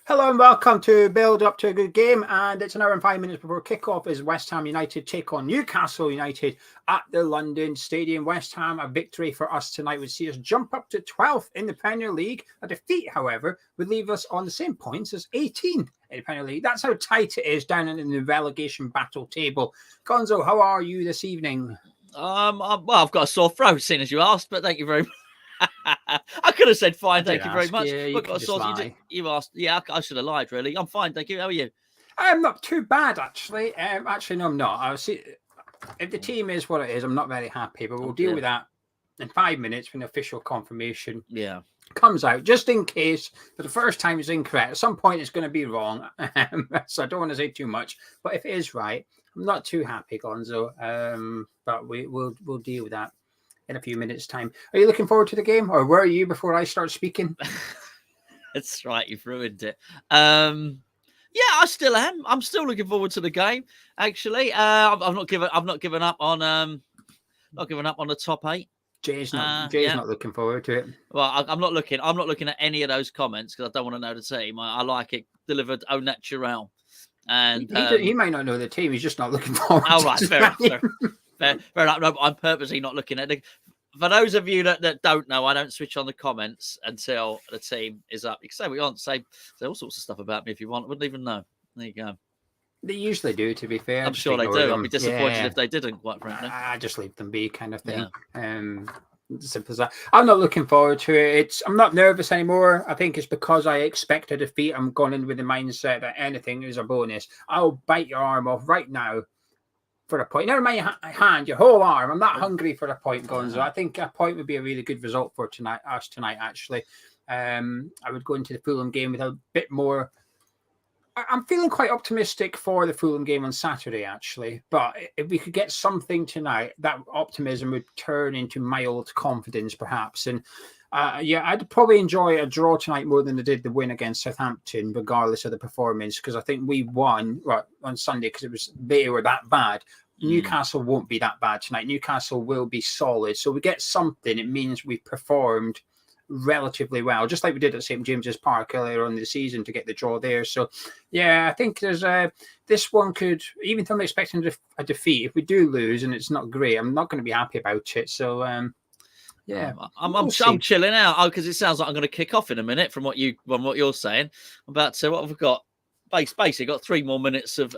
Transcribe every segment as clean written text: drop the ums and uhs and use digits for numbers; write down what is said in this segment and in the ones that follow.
Hello and welcome to Build Up to a Good Game, and it's an hour and 5 minutes before kickoff as West Ham United take on Newcastle United at the London Stadium. West Ham, a victory for us tonight would see us jump up to 12th in the Premier League. A defeat, however, would leave us on the same points as 18 in the Premier League. That's how tight it is down in the relegation battle table. Gonzo, how are you this evening? Well, I've got a sore throat, seeing as you asked, but thank you very much. I could have said fine, thank you very much. You asked, yeah, I should have lied, really. I'm fine, thank you. How are you? I'm not too bad, actually. Actually, no, I'm not. I'll see if the team is what it is. I'm not very happy, but we'll deal with that in 5 minutes when the official confirmation comes out. Just in case, for the first time, it's incorrect. At some point, it's going to be wrong, so I don't want to say too much. But if it is right, I'm not too happy, Gonzo. But we'll deal with that in a few minutes' time. Are you looking forward to the game, or were you before I start speaking? That's right, you've ruined it. Yeah, I still am. I'm still looking forward to the game. Actually, I've not given up on the top 8. Jay's not looking forward to it. Well, I'm not looking at any of those comments because I don't want to know the team. I like it delivered au naturel. And he might not know the team. He's just not looking forward. Oh, right, fair enough. No, I'm purposely not looking at it. For those of you that don't know, I don't switch on the comments until the team is up. You can say what you want. Say all sorts of stuff about me if you want. I wouldn't even know. There you go. They usually do, to be fair. I'm sure they do. I'd be disappointed if they didn't, quite frankly. I just leave them be, kind of thing. Yeah. Simple as that. I'm not looking forward to it. I'm not nervous anymore. I think it's because I expect a defeat. I'm going in with the mindset that anything is a bonus. I'll bite your arm off right now for a point. Never mind your hand, your whole arm. I'm not hungry for a point, Gonzo. I think a point would be a really good result for tonight, actually. I would go into the Fulham game with a bit more. I'm feeling quite optimistic for the Fulham game on Saturday, actually. But if we could get something tonight, that optimism would turn into mild confidence, perhaps. And I'd probably enjoy a draw tonight more than I did the win against Southampton, regardless of the performance, because I think we won on Sunday because they were that bad. Newcastle won't be that bad tonight. Newcastle will be solid. So we get something. It means we performed relatively well, just like we did at St. James's Park earlier on in the season to get the draw there. So, yeah, I think there's this one could, even though I'm expecting a defeat, if we do lose and it's not great, I'm not going to be happy about it. So, I'm chilling out because it sounds like I'm going to kick off in a minute from what you're saying. What have we got? Basically, got 3 more minutes of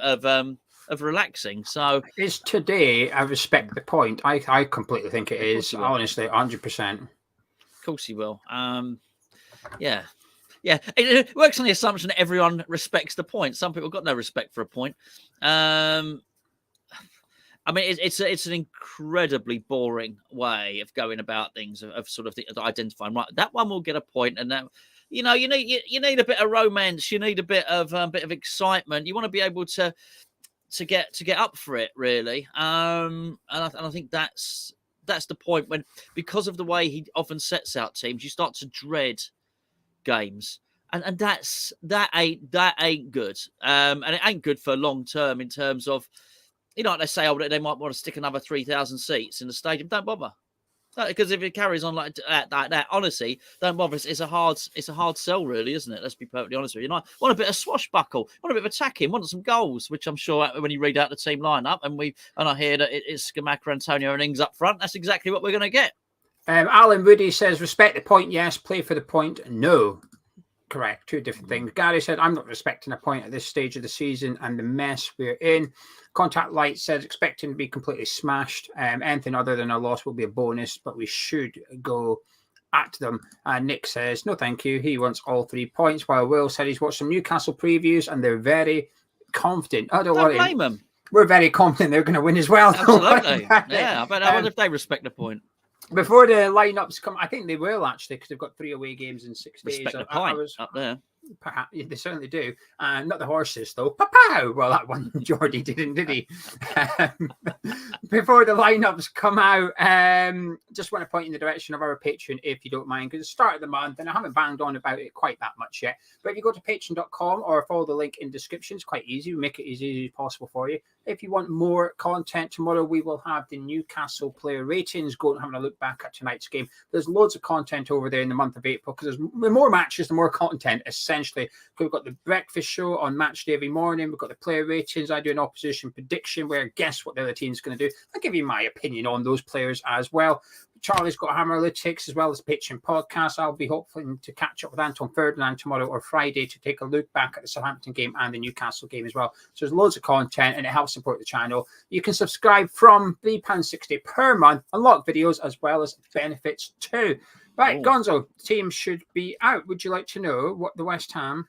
relaxing. So it's today. I respect the point. I completely think it is. Honestly, 100%. Of course he will. Yeah. It works on the assumption that everyone respects the point. Some people got no respect for a point. I mean, it's an incredibly boring way of going about things, of sort of identifying. Right, that one will get a point, and that you need a bit of romance. You need a bit of excitement. You want to be able to get up for it, really. And I think that's the point when, because of the way he often sets out teams, you start to dread games, and that ain't good. And it ain't good for long term in terms of, like they say, they might want to stick another 3,000 seats in the stadium. Don't bother, because if it carries on like that, honestly, don't bother. It's a hard sell, really, isn't it? Let's be perfectly honest with you. Want a bit of swashbuckle, want a bit of attacking, want some goals, which I'm sure when you read out the team lineup and I hear that it's Scamacca, Antonio, and Ings up front, that's exactly what we're going to get. Alan Woody says, respect the point, yes. Play for the point, no. Correct. 2 different things. Gary said, I'm not respecting a point at this stage of the season and the mess we're in. Contact Light says, expecting to be completely smashed. Anything other than a loss will be a bonus, but we should go at them. Nick says, no, thank you. He wants all 3 points, while Will said he's watched some Newcastle previews and they're very confident. I don't blame them. We're very confident they're going to win as well. Absolutely. Yeah, I wonder if they respect the point. Before the lineups come, I think they will, actually, because they've got 3 away games in 6 days. Respect the point up there. Perhaps they certainly do. Not the horses, though. Pow! Well, that one Geordie didn't, did he? Before the lineups come out, just want to point in the direction of our Patreon, if you don't mind, because it's the start of the month, and I haven't banged on about it quite that much yet. But if you go to patreon.com or follow the link in description, it's quite easy. We make it as easy as possible for you. If you want more content, tomorrow we will have the Newcastle player ratings. Go and have a look back at tonight's game. There's loads of content over there in the month of April, because the more matches, the more content, as essentially, we've got the breakfast show on match day every morning. We've got the player ratings. I do an opposition prediction where I guess what the other team's going to do. I give you my opinion on those players as well. Charlie's got Hammerlytics as well as pitching podcast. I'll be hoping to catch up with Anton Ferdinand tomorrow or Friday to take a look back at the Southampton game and the Newcastle game as well. So there's loads of content and it helps support the channel. You can subscribe from £3.60 per month, unlock videos as well as benefits too. Right, Gonzo, team should be out. Would you like to know what the West Ham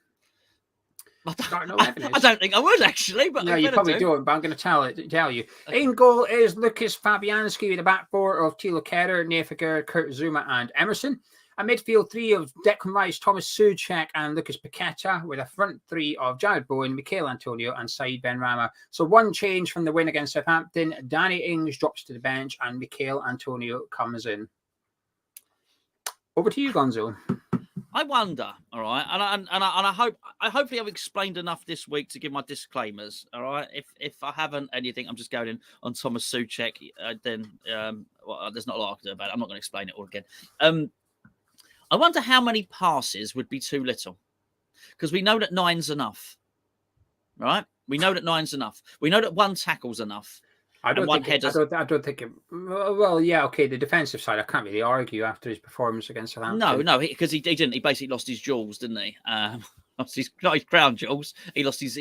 starting 11 is? I don't think I would actually, but no, you probably don't. But I'm going to tell you. In goal is Lucas Fabianski with a back four of Thilo Kehrer, Nefiger, Kurt Zuma, and Emerson. A midfield three of Declan Rice, Thomas Souček, and Lucas Paqueta, with a front three of Jared Bowen, Mikel Antonio, and Said Benrahma. So one change from the win against Southampton. Danny Ings drops to the bench, and Mikel Antonio comes in. Over to you, Gonzo. I wonder, all right, and I hope hopefully I've explained enough this week to give my disclaimers, all right. If I haven't anything, I'm just going on Thomas Souček. Then there's not a lot I can do about it. I'm not going to explain it all again. I wonder how many passes would be too little, because we know that 9's enough, right? We know that 9's enough. We know that 1 tackle's enough. I don't think it. Well, yeah, okay. The defensive side, I can't really argue after his performance against Southampton. No, because he didn't. He basically lost his jewels, didn't he? Lost his crown jewels. He lost his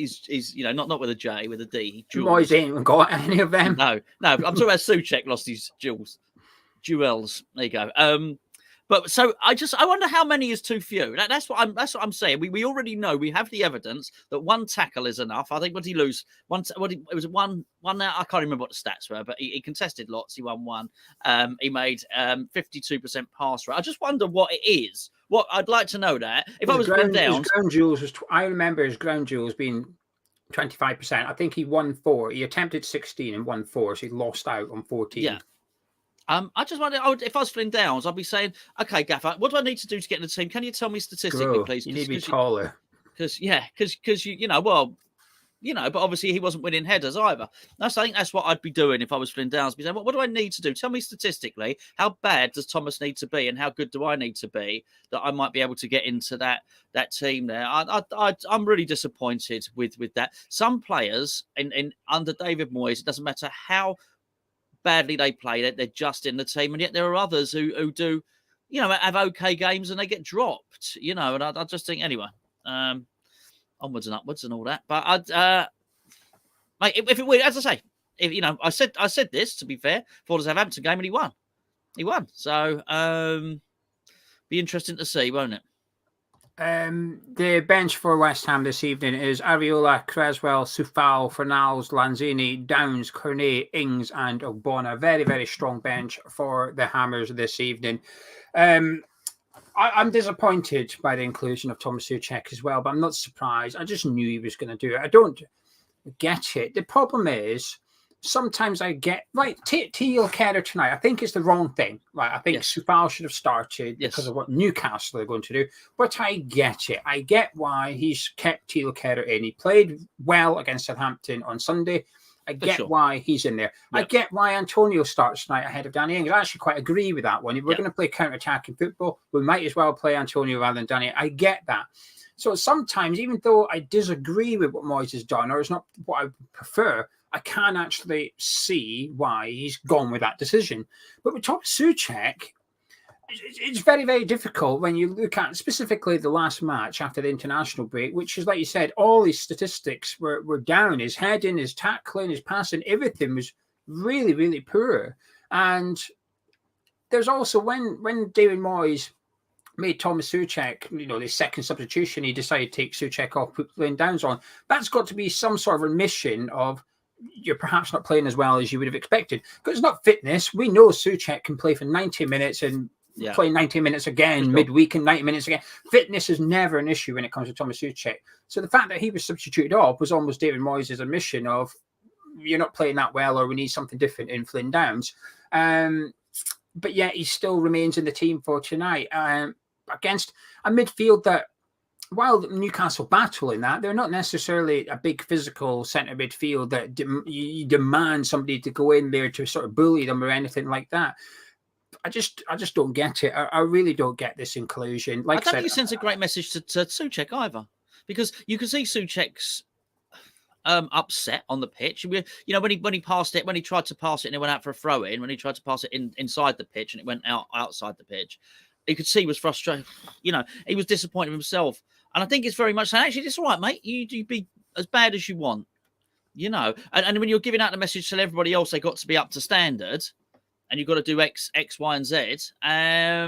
not with a J, with a D. Moyes ain't even got any of them. No. I'm talking about Souček lost his jewels. Jewels. There you go. But so I wonder how many is too few. That's what I'm saying. We already know, we have the evidence that 1 tackle is enough. I think what did he lose? It was one. I can't remember what the stats were, but he contested lots. He won 1. He made 52% pass rate. I just wonder what it is. What I'd like to know that if I was going down, his ground jewels was. I remember his ground jewels being 25%. I think he won 4. He attempted 16 and won 4, so he lost out on 14. Yeah. I just wonder, if I was filling downs, I'd be saying, okay, Gaffer, what do I need to do to get in the team? Can you tell me statistically, please? You need to be taller. Because but obviously he wasn't winning headers either. I think that's what I'd be doing if I was filling downs. Be saying, what do I need to do? Tell me statistically, how bad does Thomas need to be, and how good do I need to be that I might be able to get into that team there? I'm really disappointed with that. Some players in under David Moyes, it doesn't matter how badly they play, they're just in the team, and yet there are others who do, have okay games and they get dropped, and I just think anyway, onwards and upwards and all that. But mate, if it were, as I say, I said this to be fair for the Southampton game, and he won. So be interesting to see, won't it? The bench for West Ham this evening is Areola, Creswell, Soufal, Fornals, Lanzini, Downs, Cornet, Ings, and Ogbonna. Very, very strong bench for the Hammers this evening. I'm disappointed by the inclusion of Thomas Souček as well, but I'm not surprised. I just knew he was going to do it. I don't get it. The problem is, sometimes I get Thilo Kehrer tonight. I think it's the wrong thing. Right, I think Soufal should have started because of what Newcastle are going to do. But I get it. I get why he's kept Thilo Kehrer in. He played well against Southampton on Sunday. I get why he's in there. Yep. I get why Antonio starts tonight ahead of Danny Ings. I actually quite agree with that one. If we're going to play counter-attacking football, we might as well play Antonio rather than Danny. I get that. So sometimes, even though I disagree with what Moyes has done, or it's not what I prefer, I can actually see why he's gone with that decision. But with Thomas Souček, it's very, very difficult when you look at specifically the last match after the international break, which is, like you said, all his statistics were down. His heading, his tackling, his passing, everything was really, really poor. And there's also when David Moyes made Thomas Souček, the second substitution, he decided to take Souček off, put Lane Downs on. That's got to be some sort of admission of you're perhaps not playing as well as you would have expected. Because it's not fitness. We know Souček can play for 90 minutes and play 90 minutes again midweek and 90 minutes again. Fitness is never an issue when it comes to Thomas Souček. So the fact that he was substituted off was almost David Moyes' admission of you're not playing that well, or we need something different in Flynn Downs. But yet he still remains in the team for tonight against a midfield that, while Newcastle battle in that, they're not necessarily a big physical centre midfield that you demand somebody to go in there to sort of bully them or anything like that. I just don't get it. I really don't get this inclusion. Like I don't think it sends a great message to Souček either, because you can see Souček's upset on the pitch. You know, when he passed it, when he tried to pass it and it went out for a throw in, when he tried to pass it inside the pitch and it went outside the pitch, you could see he was frustrated. You know, he was disappointed with himself. And I think it's very much saying, actually, it's all right, mate. You be as bad as you want. You know, and when you're giving out the message to everybody else, they got to be up to standard, and you've got to do X, Y, and Z. I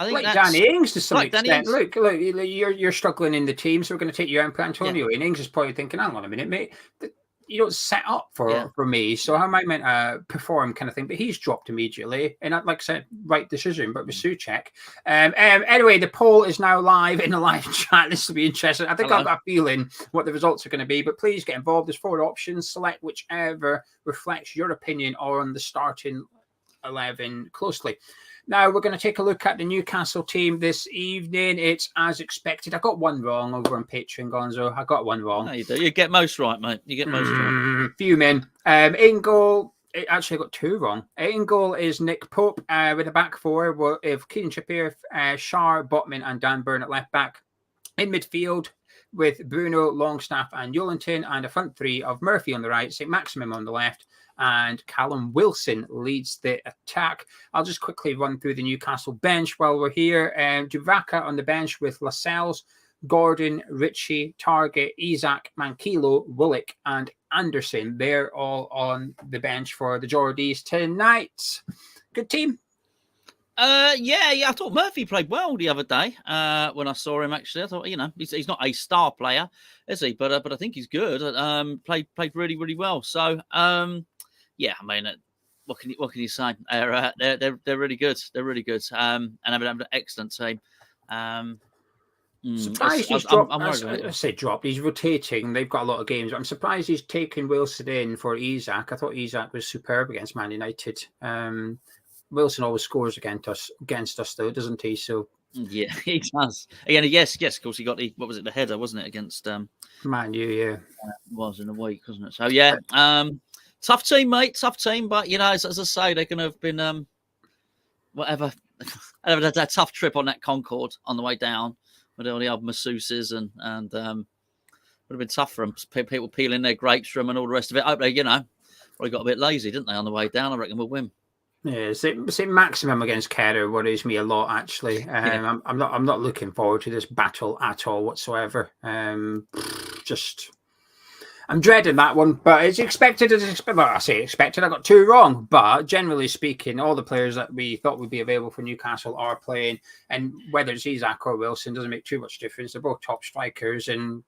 think like that's Danny Ings to some like extent. Look, you're struggling in the team, so we're going to take you out and put Antonio in. Ings is probably thinking, hang on a minute, mate. You don't set up for me, so how am I meant to perform, kind of thing? But he's dropped immediately, and like I said, right decision. But with Souček, anyway, the poll is now live in the live chat. This will be interesting. I think I've got a feeling what the results are going to be. But please get involved. There's 4 options. Select whichever reflects your opinion on the starting 11 closely. Now we're going to take a look at the Newcastle team this evening. It's as expected. I got one wrong over on Patreon, Gonzo. I got one wrong. No, you do. You get most right, mate. You get most right. Few men. In goal, actually I got 2 wrong. In goal is Nick Pope with a back 4 with Kieran Trippier, Schär, Botman, and Dan Burn at left back. In midfield with Bruno, Longstaff, and Joelinton, and a front 3 of Murphy on the right, St. Maximum on the left, and Callum Wilson leads the attack. I'll just quickly run through the Newcastle bench while we're here. Duvaka on the bench with Lascelles, Gordon, Ritchie, Target, Isak, Mankilo, Willock, and Anderson. They're all on the bench for the Geordies tonight. Good team. Yeah, I thought Murphy played well the other day when I saw him. Actually, I thought, you know, he's not a star player, is he? But I think he's good. Played really, really well. So, yeah, I mean, what can you say? They're really good. They're really good. And have an excellent team. Surprised he's dropped. I say dropped. He's rotating. They've got a lot of games. I'm surprised he's taken Wilson in for Isak. I thought Isak was superb against Man United. Wilson always scores against us, though, doesn't he? So yeah, he does. Again, yes. Of course, he got the header, wasn't it, against Man U? Yeah, it was in a week, wasn't it? So yeah, tough team, mate. Tough team, but you know, as I say, they can have been whatever. That tough trip on that Concorde on the way down with all the old masseuses and would have been tough for them. People peeling their grapes from and all the rest of it. I hope they, you know, probably got a bit lazy, didn't they, on the way down? I reckon we'll win. Yeah, St. Maximum against Kerr worries me a lot. Actually, I'm not looking forward to this battle at all whatsoever. I'm dreading that one, but it's expected. Well, I say expected. I got 2 wrong, but generally speaking, all the players that we thought would be available for Newcastle are playing, and whether it's Isak or Wilson doesn't make too much difference. They're both top strikers, and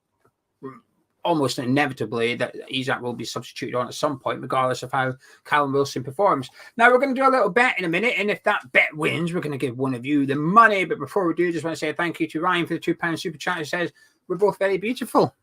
almost inevitably that Isak will be substituted on at some point, regardless of how Callum Wilson performs. Now, we're going to do a little bet in a minute, and if that bet wins, we're going to give one of you the money. But before we do, just want to say thank you to Ryan for the £2 super chat. He says, we're both very beautiful.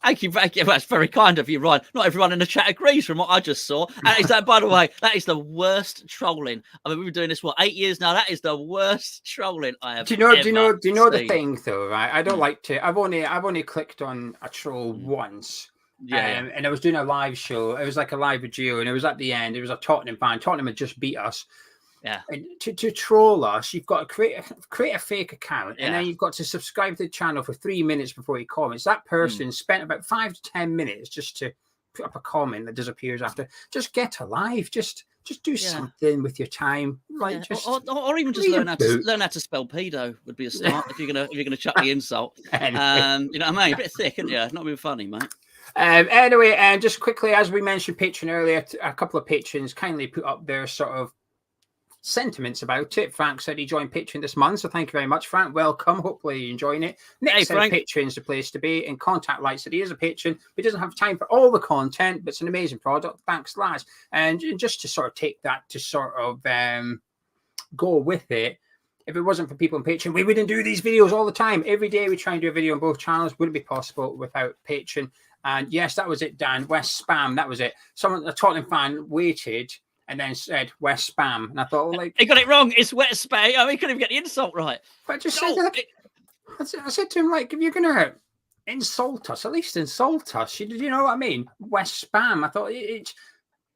Thank you. That's very kind of you, Ryan. Not everyone in the chat agrees from what I just saw. And is that, by the way, that is the worst trolling. I mean, we've been doing this, 8 years now? That is the worst trolling I have. Do you know the thing though, right? I don't like to. I've only clicked on a troll once. Yeah. And I was doing a live show. It was like a live with Geo, and it was at the end. It was a Tottenham fan. Tottenham had just beat us. Yeah. And to troll us, you've got to create a fake account, and then you've got to subscribe to the channel for 3 minutes before he comments. That person spent about 5 to 10 minutes just to put up a comment that disappears after. Just get alive. Just do something with your time, like or even just learn how to spell pedo would be a start if you're gonna chuck the insult. Anyway. You know what I mean? A bit thick, isn't it? It's not being funny, mate. Anyway, and just quickly, as we mentioned, Patreon earlier, a couple of patrons kindly put up their sort of sentiments about it. Frank said he joined Patreon this month, so thank you very much, Frank. Welcome. Hopefully you're enjoying it. Next set of Patreon's the place to be. And Contact Light said he is a patron, but he doesn't have time for all the content, but it's an amazing product. Thanks, lads. And just to sort of take that to sort of go with it, if it wasn't for people on Patreon, we wouldn't do these videos all the time. Every day we try and do a video on both channels. Wouldn't be possible without Patreon. And yes, that was it, Dan. West Spam, that was it. A Tottenham fan waited and then said West Spam, and I thought, well, like, he got it wrong. It's West Spam. I mean, he couldn't even get the insult right. But I just said, I said to him, like, if you're gonna insult us, at least insult us. You know what I mean? West Spam. I thought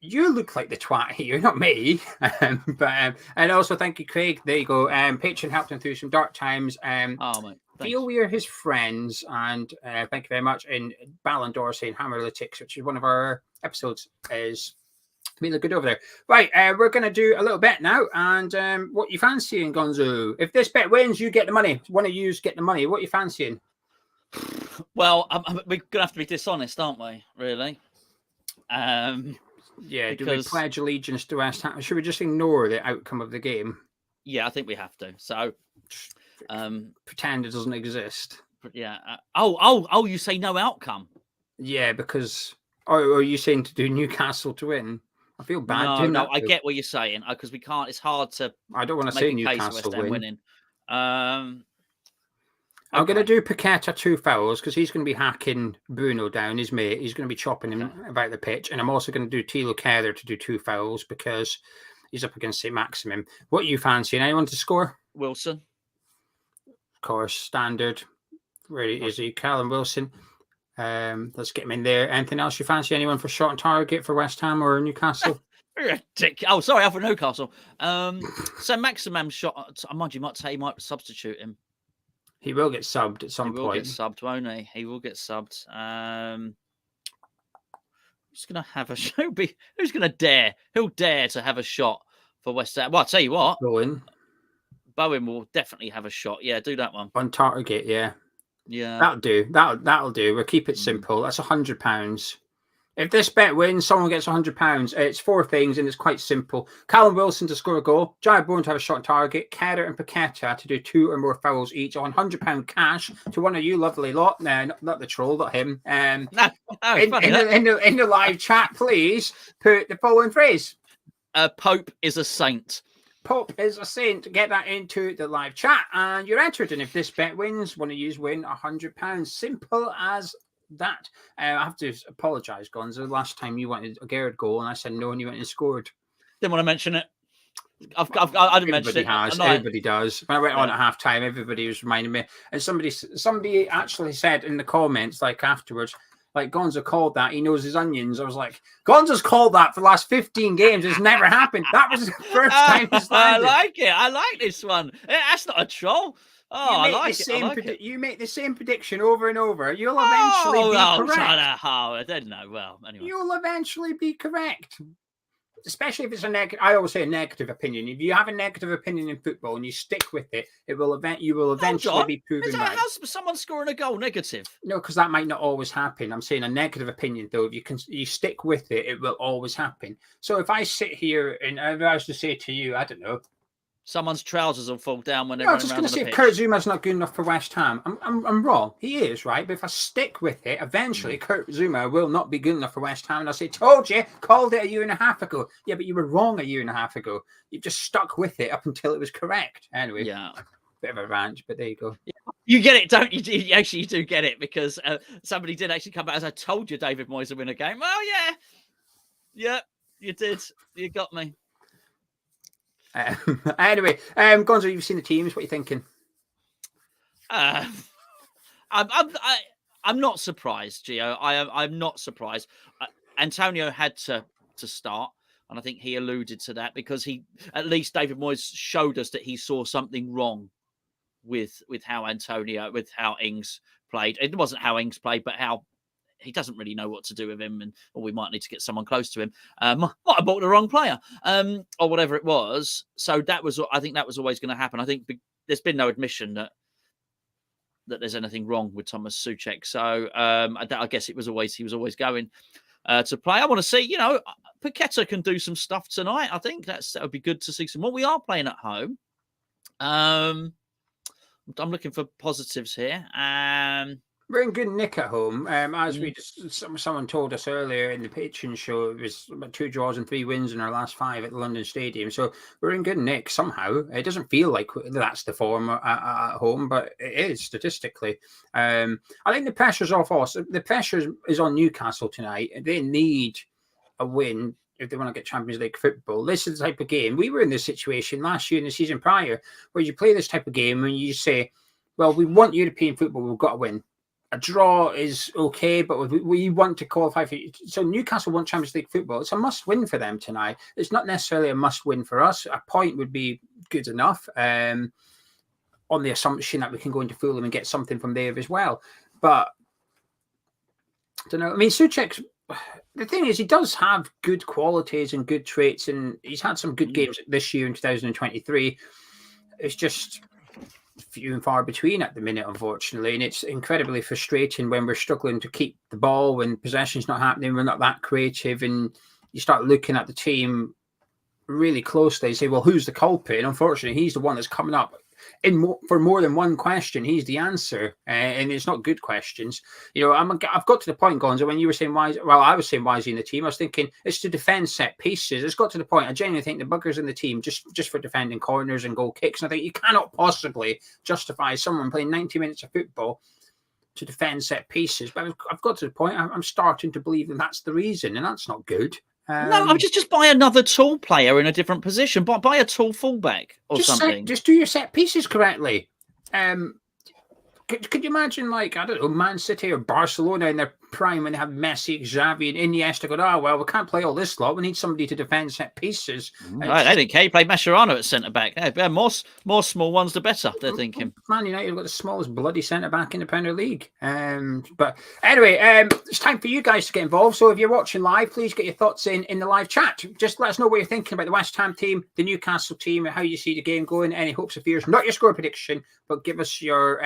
You look like the twat here, not me. And also thank you, Craig. There you go. Patreon helped him through some dark times. Oh, mate. Feel we are his friends, and thank you very much. And Ballon d'Or saying Hammerlytics, which is one of our episodes, is really good over there. Right, we're going to do a little bet now, and what you fancying, Gonzo? If this bet wins, you get the money. One of you get the money. What you fancying? Well, we're going to have to be dishonest, aren't we? Really? Yeah, do we pledge allegiance to West Ham? Should we just ignore the outcome of the game? Yeah, I think we have to. So, pretend it doesn't exist. Yeah. Oh! You say no outcome? Yeah, because are you saying to do Newcastle to win? I feel bad. No, I get what you're saying because we can't. It's hard to. I don't want to say Newcastle winning. I'm going to do Paqueta 2 fouls because he's going to be hacking Bruno down, his mate. He's going to be chopping him about the pitch. And I'm also going to do Thilo Kehrer to do 2 fouls because he's up against St. Maximum. What are you fancying? Anyone to score? Wilson. Of course, standard. Really easy. Callum Wilson. Let's get him in there. Anything else you fancy? Anyone for shot on target for West Ham or Newcastle? Oh, sorry, I'm for Newcastle. So Maximum shot. Mind you, might say he might substitute him. He will get subbed at some point. He will get subbed, won't he? He will get subbed. Who's going to have a shot? Who's going to dare? Who'll dare to have a shot for West Ham? Well, I'll tell you what. Bowen will definitely have a shot. Yeah, do that one. On target, yeah. Yeah. That'll do. That'll do. We'll keep it simple. That's £100. If this bet wins, someone gets £100. It's 4 things, and it's quite simple. Callum Wilson to score a goal. Jai Bourne to have a shot on target. Kehrer and Paqueta to do 2 or more fouls each. £100 cash to one of you lovely lot. No, not the troll, not him. In the live chat, please put the following phrase. Pope is a saint. Pope is a saint. Get that into the live chat, and you're entered. And if this bet wins, one of you win £100. Simple as that. I have to apologise, Gonzo. Last time you wanted a Gerrard goal, and I said no, and you went and scored. Didn't want to mention it. I didn't mention it. Everybody does. When I went on at half time, everybody was reminding me. And somebody actually said in the comments, like afterwards, like Gonzo called that. He knows his onions. I was like, Gonzo's called that for the last 15 games. It's never happened. That was the first time it's landed. I like it. I like this one. That's not a troll. Oh, I like it. You make the same prediction over and over. You'll eventually be correct. I don't know. Well, anyway. You'll eventually be correct. Especially if it's a negative. I always say a negative opinion. If you have a negative opinion in football and you stick with it, you will eventually be proven right. How's someone scoring a goal negative? No, because that might not always happen. I'm saying a negative opinion, though. If you stick with it, it will always happen. So if I sit here and I was to say to you, I don't know, someone's trousers will fall down when they're running around on the pitch. I'm just going to say Kurt Zuma's not good enough for West Ham. I'm wrong. He is, right? But if I stick with it, eventually Kurt Zuma will not be good enough for West Ham. And I'll say, told you, called it a year and a half ago. Yeah, but you were wrong a year and a half ago. You've just stuck with it up until it was correct. Anyway, yeah, bit of a rant, but there you go. Yeah. You get it, don't you? Actually, you do get it because somebody did actually come back as I told you David Moyes would win a game. Oh, yeah, you did. You got me. Anyway, Gonzo, you've seen the teams. What are you thinking? I'm not surprised, Gio. I'm not surprised. Antonio had to start, and I think he alluded to that because at least David Moyes showed us that he saw something wrong with how Ings played. It wasn't how Ings played, but how he doesn't really know what to do with him, or we might need to get someone close to him. Might have bought the wrong player, or whatever it was. So I think that was always going to happen. I think there's been no admission that there's anything wrong with Thomas Souček. So I guess he was always going to play. I want to see, Paqueta can do some stuff tonight. I think that would be good to see some more. We are playing at home. I'm looking for positives here. We're in good nick at home. As someone told us earlier in the pitching show, it was about 2 draws and 3 wins in our last 5 at the London Stadium. So we're in good nick somehow. It doesn't feel like that's the form at home, but it is statistically. I think the pressure's off us. The pressure is on Newcastle tonight. They need a win if they want to get Champions League football. This is the type of game. We were in this situation last year and the season prior, where you play this type of game and you say, well, we want European football, we've got to win. a draw is okay, but we want to qualify for. So Newcastle want Champions League football. It's a must-win for them tonight. It's not necessarily a must-win for us. A point would be good enough, on the assumption that we can go into Fulham and get something from there as well. But I don't know. I mean, Souček. The thing is, he does have good qualities and good traits, and he's had some good games this year in 2023. It's just few and far between at the minute, unfortunately, and it's incredibly frustrating when we're struggling to keep the ball, when possession's not happening, we're not that creative, and you start looking at the team really closely and say, well, who's the culprit? And unfortunately, he's the one that's coming up for more than one question. He's the answer, and it's not good questions. I've got to the point, Gonzo, when you were saying why I was saying why is he in the team, I was thinking it's to defend set pieces. It's got to the point I genuinely think the bugger's in the team just for defending corners and goal kicks, and I think you cannot possibly justify someone playing 90 minutes of football to defend set pieces. But I've got to the point I'm starting to believe that that's the reason, and that's not good. No, I'm just buy another tall player in a different position. Buy a tall fullback or something. Just do your set pieces correctly. Could you imagine, like, I don't know, Man City or Barcelona in their prime when they have Messi, Xavi, and Iniesta going, oh, well, we can't play all this lot. We need somebody to defend set pieces. Right, they didn't care. He played Mascherano at centre-back. Yeah, more small ones, the better, they're thinking. Man United have got the smallest bloody centre-back in the Premier League. But anyway, it's time for you guys to get involved. So if you're watching live, please get your thoughts in the live chat. Just let us know what you're thinking about the West Ham team, the Newcastle team, how you see the game going, any hopes or fears. Not your score prediction, but give us your...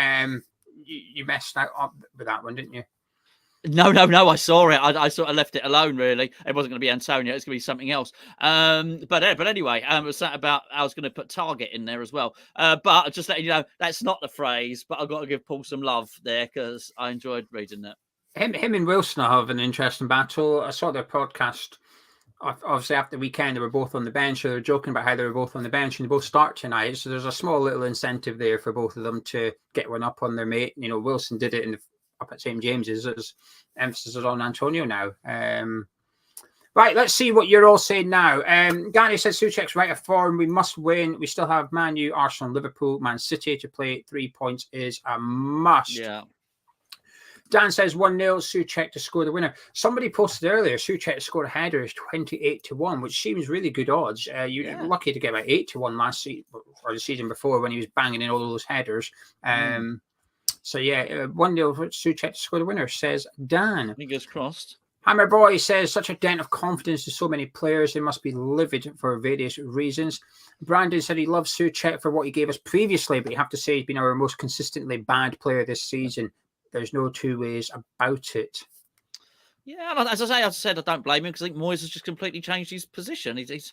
You messed out with that one, didn't you? No. I saw it. I sort of left it alone. Really, it wasn't going to be Antonio. It's going to be something else. But anyway, it was that about. I was going to put Target in there as well. But just letting you know, that's not the phrase. But I've got to give Paul some love there because I enjoyed reading that. Him and Wilson have an interesting battle. I saw their podcast. Obviously, after the weekend, they were both on the bench. So they were joking about how they were both on the bench, and they both start tonight. So there's a small little incentive there for both of them to get one up on their mate. Wilson did it up at St James's. As emphasis is on Antonio now. Right, let's see what you're all saying now. Gary says Souček's right of form. We must win. We still have Man U, Arsenal, Liverpool, Man City to play. 3 points is a must. Yeah. Dan says 1-0, Souček to score the winner. Somebody posted earlier, Souček to score a header is 28-1, which seems really good odds. You're lucky to get about 8-1 last season, or the season before when he was banging in all those headers. So, 1-0 for Souček to score the winner, says Dan. Fingers crossed. Hammer Boy says, such a dent of confidence to so many players. They must be livid for various reasons. Brandon said he loves Souček for what he gave us previously, but you have to say he's been our most consistently bad player this season. There's no two ways about it. Yeah, as I said, I don't blame him because I think Moyes has just completely changed his position. He's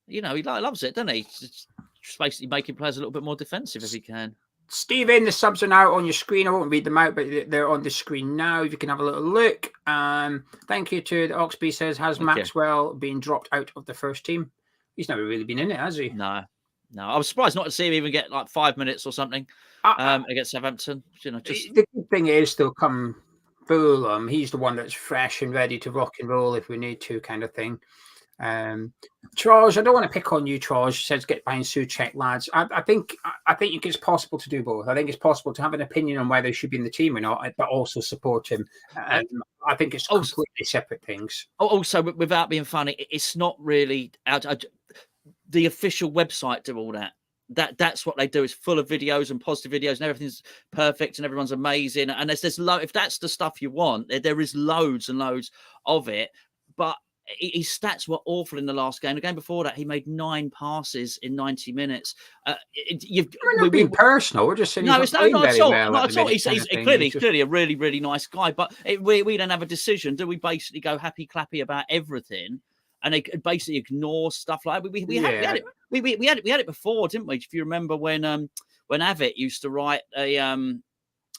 he loves it, doesn't he? He's just basically making players a little bit more defensive if he can. Stephen, the subs are now on your screen. I won't read them out, but they're on the screen now. If you can have a little look. Thank you to the Oxby says, has Maxwell been dropped out of the first team? He's never really been in it, has he? No. I was surprised not to see him even get like 5 minutes or something against Southampton. The good thing is, they'll come Fulham. He's the one that's fresh and ready to rock and roll if we need to, kind of thing. Charles, I don't want to pick on you, Charles. He says get behind Souček, lads. I think it's possible to do both. I think it's possible to have an opinion on whether he should be in the team or not, but also support him. I think it's completely separate things. Also, without being funny, it's not really the official website do all that. That's what they do. It's full of videos and positive videos, and everything's perfect and everyone's amazing. And there's if that's the stuff you want, there is loads and loads of it. But his stats were awful in the last game. The game before that, he made 9 passes in 90 minutes. We're not being personal. We're just saying no, it's not at all. Not at all. He's clearly a really, really nice guy. But we don't have a decision. Do we basically go happy clappy about everything? And they basically ignore stuff like that. We had it before, didn't we? If you remember when Avett used to write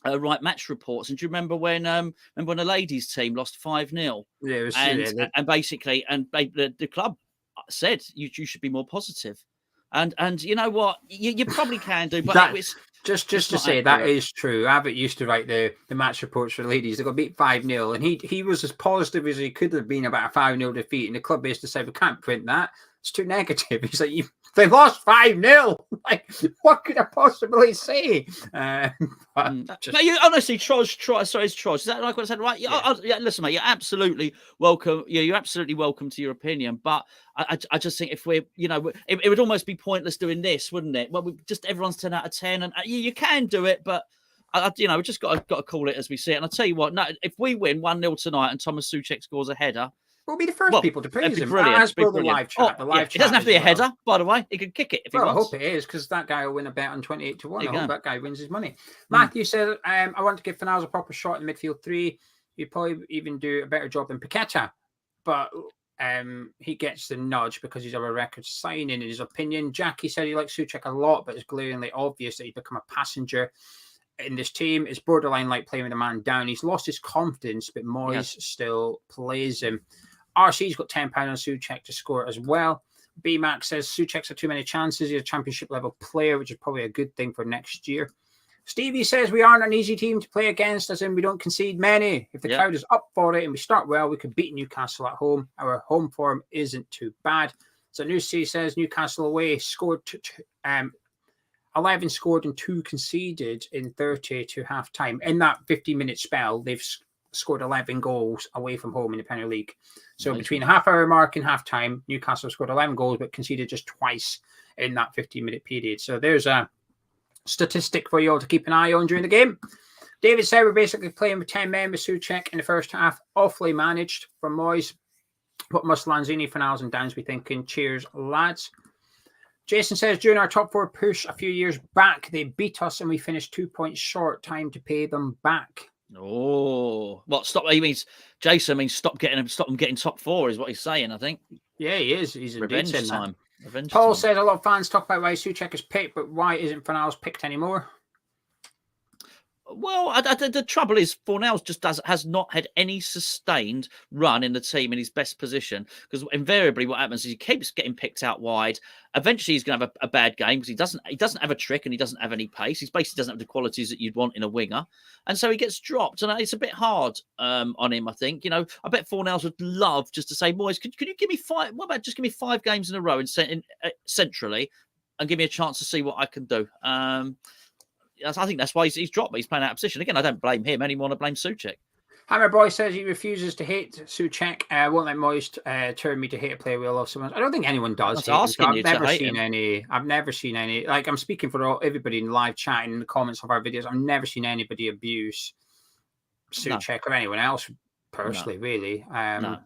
write match reports, and do you remember when the ladies' team lost 5-0? Yeah, and basically, the club said you should be more positive. And you know what, you probably can do, but it's just to say accurate. That is true. Avett used to write the match reports for the ladies. They got beat 5-0, and he was as positive as he could have been about a 5-0 defeat. And the club basically said we can't print that, It's too negative. He's like, they lost 5-0. Like, what could I possibly say? No, you honestly, Troz. Sorry, it's Troz. Is that like what I said? Right? Yeah. Listen, mate, you're absolutely welcome. Yeah, you're absolutely welcome to your opinion. But I just think if we're, it would almost be pointless doing this, wouldn't it? Well, everyone's 10 out of 10, and you can do it, but we just got to call it as we see it. And I'll tell you what, no, if we win 1-0 tonight and Thomas Souček scores a header, we'll be the first people to praise him. Brilliant. As per the live chat. It doesn't have to be a header, by the way. He can kick it if he wants. I hope it is, because that guy will win a bet on 28-1. I hope that guy wins his money. Matthew said, I want to give Fornals a proper shot in the midfield three. He'd probably even do a better job than Paqueta. But he gets the nudge because he's a record signing, in his opinion. Jackie said he likes Souček a lot, but it's glaringly obvious that he's become a passenger in this team. It's borderline like playing with a man down. He's lost his confidence, but Moyes still plays him. RC's got £10 on Souček to score as well. B-Max says Souček's had too many chances. He's a championship level player, which is probably a good thing for next year. Stevie says we aren't an easy team to play against, as in we don't concede many. If the crowd is up for it and we start well, we could beat Newcastle at home. Our home form isn't too bad. So Nusi says Newcastle away scored 11 scored and 2 conceded in 30 to half time. In that 50-minute spell, they've scored 11 goals away from home in the Premier League. So between the half-hour mark and half-time, Newcastle scored 11 goals but conceded just twice in that 15-minute period. So there's a statistic for you all to keep an eye on during the game. David said we're basically playing with 10 men with Souček in the first half. Awfully managed from Moyes. What must Lanzini, Fornals and Downs be thinking? Cheers, lads. Jason says, during our top 4 push a few years back, they beat us and we finished 2 points short. Time to pay them back. Oh, what? Stop. He means Jason means stop them getting top 4 is what he's saying. I think. Yeah, he is. He's revenge time. Revenge Paul time. says a lot of fans talk about why Souček is picked, but why isn't Fornals picked anymore? Well, the trouble is Fornals just has not had any sustained run in the team in his best position, because invariably what happens is he keeps getting picked out wide. Eventually he's going to have a bad game because he doesn't have a trick and he doesn't have any pace. He basically doesn't have the qualities that you'd want in a winger, and so he gets dropped. And it's a bit hard on him, I think. I bet Fornals would love just to say, boys, could you give me 5? What about just give me 5 games in a row centrally, and give me a chance to see what I can do. I think that's why he's dropped. He's playing out of position. Again, I don't blame him any more than I blame Souček. Hammer Boy says he refuses to hate Souček. Won't let Moyes turn me to hate a player we love so much. I don't think anyone does. I've never seen any. Like, I'm speaking for everybody in the live chat and in the comments of our videos. I've never seen anybody abuse Souček or anyone else personally. Really. No.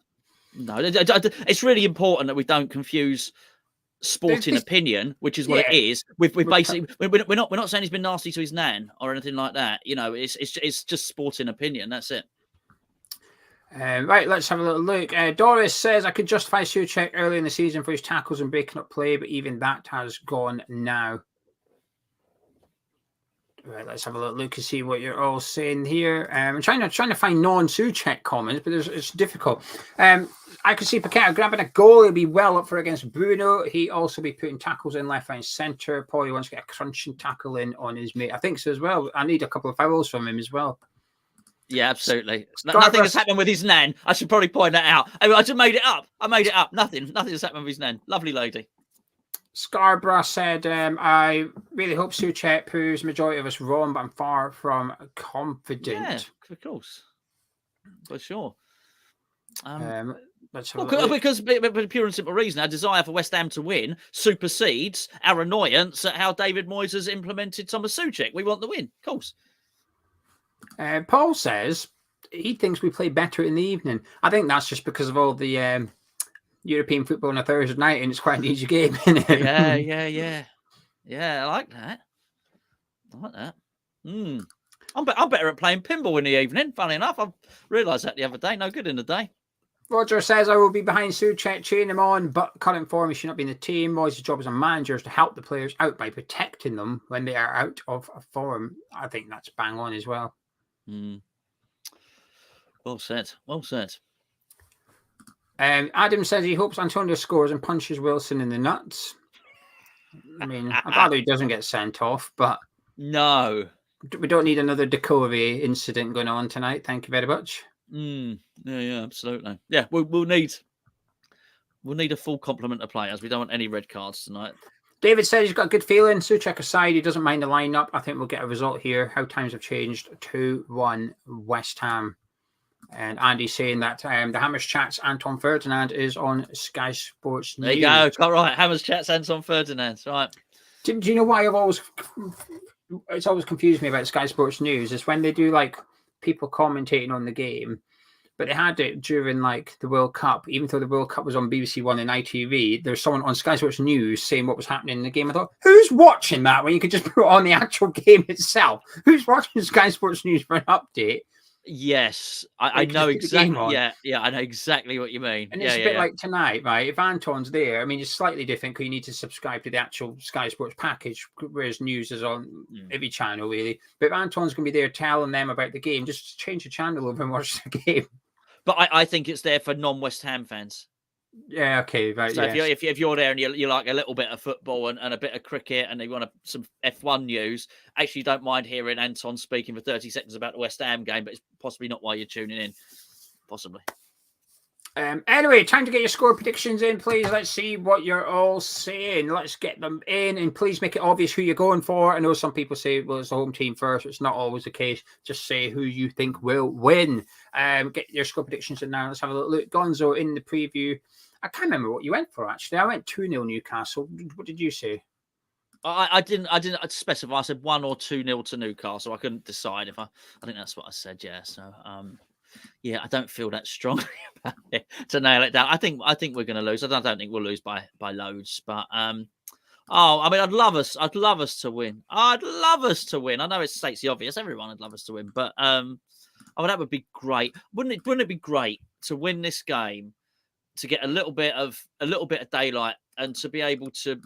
It's really important that we don't confuse sporting opinion, which is what it is. We're basically we're not saying he's been nasty to his nan or anything like that. It's just sporting opinion. That's it. Right, let's have a little look. Doris says I could justify Souček early in the season for his tackles and breaking up play, but even that has gone now. Right, let's have a little look and see what you're all saying here. I'm trying to find non-Souček comments, but it's difficult. I could see Paqueta grabbing a goal. He'll be well up for against Bruno. He also be putting tackles in left, right, and centre. Probably wants to get a crunching tackle in on his mate. I think so as well. I need a couple of fouls from him as well. Yeah, absolutely. Nothing has happened with his nan. I should probably point that out. I just made it up. Nothing has happened with his nan. Lovely lady. Scarborough said, I really hope Souček proves majority of us wrong, but I'm far from confident. Yeah, of course. For sure. Because for pure and simple reason, our desire for West Ham to win supersedes our annoyance at how David Moyes has implemented Thomas Souček. We want the win, of course. Paul says he thinks we play better in the evening. I think that's just because of all the European football on a Thursday night, and it's quite an easy game, isn't it? Yeah, I like that. I'm better at playing pinball in the evening, funny enough. I realised that the other day. No good in the day. Roger says, I will be behind Souček, cheering him on, but current form, he should not be in the team. Moyes' job as a manager is to help the players out by protecting them when they are out of form. I think that's bang on as well. Well said. Adam says he hopes Antonio scores and punches Wilson in the nuts. I mean, I thought he doesn't get sent off, but no, we don't need another Decore incident going on tonight. Thank you very much. Yeah, absolutely. Yeah, we'll need We'll need a full complement of players. We don't want any red cards tonight. David said he's got a good feeling. Suchek aside, he doesn't mind the lineup. I think we'll get a result here. How times have changed. 2-1 West Ham. And Andy's saying that the Hammers Chats Anton Ferdinand is on Sky Sports News. There you go. Got right. Hammers Chats Anton Ferdinand. Right. Do you know why it's always confused me about Sky Sports News is when they do like people commentating on the game, but they had it during like the World Cup, even though the World Cup was on BBC One and ITV, there's someone on Sky Sports News saying what was happening in the game. I thought, who's watching that when you could just put it on the actual game itself? Who's watching Sky Sports News for an update? Yes, I know exactly. Yeah, I know exactly what you mean. And it's a bit like tonight, right? If Anton's there, I mean, it's slightly different because you need to subscribe to the actual Sky Sports package, whereas news is on every channel, really. But if Anton's going to be there telling them about the game, just change the channel over and watch the game. But I think it's there for non-West Ham fans. Yeah, okay, right. So if you're there and you like a little bit of football and a bit of cricket and you want some F1 news, actually don't mind hearing Anton speaking for 30 seconds about the West Ham game, but it's possibly not why you're tuning in. Possibly. Anyway, time to get your score predictions in, please. Let's see what you're all saying. Let's get them in, and please make it obvious who you're going for. I know some people say, well, it's the home team first. It's not always the case. Just say who you think will win. Get your score predictions in now. Let's have a look. Gonzo in the preview. I can't remember what you went for, actually. I went 2-0 Newcastle. What did you say? I didn't specify. I said 1 or 2-0 to Newcastle. I couldn't decide if I think that's what I said, yeah. So yeah, I don't feel that strongly about it to nail it down. I think we're going to lose. I don't think we'll lose by loads, but I mean, I'd love us to win. I'd love us to win. I know it states the obvious. Everyone would love us to win, but I mean, that would be great. Wouldn't it be great to win this game, to get a little bit of daylight, and to be able to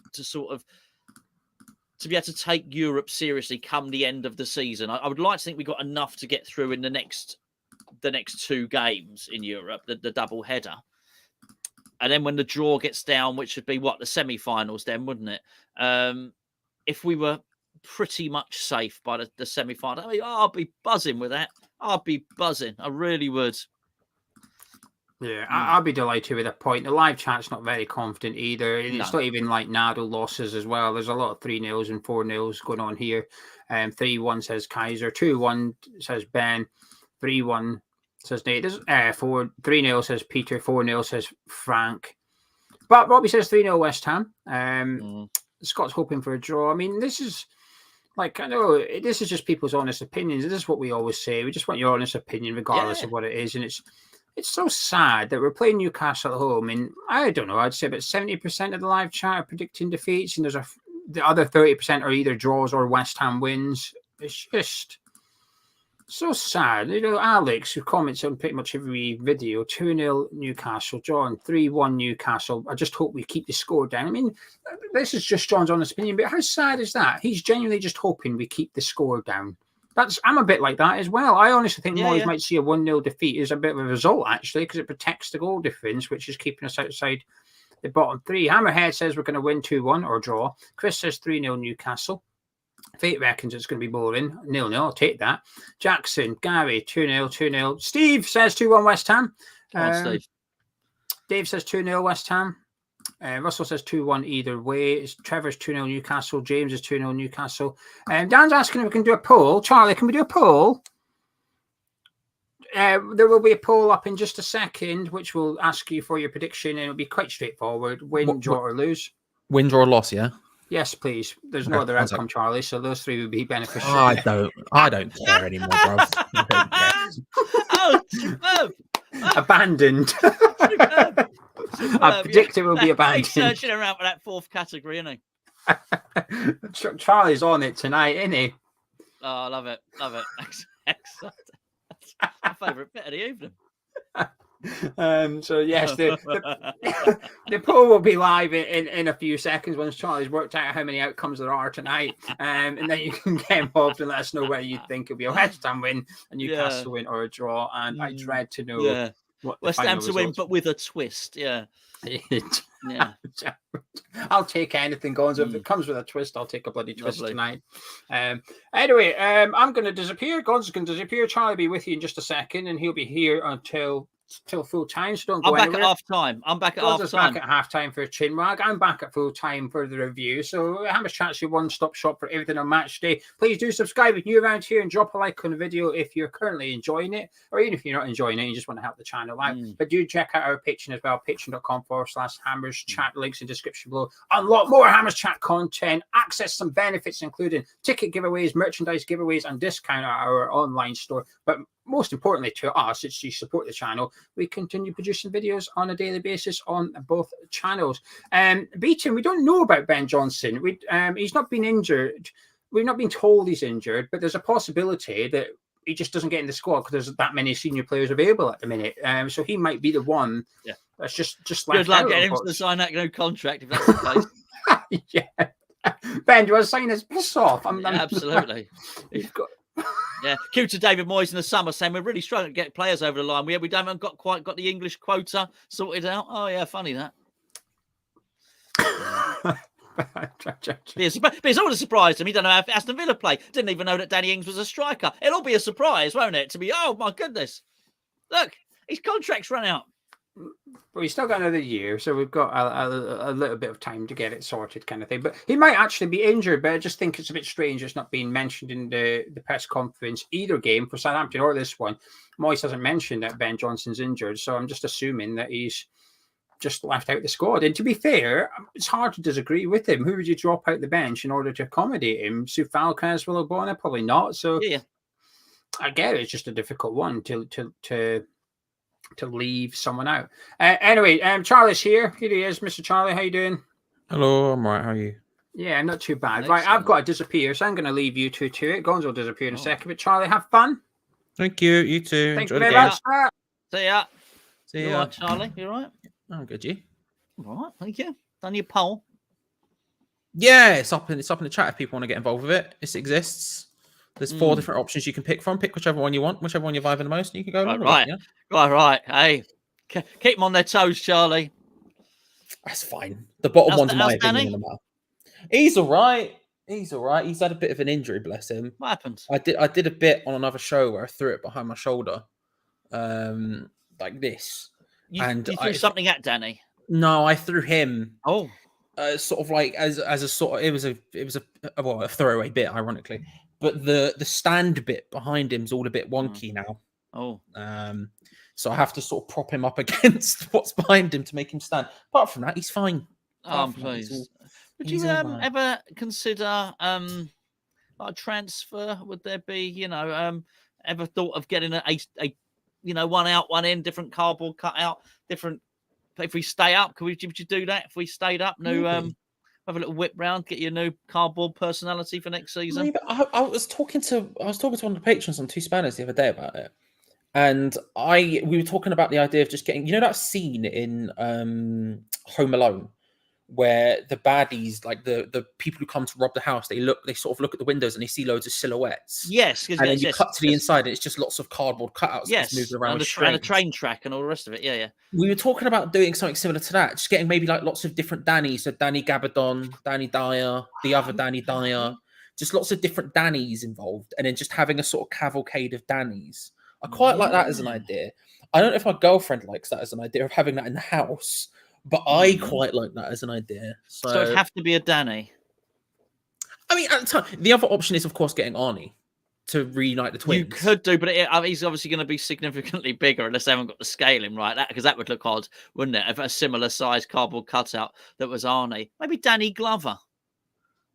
be able to take Europe seriously come the end of the season? I would like to think we got enough to get through in the next 2 games in Europe, the double header, and then when the draw gets down, which would be the semi-finals, then wouldn't it? If we were pretty much safe by the semi-final, I mean, I'll be buzzing with that. I'll be buzzing. I really would. Yeah, I'll be delighted with that point. The live chat's not very confident either. And it's not even like Nado losses as well. There's a lot of 3-0s and 4-0s going on here. 3-1 says Kaiser, 2-1 says Ben, 3-1 says Nate. 3-0 says Peter, 4-0 says Frank. But Robbie says 3-0 West Ham. Scott's hoping for a draw. I mean, this is like, I know this is just people's honest opinions. This is what we always say. We just want your honest opinion, regardless of what it is. And it's so sad that we're playing Newcastle at home, and I don't know, I'd say about 70% of the live chat are predicting defeats, and the other 30% are either draws or West Ham wins. It's just so sad. You know, Alex, who comments on pretty much every video, 2-0 Newcastle. John, 3-1 Newcastle. I just hope we keep the score down. I mean, this is just John's honest opinion, but how sad is that? He's genuinely just hoping we keep the score down. I'm a bit like that as well. I honestly think Moyes might see a 1-0 defeat as a bit of a result, actually, because it protects the goal difference, which is keeping us outside the bottom 3. Hammerhead says we're going to win 2-1 or draw. Chris says 3-0 Newcastle. Fate reckons it's going to be boring. 0-0, I'll take that. Jackson, Gary, 2-0, 2-0. Steve says 2-1 West Ham. Steve. Dave says 2-0 West Ham. Russell says 2-1 either way. Trevor's 2-0 Newcastle. James is 2-0 Newcastle. Dan's asking if we can do a poll. Charlie, can we do a poll? There will be a poll up in just a second, which will ask you for your prediction, and it'll be quite straightforward. Win, draw, or lose. Win, draw, or loss, yeah? Yes, please. There's no other outcome, Charlie, so those 3 would be beneficial. Oh, I don't care anymore, bro. Oh, superb. Abandoned. Superb. I predict it will be abandoned. He's searching around for that 4th category, isn't he? Charlie's on it tonight, isn't he? Oh, I love it. Love it. Excellent. That's my favourite bit of the evening. So yes, the poll will be live in a few seconds once Charlie's worked out how many outcomes there are tonight, and then you can get involved and let us know whether you think it'll be a West Ham win, a Newcastle win, or a draw. And I dread to know what West Ham to win, but with a twist. Yeah. I'll take anything, Gonzo. If it comes with a twist, I'll take a bloody twist tonight. Anyway, I'm going to disappear. Gonzo's going to disappear. Charlie will be with you in just a second, and he'll be here until till full time, so don't go I'm back anywhere. at half time. I'm back at half Gonzo's time. back at half time for a chin wag. I'm back at full time for the review. So Hammers Chat's your one-stop shop for everything on match day. Please do subscribe if you're around here and drop a like on the video if you're currently enjoying it, or even if you're not enjoying it and you just want to help the channel out. But do check out our Patreon as well, patreon.com/Hammers Chat. Links in the description below. Unlock more Hammers Chat content, access some benefits including ticket giveaways, merchandise giveaways, and discount at our online store. But most importantly to us, it's you support the channel. We continue producing videos on a daily basis on both channels. Beaton, we don't know about Ben Johnson. He's not been injured. We've not been told he's injured, but there's a possibility that he just doesn't get in the squad because there's that many senior players available at the minute. So he might be the one that's just left Good luck out, getting him to sign that no contract if that's the case. Yeah. Ben, do you want to sign this? Piss off. Absolutely. You've got... Yeah, cue to David Moyes in the summer saying we're really struggling to get players over the line. We haven't quite got the English quota sorted out. Oh yeah, funny that. But it's all a surprise to me. Don't know how Aston Villa play. Didn't even know that Danny Ings was a striker. It'll all be a surprise, won't it? To be, oh my goodness, look, his contract's run out. But we've still got another year, so we've got a little bit of time to get it sorted, kind of thing. But he might actually be injured, but I just think it's a bit strange it's not being mentioned in the press conference either game for Southampton or this one. Moyes hasn't mentioned that Ben Johnson's injured, so I'm just assuming that he's just left out the squad. And to be fair, it's hard to disagree with him. Who would you drop out the bench in order to accommodate him? Sue Falcons, Willow Bonner? Probably not. So yeah, I get it. It's just a difficult one to leave someone out. Anyway, Charlie's here. Here he is, Mr. Charlie. How you doing? Hello, I'm right. How are you? Yeah, not too bad. Excellent. Right, I've got to disappear, so I'm going to leave you two to it. Gonzo will disappear in a second, but Charlie, have fun. Thank you. You too. Thank Enjoy you the very games. much. See ya. See You ya. all right, Charlie? You all right? I'm good. You? All right, thank you. Done your poll. Yeah, it's up in the chat if people want to get involved with it. It exists. There's 4 different options you can pick from. Pick whichever one you want, whichever one you're vibing the most, and you can go along with Right. it, yeah? Right. Hey, keep them on their toes, Charlie. That's fine. The bottom How's one's Da- my how's opinion. Danny? In the matter. He's all right. He's all right. He's had a bit of an injury, bless him. What happened? I did a bit on another show where I threw it behind my shoulder, like this. You threw something at Danny. No, I threw him. Oh, Sort of like as a sort of it was a throwaway bit, ironically, but the stand bit behind him's all a bit wonky now. Oh, so I have to sort of prop him up against what's behind him to make him stand. Apart from that, he's fine. please. Would you ever consider like a transfer? Would there be, ever thought of getting a one out, one in, different cardboard cut out, different? If we stay up, would you do that? If we stayed up, have a little whip round, get your new cardboard personality for next season. Maybe. I was talking to one of the patrons on Two Spanners the other day about it, and we were talking about the idea of just getting, that scene in Home Alone where the baddies, like the people who come to rob the house, they sort of look at the windows and they see loads of silhouettes. Yes, and then you cut to the inside and it's just lots of cardboard cutouts. Yes, moving around and a train track and all the rest of it. Yeah. We were talking about doing something similar to that, just getting maybe like lots of different Dannys. So Danny Gabardon, Danny Dyer, the other Danny Dyer, just lots of different Dannys involved, and then just having a sort of cavalcade of Dannys. I quite like that as an idea. I don't know if my girlfriend likes that as an idea of having that in the house, but I quite like that as an idea. So it'd have to be a Danny. I mean, at the time, the other option is, of course, getting Arnie to reunite the twins. You could do, but he's obviously going to be significantly bigger unless they haven't got the scaling right. Because that would look odd, wouldn't it? If a similar size cardboard cutout that was Arnie, maybe Danny Glover.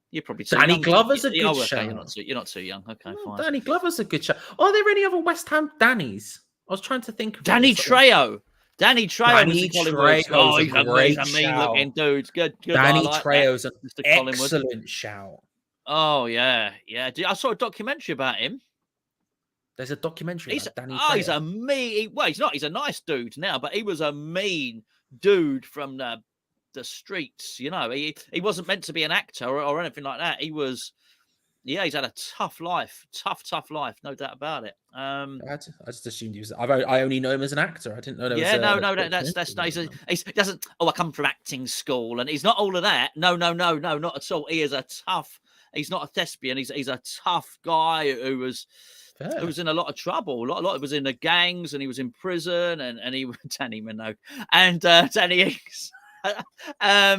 You're probably too Danny young. Glover's a good shout. You're not too young. Okay, fine. Danny Glover's a good shout. Are there any other West Ham Dannys? I was trying to think. Of Danny Trejo. Danny Trejo. He's a great mean-looking dude. Good. Danny Trejo's an excellent shout. Oh yeah. I saw a documentary about him. There's a documentary about Danny Trejo. He's a mean. Well, he's not. He's a nice dude now, but he was a mean dude from the streets. He wasn't meant to be an actor or anything like that. He was. Yeah, he's had a tough life, tough life, no doubt about it. I just assumed he was. I only know him as an actor. I didn't know. That's nice. He doesn't. Oh, I come from acting school, and he's not all of that. No, not at all. He is a tough. He's not a thespian. He's a tough guy who was Fair. He was in a lot of trouble. A lot. He was in the gangs, and he was in prison, and he Danny Minogue and Danny Ings. Yeah,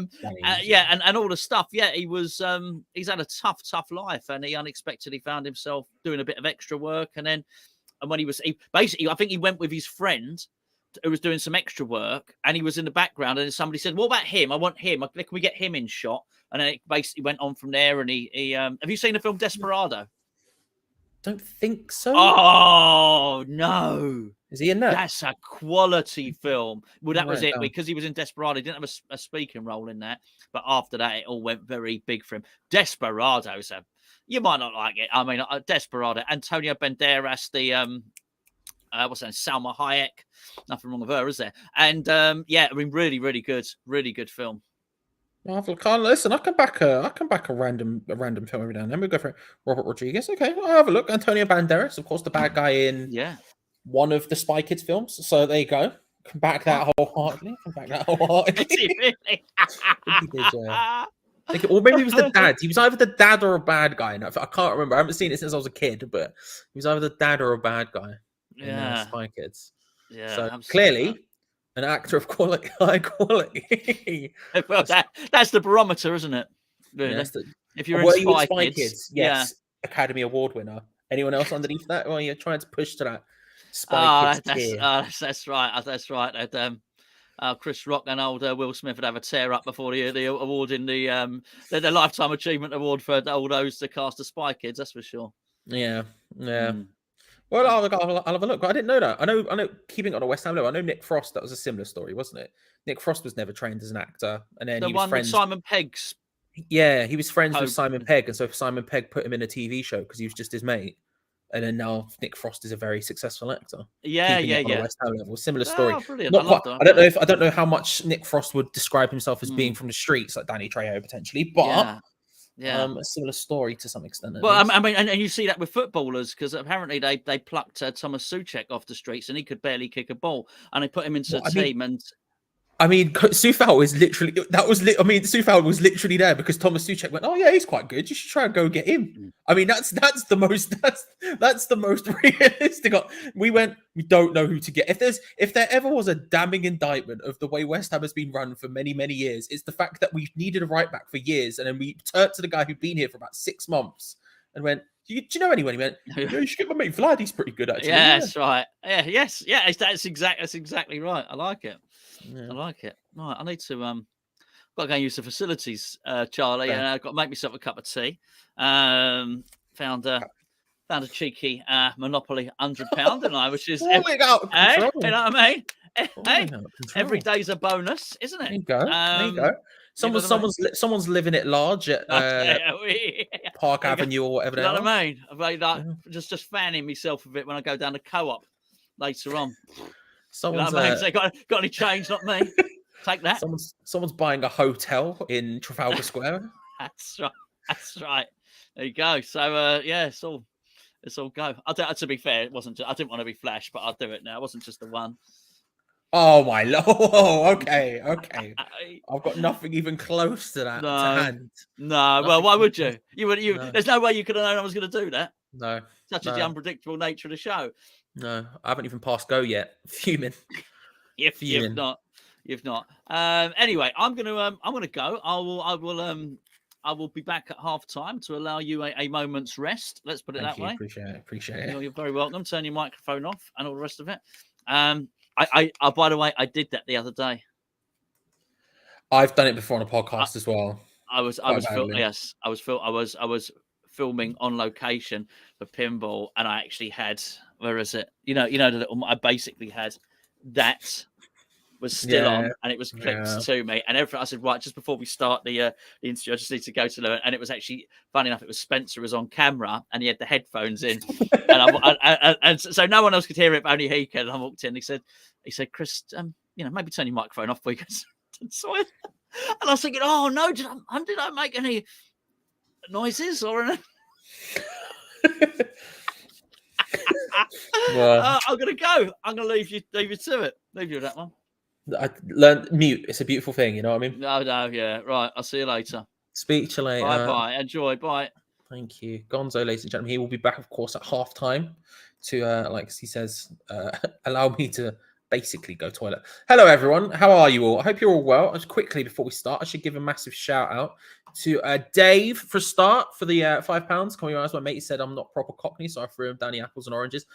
and all the stuff. Yeah, he was. He's had a tough life, and he unexpectedly found himself doing a bit of extra work, and when basically, I think he went with his friend who was doing some extra work, and he was in the background, and somebody said, "What about him? I want him. Can we get him in shot?" And then it basically went on from there. And he have you seen the film Desperado? Don't think so. Oh no! Is he in that? That's a quality film. Well, that was Right, it, because he was in Desperado. He didn't have a speaking role in that, but after that, it all went very big for him. Desperado's you might not like it. I mean, Desperado. Antonio Banderas, the what's that? Salma Hayek. Nothing wrong with her, is there? And yeah, I mean, really good film. Listen, I can back a random film every now and then. We go for Robert Rodriguez. Okay, I'll have a look. Antonio Banderas, of course, the bad guy in one of the Spy Kids films. So there you go. Can back that wholeheartedly. Really? Or maybe he was the dad. He was either the dad or a bad guy. I can't remember. I haven't seen it since I was a kid, but he was either the dad or a bad guy in Spy Kids. Yeah. So clearly, an actor of high quality. Well, that's the barometer, isn't it? Really? Yeah, if you're in Spy Kids, yes, Academy Award winner. Anyone else underneath that? Well, you're trying to push to that Spy Kids tier. That's right. That's right. Chris Rock and old Will Smith would have a tear up before the award in the Lifetime Achievement Award for all those to cast the Spy Kids. That's for sure. Yeah. Well, I'll have a look. I didn't know that. I know. Keeping it on a West Ham level, I know Nick Frost. That was a similar story, wasn't it? Nick Frost was never trained as an actor, and then he was friends with Simon Pegg's. Yeah, he was friends with Simon Pegg, and so Simon Pegg put him in a TV show because he was just his mate. And then now Nick Frost is a very successful actor. Yeah. On a West Ham level, similar story. Brilliant. I don't know how much Nick Frost would describe himself as being from the streets, like Danny Trejo potentially, but. Yeah, a similar story to some extent. Well, I mean, and you see that with footballers, because apparently they plucked Thomas Souček off the streets, and he could barely kick a ball, and they put him into a team. I mean, Soufal is literally Soufal was literally there because Thomas Souček went, "Oh yeah, he's quite good. You should try and go get him." I mean, that's the most realistic. We don't know who to get. If there ever was a damning indictment of the way West Ham has been run for many years, it's the fact that we've needed a right back for years, and then we turned to the guy who'd been here for about 6 months and went, Do you know anyone? He went, "Yeah, you should get my mate Vlad. He's pretty good, actually." Yeah, that's right. Yeah, yes, yeah, that's exactly right. I like it. Yeah. I like it. Right, I need to got to go and use the facilities, Charlie, and I've got to make myself a cup of tea. Found a cheeky Monopoly £100, and I, which is you know what I mean? Hey, every day's a bonus, isn't it? There you go. Someone's living it large at Park Avenue or whatever. You know what I mean? I'm just fanning myself a bit when I go down to Co-op later on. Someone's so got any change? Not me. Take that. Someone's buying a hotel in Trafalgar Square. That's right. There you go. So it's all go. To be fair, it wasn't. I didn't want to be flash, but I'll do it now. It wasn't just the one. Oh my lord! Okay. I've got nothing even close to that to hand. No. Well, why would you? No. There's no way you could have known I was going to do that. No. Such is the unpredictable nature of the show. No, I haven't even passed go yet. Fuming. You've not. Anyway, I'm gonna go. I will be back at half time to allow you a moment's rest. Let's put it that way. Appreciate it. You're very welcome. Turn your microphone off and all the rest of it. I by the way, I did that the other day. I've done it before on a podcast as well. I was filming on location for pinball, and I actually had, where is it? You know the little, I basically had that was still on, and it was clipped to me, and everything. I said, right, just before we start the interview, I just need to go to the, and it was actually funny enough. It was Spencer was on camera, and he had the headphones in, and so no one else could hear it, but only he could. And I walked in. He said, Chris, maybe turn your microphone off, because and I was thinking, oh no, did I make any noises or anything? I'm gonna go. I'm gonna leave you to it. Leave you with that one. I learned mute. It's a beautiful thing, you know what I mean? No, yeah. Right. I'll see you later. Speak to you later. Bye. Enjoy. Bye. Thank you. Gonzo, ladies and gentlemen, he will be back, of course, at halftime to, like he says, allow me to basically go toilet. Hello, everyone. How are you all? I hope you're all well. Just quickly, before we start, I should give a massive shout out to Dave for a start for the £5. Coming around, my mate said I'm not proper Cockney, so I threw him down the apples and oranges.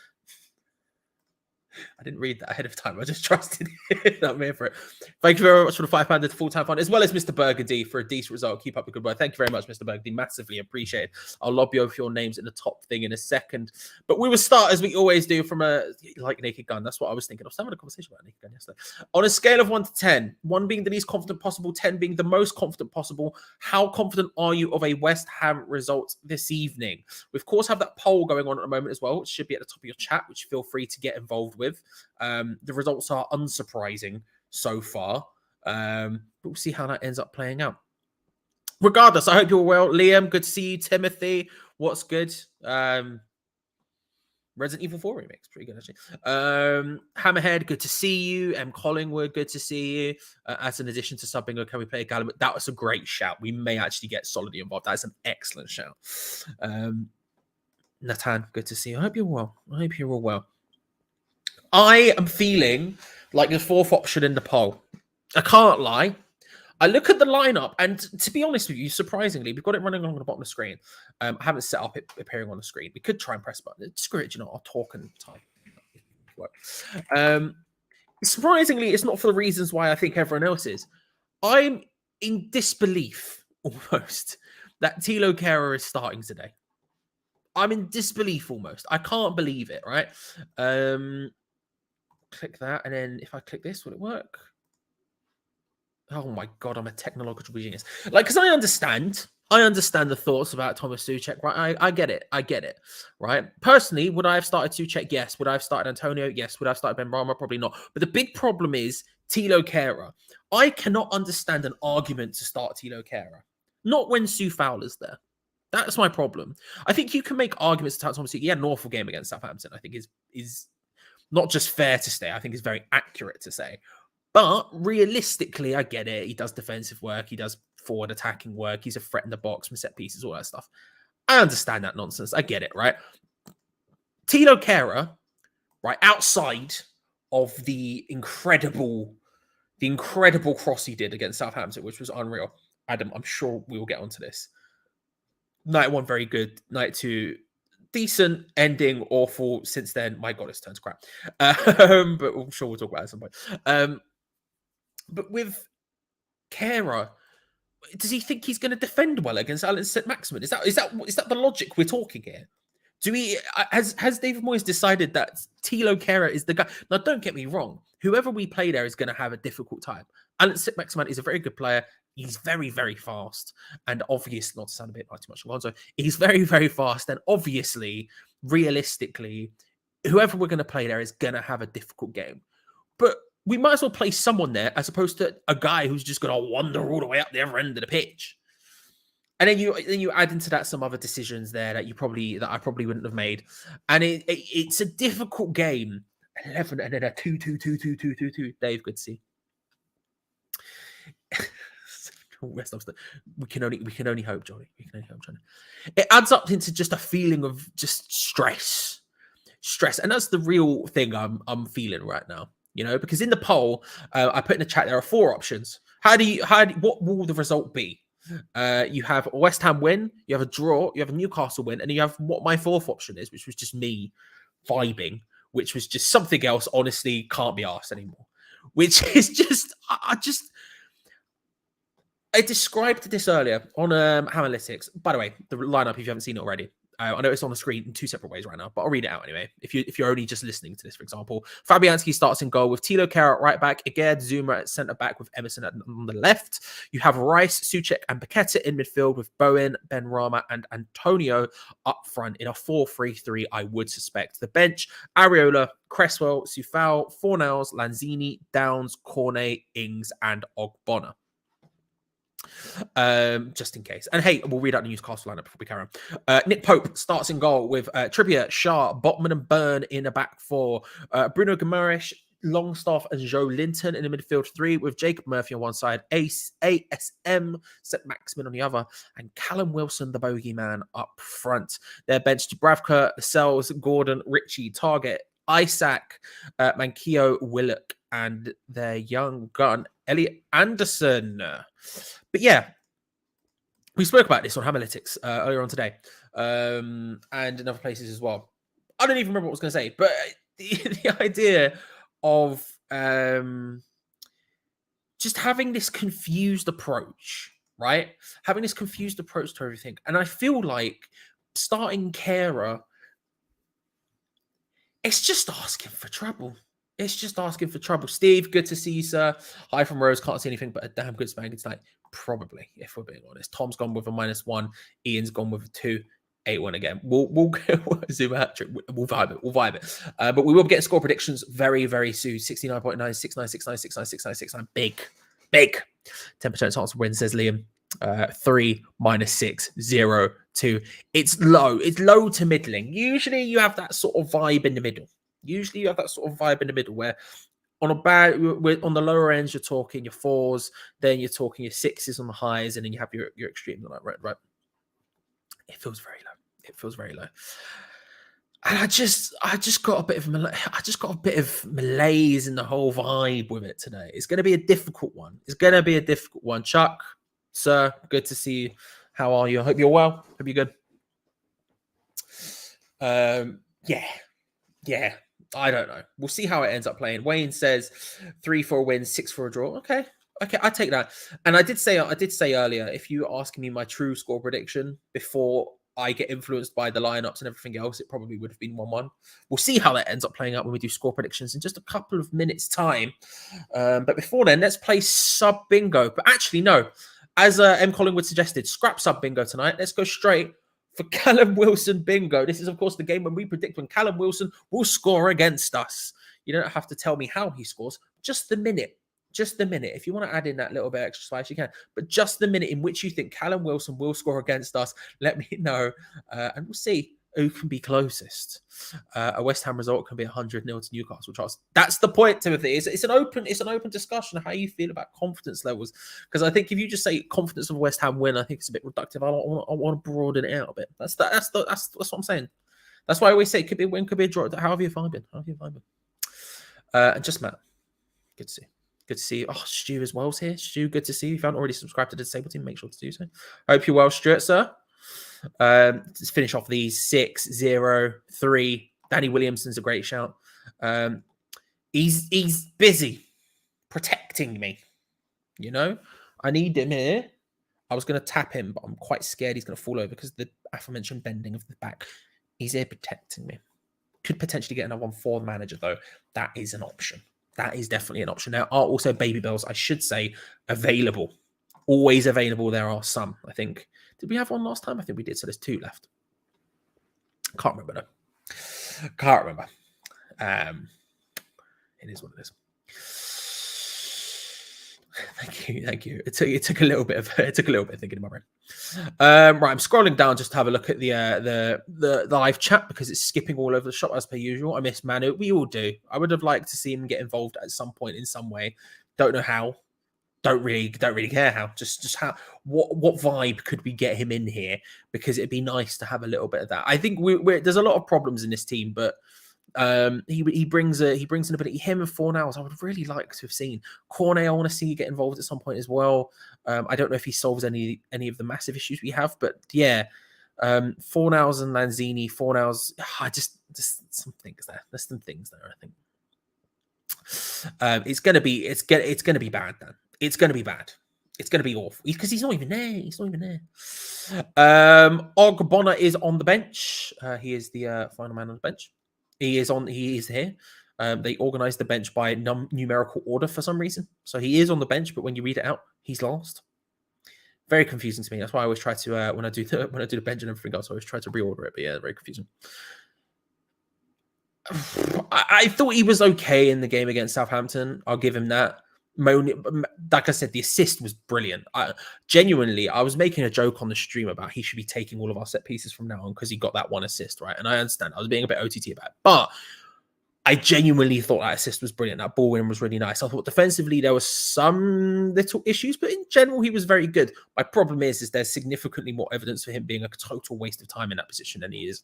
I didn't read that ahead of time. I just trusted it. I'm here for it. Thank you very much for the £5 to full-time fund, as well as Mr. Burgundy for a decent result. Keep up the good work. Thank you very much, Mr. Burgundy. Massively appreciated. I'll lob you over your names in the top thing in a second. But we will start, as we always do, from a Naked Gun. That's what I was thinking. I was having a conversation about Naked Gun yesterday. On a scale of 1 to 10, 1 being the least confident possible, 10 being the most confident possible, how confident are you of a West Ham result this evening? We, of course, have that poll going on at the moment as well, which should be at the top of your chat, which feel free to get involved with. The results are unsurprising so far, but we'll see how that ends up playing out. Regardless, I hope you're well. Liam, good to see you. Timothy, what's good? Resident Evil 4 remix, pretty good actually. Hammerhead, good to see you. M. Collingwood, good to see you. As an addition to subbing, or can we play a Gallum? That was a great shout. We may actually get solidly involved. That's an excellent shout. Nathan, good to see you. I hope you're well. I hope you're all well. I am feeling like the fourth option in the poll. I can't lie. I look at the lineup, and to be honest with you, surprisingly, we've got it running along the bottom of the screen. I haven't set up it appearing on the screen. We could try and press a button. Screw it, I'll talk and type. Surprisingly, it's not for the reasons why I think everyone else is. I'm in disbelief, almost, that Thilo Kehrer is starting today. I'm in disbelief almost. I can't believe it, right? Click that, and then if I click this, will it work? Oh my God, I'm a technological genius. Like, because I understand the thoughts about Thomas Souček, right? I get it, right? Personally, would I have started Souček? Yes. Would I have started Antonio? Yes. Would I have started Ben Rama? Probably not. But the big problem is Thilo Kehrer. I cannot understand an argument to start Thilo Kehrer. Not when Sue Fowler's there. That's my problem. I think you can make arguments to start Thomas Souček. He had an awful game against Southampton. I think is not just fair to say, I think it's very accurate to say. But realistically, I get it. He does defensive work. He does forward attacking work. He's a threat in the box from set pieces, all that stuff. I understand that nonsense. I get it, right? Thilo Kehrer, right, outside of the incredible cross he did against Southampton, which was unreal. Adam, I'm sure we will get onto this. Night 1, very good. Night 2, decent. Ending, awful. Since then, my God, it's turned to crap. But I'm sure we'll talk about it at some point. But with Kehrer, does he think he's going to defend well against Alan St-Maximin? Is that the logic we're talking here? Has David Moyes decided that Thilo Kehrer is the guy? Now, don't get me wrong. Whoever we play there is going to have a difficult time. Alan St-Maximin is a very good player. He's very, very fast. And obviously, not to sound a bit like too much Gonzo, he's very, very fast. And obviously, realistically, whoever we're going to play there is going to have a difficult game. But we might as well play someone there as opposed to a guy who's just going to wander all the way up the other end of the pitch. And then you add into that some other decisions there that I probably wouldn't have made. And it's a difficult game. 11 and then a 2-2-2-2-2-2-2. Dave, good to see. We can only hope, Johnny. We can only hope, Johnny. It adds up into just a feeling of just stress, and that's the real thing I'm feeling right now. You know, because in the poll, I put in the chat there are 4 options. What will the result be? You have a West Ham win, you have a draw, you have a Newcastle win, and you have what my 4th option is, which was just me vibing, which was just something else. Honestly, can't be asked anymore. Which is just, I described this earlier on Analytics. By the way, the lineup, if you haven't seen it already, I know it's on the screen in 2 separate ways right now, but I'll read it out anyway. If you're only just listening to this, for example, Fabianski starts in goal with Thilo Kehrer at right back, Agerd Zuma at centre back with Emerson on the left. You have Rice, Souček, and Paqueta in midfield with Bowen, Ben Rama, and Antonio up front in a 4-3-3. I would suspect. The bench: Areola, Cresswell, Soufal, Fornals, Lanzini, Downs, Cornet, Ings, and Ogbonna. Just in case. And hey, we'll read out the Newcastle lineup before we carry on. Nick Pope starts in goal with Trippier, Shah, Botman, and Byrne in a back 4. Bruno Guimaraes, Longstaff and Joe Linton in the midfield three, with Jacob Murphy on one side, ASM, St. Maximin on the other, and Callum Wilson, the bogeyman, up front. They're benched Bravka, Sells, Gordon, Ritchie, Target, Isaac, Mankio, Willock, and their young gun, Elliot Anderson. But yeah, we spoke about this on Hamalytics earlier on today, and in other places as well. I don't even remember what I was going to say, but the idea of just having this confused approach, right? Having this confused approach to everything. And I feel like starting Kehrer, it's just asking for trouble. It's just asking for trouble. Steve, good to see you, sir. Hi from Rose. Can't see anything but a damn good spanking tonight. Probably, if we're being honest. Tom's gone with a -1. Ian's gone with a 2. 8-1 again. We'll zoom out. We'll vibe it. But we will be getting score predictions very, very soon. 69.9, 69, 69, 69, 69, 69. Big. 10% chance to win, says Liam. 3 -6, 0, 2. It's low. It's low to middling. Usually you have that sort of vibe in the middle. Where on the lower ends, you're talking your 4s, then you're talking your 6s on the highs, and then you have your extremes on that, right? It feels very low. And I just got a bit of malaise in the whole vibe with it today. It's going to be a difficult one. Chuck, sir, good to see you. How are you? I hope you're well. Hope you're good. Yeah. I don't know. We'll see how it ends up playing. Wayne says 3 for a win, 6 for a draw. Okay, I take that. And I did say earlier, if you were asking me my true score prediction before I get influenced by the lineups and everything else, it probably would have been 1-1. We'll see how that ends up playing out when we do score predictions in just a couple of minutes' time. But before then, let's play sub bingo. But actually, no. As M. Collingwood suggested, scrap sub bingo tonight. Let's go straight for Callum Wilson bingo. This is, of course, the game when we predict when Callum Wilson will score against us. You don't have to tell me how he scores, just the minute. If you want to add in that little bit of extra spice, you can. But just the minute in which you think Callum Wilson will score against us, let me know. And we'll see who can be closest. A West Ham result can be 100-0 to Newcastle. Charles. That's the point, Timothy. It's an open discussion of how you feel about confidence levels. Because I think if you just say confidence of a West Ham win, I think it's a bit reductive. I want to broaden it out a bit. That's what I'm saying. That's why I always say it could be a win, could be a draw. However you're vibing. And just Matt, good to see you. Good to see you. Oh, Stu as well's here. Stu, good to see you. If you haven't already subscribed to the Disabled Team, make sure to do so. Hope you're well, Stuart, sir. Let's finish off these 6, 0, 3. Danny Williamson's a great shout. He's busy protecting me. You know, I need him here. I was going to tap him, but I'm quite scared he's going to fall over because the aforementioned bending of the back. He's here protecting me. Could potentially get another one for the manager, though. That is an option. That is definitely an option. There are also baby bells, I should say, available. Always available. There are some, I think. Did we have one last time? I think we did. So there's 2 left. Can't remember, though. Can't remember. It is what it is. Thank you. It took a little bit of thinking in my brain. Right, I'm scrolling down just to have a look at the live chat because it's skipping all over the shop as per usual. I miss Manu. We all do. I would have liked to see him get involved at some point in some way. Don't know how. Don't really care how. Just how. What vibe could we get him in here? Because it'd be nice to have a little bit of that. I think there's a lot of problems in this team, but he brings an ability. Him and Fornals, I would really like to have seen. Cornet, I want to see get involved at some point as well. I don't know if he solves any of the massive issues we have, but yeah, Fornals and Lanzini. Fornals, just some things there. There's some things there. I think it's gonna be bad. Then it's gonna be bad. It's going to be awful because he's not even there. Ogbonna is on the bench. He is the final man on the bench. He is here. They organized the bench by numerical order for some reason. So he is on the bench, but when you read it out, he's last. Very confusing to me. That's why I always try to when I do the bench and everything else, I always try to reorder it. But yeah, very confusing. I thought he was okay in the game against Southampton. I'll give him that. Like I said, the assist was brilliant. I was making a joke on the stream about he should be taking all of our set pieces from now on because he got that one assist, right? And I understand I was being a bit OTT about it, but I genuinely thought that assist was brilliant. That ball win was really nice. I thought defensively there was some little issues, but in general he was very good. My problem is there's significantly more evidence for him being a total waste of time in that position than he is.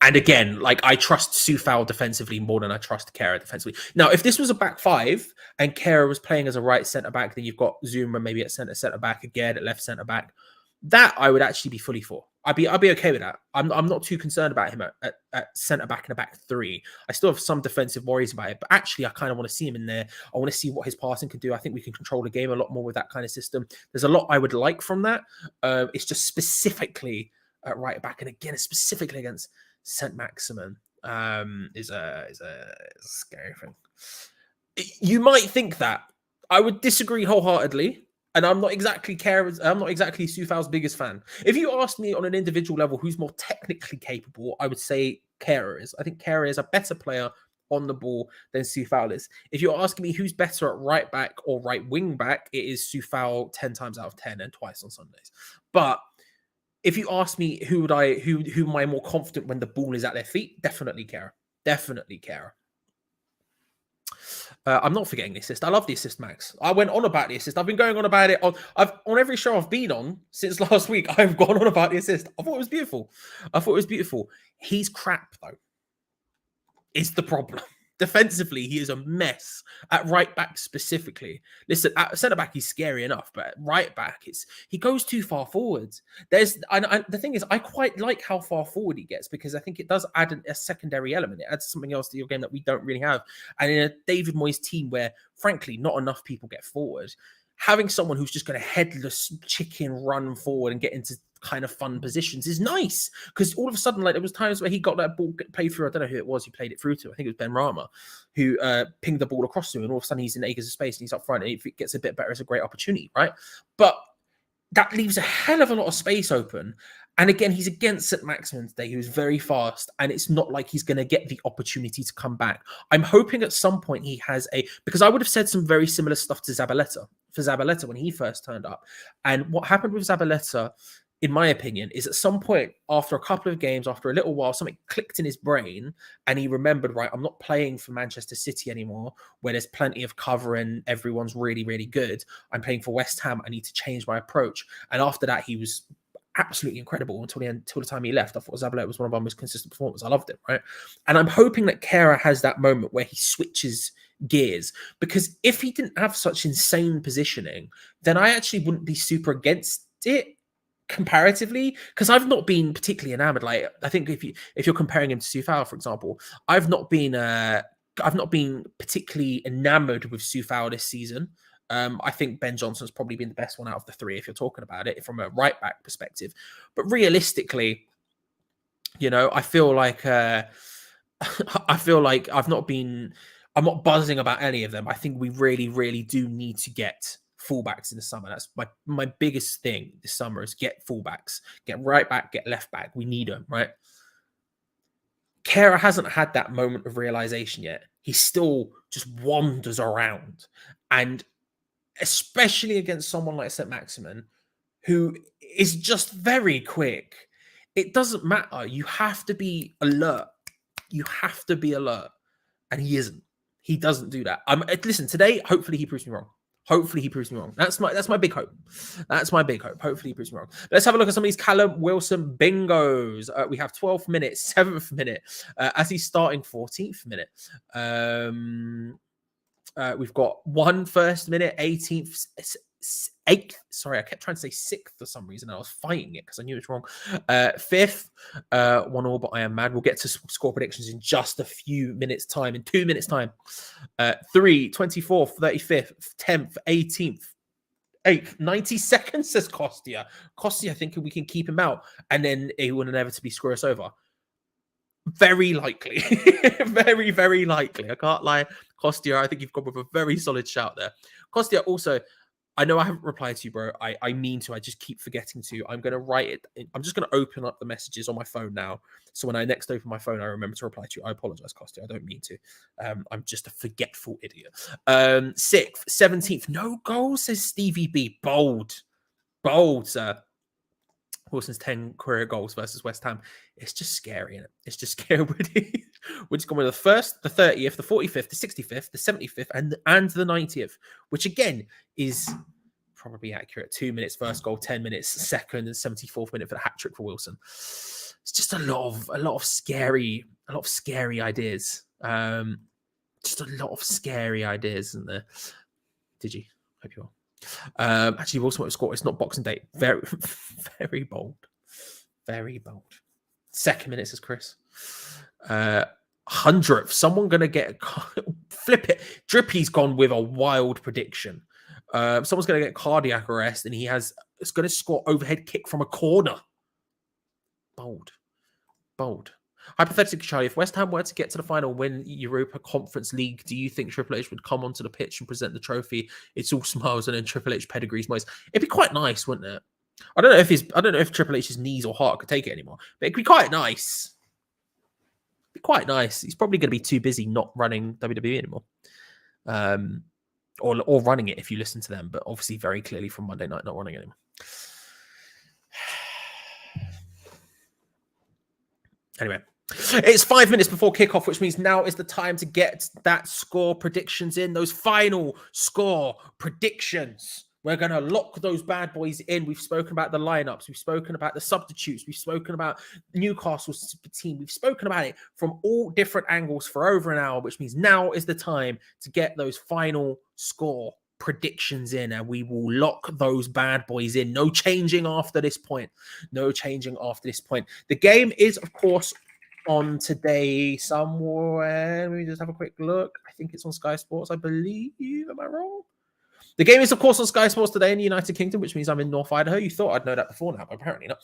And again, like I trust Soufal defensively more than I trust Kehrer defensively. Now, if this was a back five and Kehrer was playing as a right centre back, then you've got Zuma maybe at centre back, again at left centre back. That I would actually be fully for. I'd be okay with that. I'm not too concerned about him at centre back and a back three. I still have some defensive worries about it, but actually I kind of want to see him in there. I want to see what his passing can do. I think we can control the game a lot more with that kind of system. There's a lot I would like from that. It's just specifically at right back, and again, specifically against St. Maximin is a scary thing. You might think that. I would disagree wholeheartedly. And I'm not exactly Soufal's biggest fan. If you asked me on an individual level who's more technically capable, I would say Kehrer is. I think Kehrer is a better player on the ball than Soufal is. If you're asking me who's better at right back or right wing back, it is Soufal 10 times out of 10 and twice on Sundays. But if you ask me who am I more confident when the ball is at their feet, definitely Kehrer. Definitely Kehrer. I'm not forgetting the assist. I love the assist, Max. I went on about the assist. I've been going on about it on every show I've been on since last week. I've gone on about the assist. I thought it was beautiful. He's crap though. It's the problem. Defensively, he is a mess. At right back specifically. Listen, at centre back, he's scary enough, but at right back, he goes too far forwards. The thing is, I quite like how far forward he gets because I think it does add a secondary element. It adds something else to your game that we don't really have. And in a David Moyes team where, frankly, not enough people get forward, having someone who's just going to headless chicken run forward and get into kind of fun positions is nice, because all of a sudden, like, there was times where he got that ball played through. I don't know who it was he played it through to. I think it was Ben Rama who pinged the ball across to him, and all of a sudden he's in acres of space and he's up front, and if it gets a bit better, it's a great opportunity, right? But that leaves a hell of a lot of space open. And again, he's against St. Maximin today, who's very fast, and it's not like he's going to get the opportunity to come back. I'm hoping at some point he has because I would have said some very similar stuff to Zabaleta when he first turned up. And what happened with Zabaleta, in my opinion, is at some point after a couple of games, after a little while, something clicked in his brain and he remembered, right, I'm not playing for Manchester City anymore, where there's plenty of cover and everyone's really, really good. I'm playing for West Ham. I need to change my approach. And after that, he was absolutely incredible until the time he left. I thought Zabaleta was one of our most consistent performers. I loved it, right? And I'm hoping that Kehrer has that moment where he switches gears, because if he didn't have such insane positioning, then I actually wouldn't be super against it comparatively, because I've not been particularly enamored. Like, I think if you're comparing him to Soufal, for example, I've not been particularly enamored with Soufal this season. I think Ben Johnson's probably been the best one out of the three if you're talking about it from a right back perspective. But realistically, you know, I feel like I'm not buzzing about any of them. I think we really, really do need to get fullbacks in the summer. That's my biggest thing this summer, is get fullbacks, get right back, get left back. We need them, right? Kehrer hasn't had that moment of realization yet. He still just wanders around, and especially against someone like St. Maximin, who is just very quick. It doesn't matter. You have to be alert. And he isn't. He doesn't do that. Listen, today, hopefully he proves me wrong. That's my big hope. Hopefully he proves me wrong. Let's have a look at some of these Callum Wilson bingos. We have 12th minute, 7th minute, as he's starting 14th minute. We've got 1 first minute, 18th, 8th. Sorry, I kept trying to say 6th for some reason. I was fighting it because I knew it was wrong. 5th, 1-1, but I am mad. We'll get to score predictions in just a few minutes' time, in 2 minutes' time. 3, 24th, 35th, 10th, 18th, 8th, 90 seconds, says Kostia. Kostia, I think we can keep him out, and then he will inevitably screw us over. Very likely. Very, very likely. I can't lie. Kostia, I think you've gone with a very solid shout there. Kostia, also, I know I haven't replied to you, bro. I mean to. I just keep forgetting to. I'm going to write it. I'm just going to open up the messages on my phone now. So when I next open my phone, I remember to reply to you. I apologize, Kostia. I don't mean to. I'm just a forgetful idiot. 6th, 17th. No goal, says Stevie B. Bold, sir. Wilson's 10 career goals versus West Ham. It's just scary, isn't it? It's just scary. We're just going with the 1st, the 30th, the 45th, the 65th, the 75th, and the 90th, which again is probably accurate. 2 minutes first goal, 10 minutes second, and 74th minute for the hat trick for Wilson. It's just a lot of scary ideas. Just a lot of scary ideas, isn't there? Did you? Hope you are. Actually, Wilson won't score. It's not Boxing Day. Very, very bold. Very bold. 2nd minute, says Chris. 100th. Someone going to get... Flip it. Drippy's gone with a wild prediction. Someone's going to get cardiac arrest, and it's going to score overhead kick from a corner. Bold. Hypothetically, Charlie, if West Ham were to get to the final, win Europa Conference League, do you think Triple H would come onto the pitch and present the trophy? It's all smiles and then Triple H pedigrees most. It'd be quite nice, wouldn't it? I don't know if Triple H's knees or heart could take it anymore, but it'd be quite nice. He's probably going to be too busy not running WWE anymore, or running it if you listen to them. But obviously, very clearly from Monday night, not running it anymore. Anyway. It's 5 minutes before kickoff, which means now is the time to get that score predictions in. Those final score predictions. We're going to lock those bad boys in. We've spoken about the lineups. We've spoken about the substitutes. We've spoken about Newcastle's team. We've spoken about it from all different angles for over an hour, which means now is the time to get those final score predictions in, and we will lock those bad boys in. No changing after this point. The game is, of course, on today somewhere. Let me just have a quick look. I think it's on Sky Sports, I believe. Am I wrong? The game is, of course, on Sky Sports today in the United Kingdom, which means I'm in North Idaho. You thought I'd know that before now, but apparently not.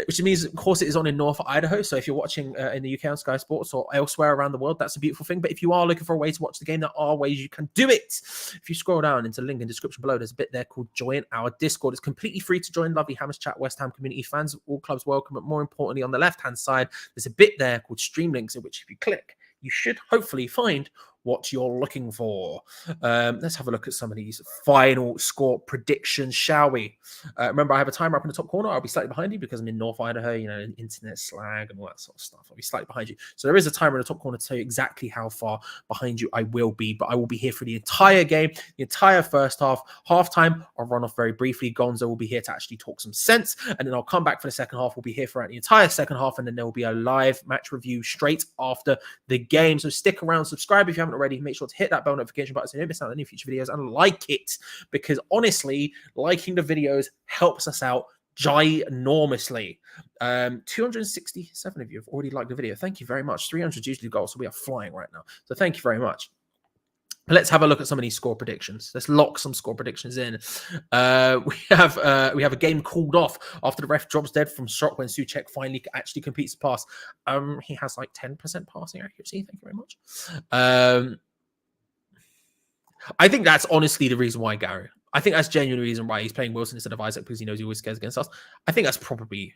Which means, of course, it is on in North Idaho. So if you're watching in the UK on Sky Sports or elsewhere around the world, that's a beautiful thing. But if you are looking for a way to watch the game, there are ways you can do it. If you scroll down into the link in the description below, there's a bit there called Join Our Discord. It's completely free to join. Lovely Hammers Chat, West Ham community fans, all clubs welcome. But more importantly, on the left-hand side, there's a bit there called Stream Links, in which if you click, you should hopefully find what you're looking for. Let's have a look at some of these final score predictions, shall we? Remember, I have a timer up in the top corner. I'll be slightly behind you because I'm in North Idaho, internet slag and all that sort of stuff. I'll be slightly behind you. So there is a timer in the top corner to tell you exactly how far behind you I will be, but I will be here for the entire game, the entire first half. Halftime, I'll run off very briefly. Gonzo will be here to actually talk some sense, and then I'll come back for the second half. We'll be here for the entire second half, and then there will be a live match review straight after the game. So stick around, subscribe if you haven't already. Make sure to hit that bell notification button so you don't miss out on any future videos, and like it, because honestly, liking the videos helps us out ginormously. 267 of you have already liked the video. Thank you very much. 300 usually goals, so we are flying right now. So thank you very much. Let's have a look at some of these score predictions. Let's lock some score predictions in. We have a game called off after the ref drops dead from shock when Souček finally actually completes the pass. He has like 10% passing accuracy. Thank you very much. I think that's honestly the reason why, Gary. I think that's genuine reason why he's playing Wilson instead of Isaac, because he knows he always scares against us. I think that's probably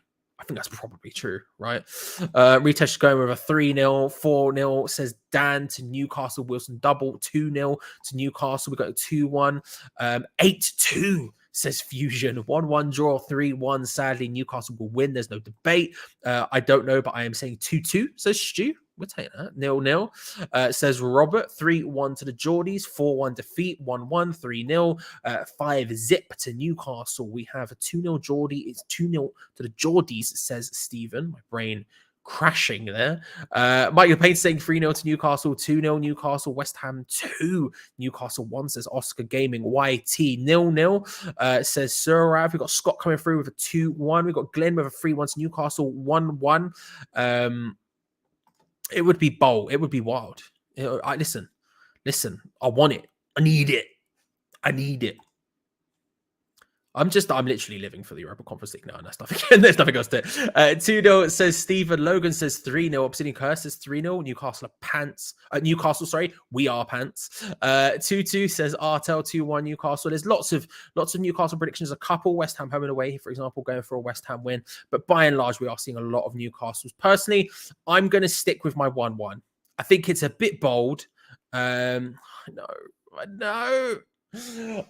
true, right? Ritesh is going with a 3-0, 4-0, says Dan to Newcastle. Wilson double, 2-0 to Newcastle. We got a 2-1, 8-2. Says Fusion. 1-1 draw, 3-1. Sadly, Newcastle will win. There's no debate. I don't know, but I am saying 2-2. Says Stu. We'll take that. 0-0. Says Robert. 3-1 to the Geordies. 4-1 defeat. 1-1. 3-0. 5-0 to Newcastle. We have a 2-0 Geordie. It's 2-0 to the Geordies, says Stephen. My brain crashing there. Michael Payne saying 3-0 to Newcastle, 2-0 Newcastle, West Ham 2, Newcastle 1, says Oscar Gaming, YT 0-0, says Surav. We've got Scott coming through with a 2-1. We've got Glenn with a 3-1 to Newcastle, 1-1. It would be bold. It would be wild. Listen, I want it. I need it. I'm literally living for the Europa Conference League now, and that's nothing. There's nothing else to it. 2-0 says Stephen. Logan says 3-0. Obsidian Curse says 3-0. Newcastle are pants. Newcastle, sorry, we are pants. 2-2 says Artel. 2-1 Newcastle. There's lots of Newcastle predictions. A couple West Ham home and away, for example, going for a West Ham win. But by and large, we are seeing a lot of Newcastle's. Personally, I'm going to stick with my 1-1. I think it's a bit bold. I know.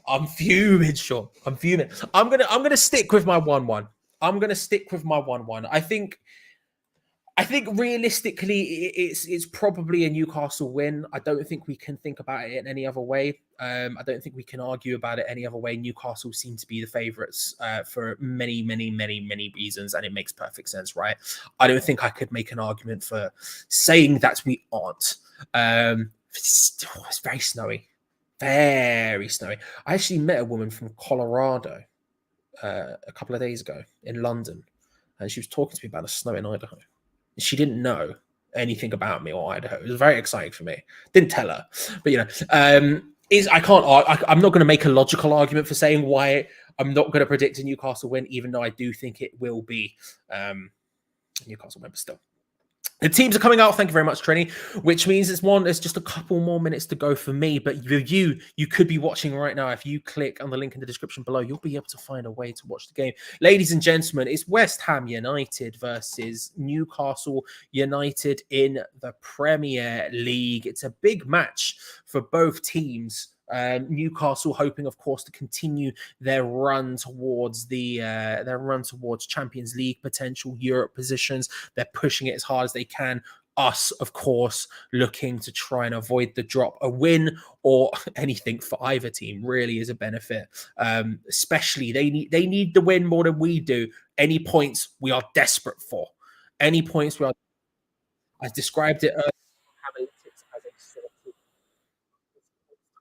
I'm fuming, Sean. I'm fuming. I'm gonna stick with my 1-1. I'm gonna stick with my 1-1. I think realistically, it's probably a Newcastle win. I don't think we can think about it in any other way. I don't think we can argue about it any other way. Newcastle seem to be the favourites for many, many, many, many reasons, and it makes perfect sense, right? I don't think I could make an argument for saying that we aren't. It's very snowy, very snowy. I actually met a woman from Colorado a couple of days ago in London, and she was talking to me about the snow in Idaho. She didn't know anything about me or Idaho. It was very exciting for me. Didn't tell her, but I'm not going to make a logical argument for saying why I'm not going to predict a Newcastle win, even though I do think it will be a Newcastle win. But still, the teams are coming out. Thank you very much, Trini. Which means there's just a couple more minutes to go for me. But you could be watching right now. If you click on the link in the description below, you'll be able to find a way to watch the game. Ladies and gentlemen, it's West Ham United versus Newcastle United in the Premier League. It's a big match for both teams. Newcastle hoping, of course, to continue their run towards Champions League potential, Europe positions. They're pushing it as hard as they can. Us, of course, looking to try and avoid the drop. A win or anything for either team really is a benefit. Especially they need the win more than we do. Any points we are desperate for. Any points we are. I described it earlier. Analytics as a sort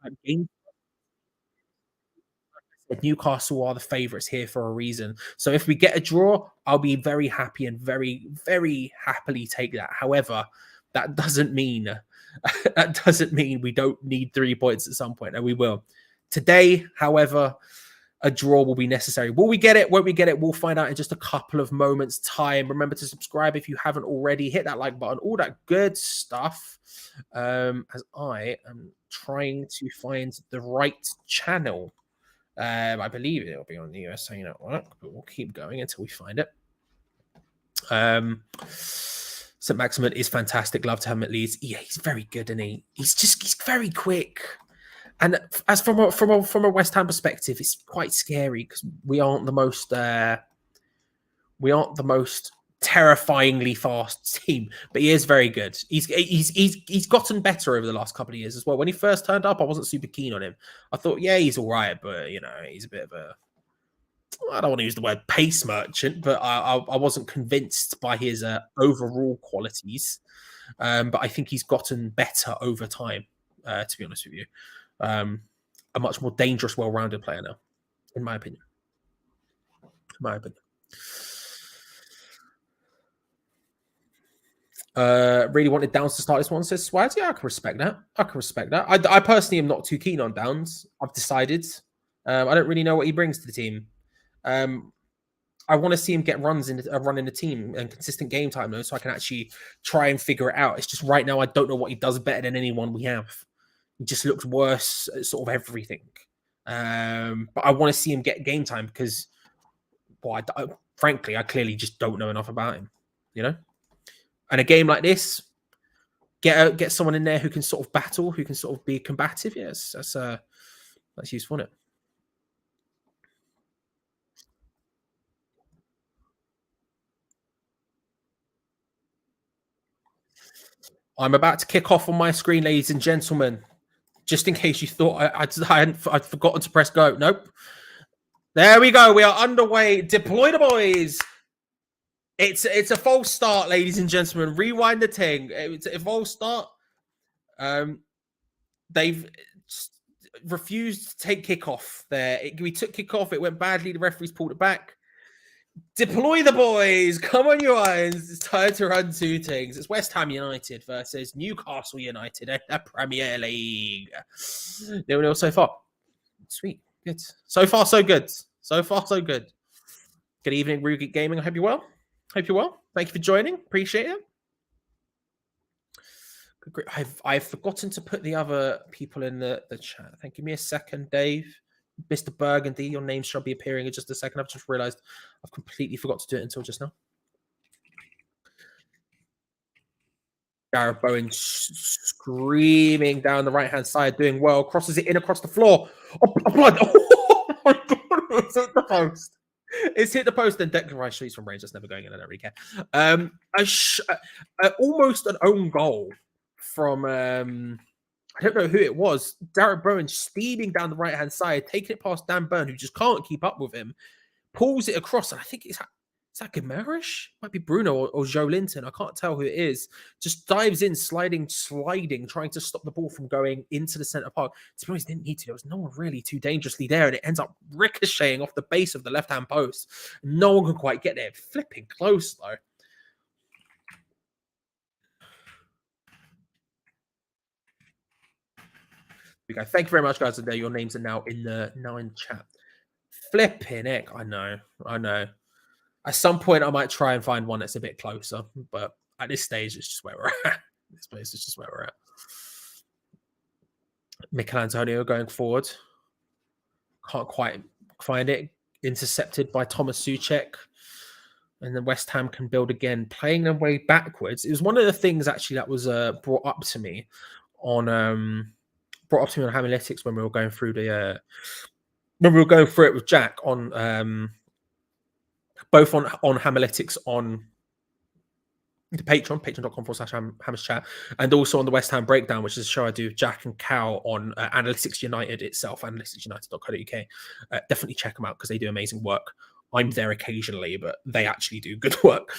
of game. Newcastle are the favourites here for a reason. So if we get a draw, I'll be very happy and very, very happily take that. However, that doesn't mean we don't need 3 points at some point, and we will. Today, however, a draw will be necessary. Will we get it? Won't we get it? We'll find out in just a couple of moments' time. Remember to subscribe if you haven't already. Hit that like button, all that good stuff. As I am trying to find the right channel. I believe it'll be on the USA Network, but we'll keep going until we find it. St. Maximin is fantastic. Love to have him at Leeds. Yeah, he's very good, and he's very quick. And as from a West Ham perspective, it's quite scary because we aren't the most terrifyingly fast team, but he is very good. He's gotten better over the last couple of years as well. When he first turned up, I wasn't super keen on him. I thought, yeah, he's all right, but he's a bit of a, I don't want to use the word pace merchant, but I wasn't convinced by his overall qualities. But I think he's gotten better over time, to be honest with you. A much more dangerous, well-rounded player now, in my opinion. Really wanted Downs to start this one, says Swaz. Yeah, I can respect that. I personally am not too keen on Downs. I've decided. I don't really know what he brings to the team. I want to see him get run in the team and consistent game time, though, so I can actually try and figure it out. It's just right now I don't know what he does better than anyone we have. He just looks worse at sort of everything. But I want to see him get game time because, frankly, I clearly just don't know enough about him. And a game like this, get someone in there who can sort of battle, who can sort of be combative. Yes, that's useful, isn't it? I'm about to kick off on my screen, ladies and gentlemen. Just in case you thought I'd forgotten to press go. Nope. There we go. We are underway. Deploy the boys. It's a false start, ladies and gentlemen. Rewind the thing. It's a false start. They've refused to take kickoff there. We took kickoff. It went badly. The referees pulled it back. Deploy the boys. Come on, you irons. It's time to run 2 things. It's West Ham United versus Newcastle United in the Premier League. 0-0 so far. Sweet. Good. So far, so good. Good evening, Rugi Gaming. I hope you're well. Thank you for joining. Appreciate it. I've forgotten to put the other people in the chat. Thank you. Give me a second, Dave. Mr. Burgundy, your name shall be appearing in just a second. I've just realized I've completely forgot to do it until just now. Gareth Bowen screaming down the right-hand side, doing well, crosses it in across the floor. Oh, blood! Oh my God! It's hit the post. It's hit the post, and Declan Rice shoots from range. That's never going in. I don't really care. Almost an own goal from I don't know who it was. Gareth Bowen speeding down the right-hand side, taking it past Dan Burn, who just can't keep up with him. Pulls it across, and I think is that Guimaraes? Might be Bruno or Joe Linton. I can't tell who it is. Just dives in, sliding, trying to stop the ball from going into the centre park. To be honest, didn't need to. There was no one really too dangerously there, and it ends up ricocheting off the base of the left-hand post. No one can quite get there. Flipping close, though. We go. Thank you very much, guys. Your names are now in the chat. Flipping heck. I know. At some point, I might try and find one that's a bit closer, but at this stage, it's just where we're at. This place is just where we're at. Mikel Antonio going forward. Can't quite find it. Intercepted by Thomas Souček. And then West Ham can build again, playing their way backwards. It was one of the things actually that was brought up to me on Analytics when we were going through it with Jack on both on Hamalytics on the patreon.com/Hammers chat, and also on the West Ham breakdown, which is a show I do with Jack and Cal on Analytics United itself, analyticsunited.co.uk. Definitely check them out because they do amazing work. I'm there occasionally, but they actually do good work.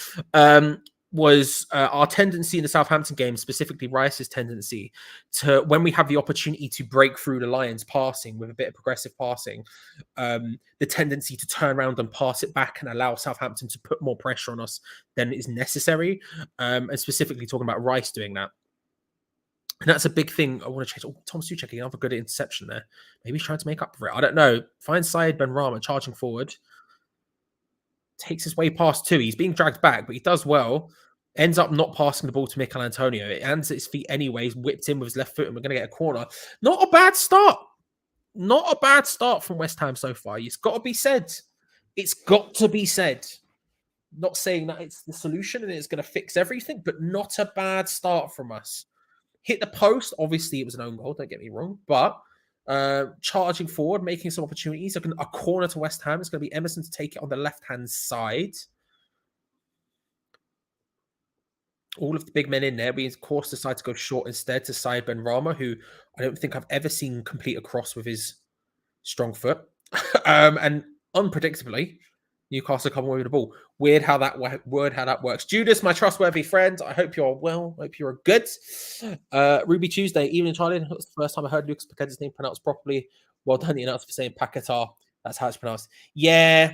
Was our tendency in the Southampton game, specifically Rice's tendency to, when we have the opportunity to break through the Lions passing with a bit of progressive passing, the tendency to turn around and pass it back and allow Southampton to put more pressure on us than is necessary. And specifically talking about Rice doing that. And that's a big thing I want to change. Oh, Tom Souček, another good interception there. Maybe he's trying to make up for it. I don't know. Finds Said Benrahma charging forward. Takes his way past two. He's being dragged back, but he does well. Ends up not passing the ball to Mikel Antonio. It lands at his feet anyways, whipped in with his left foot, and we're going to get a corner. Not a bad start. Not a bad start from West Ham so far. It's got to be said. It's got to be said. Not saying that it's the solution and it's going to fix everything, but not a bad start from us. Hit the post. Obviously, it was an own goal. Don't get me wrong. But charging forward, making some opportunities. A corner to West Ham. It's going to be Emerson to take it on the left-hand side. All of the big men in there. We, of course, decide to go short instead to Said Benrahma, who I don't think I've ever seen complete a cross with his strong foot. And unpredictably, Newcastle come away with the ball. Weird how that works. Judas, my trustworthy friend, I hope you're well. Hope you're good. Ruby Tuesday, evening, Charlie. It was the first time I heard Lucas Paqueta's name pronounced properly. Well done, the announcer, for saying Paqueta. That's how it's pronounced. Yeah,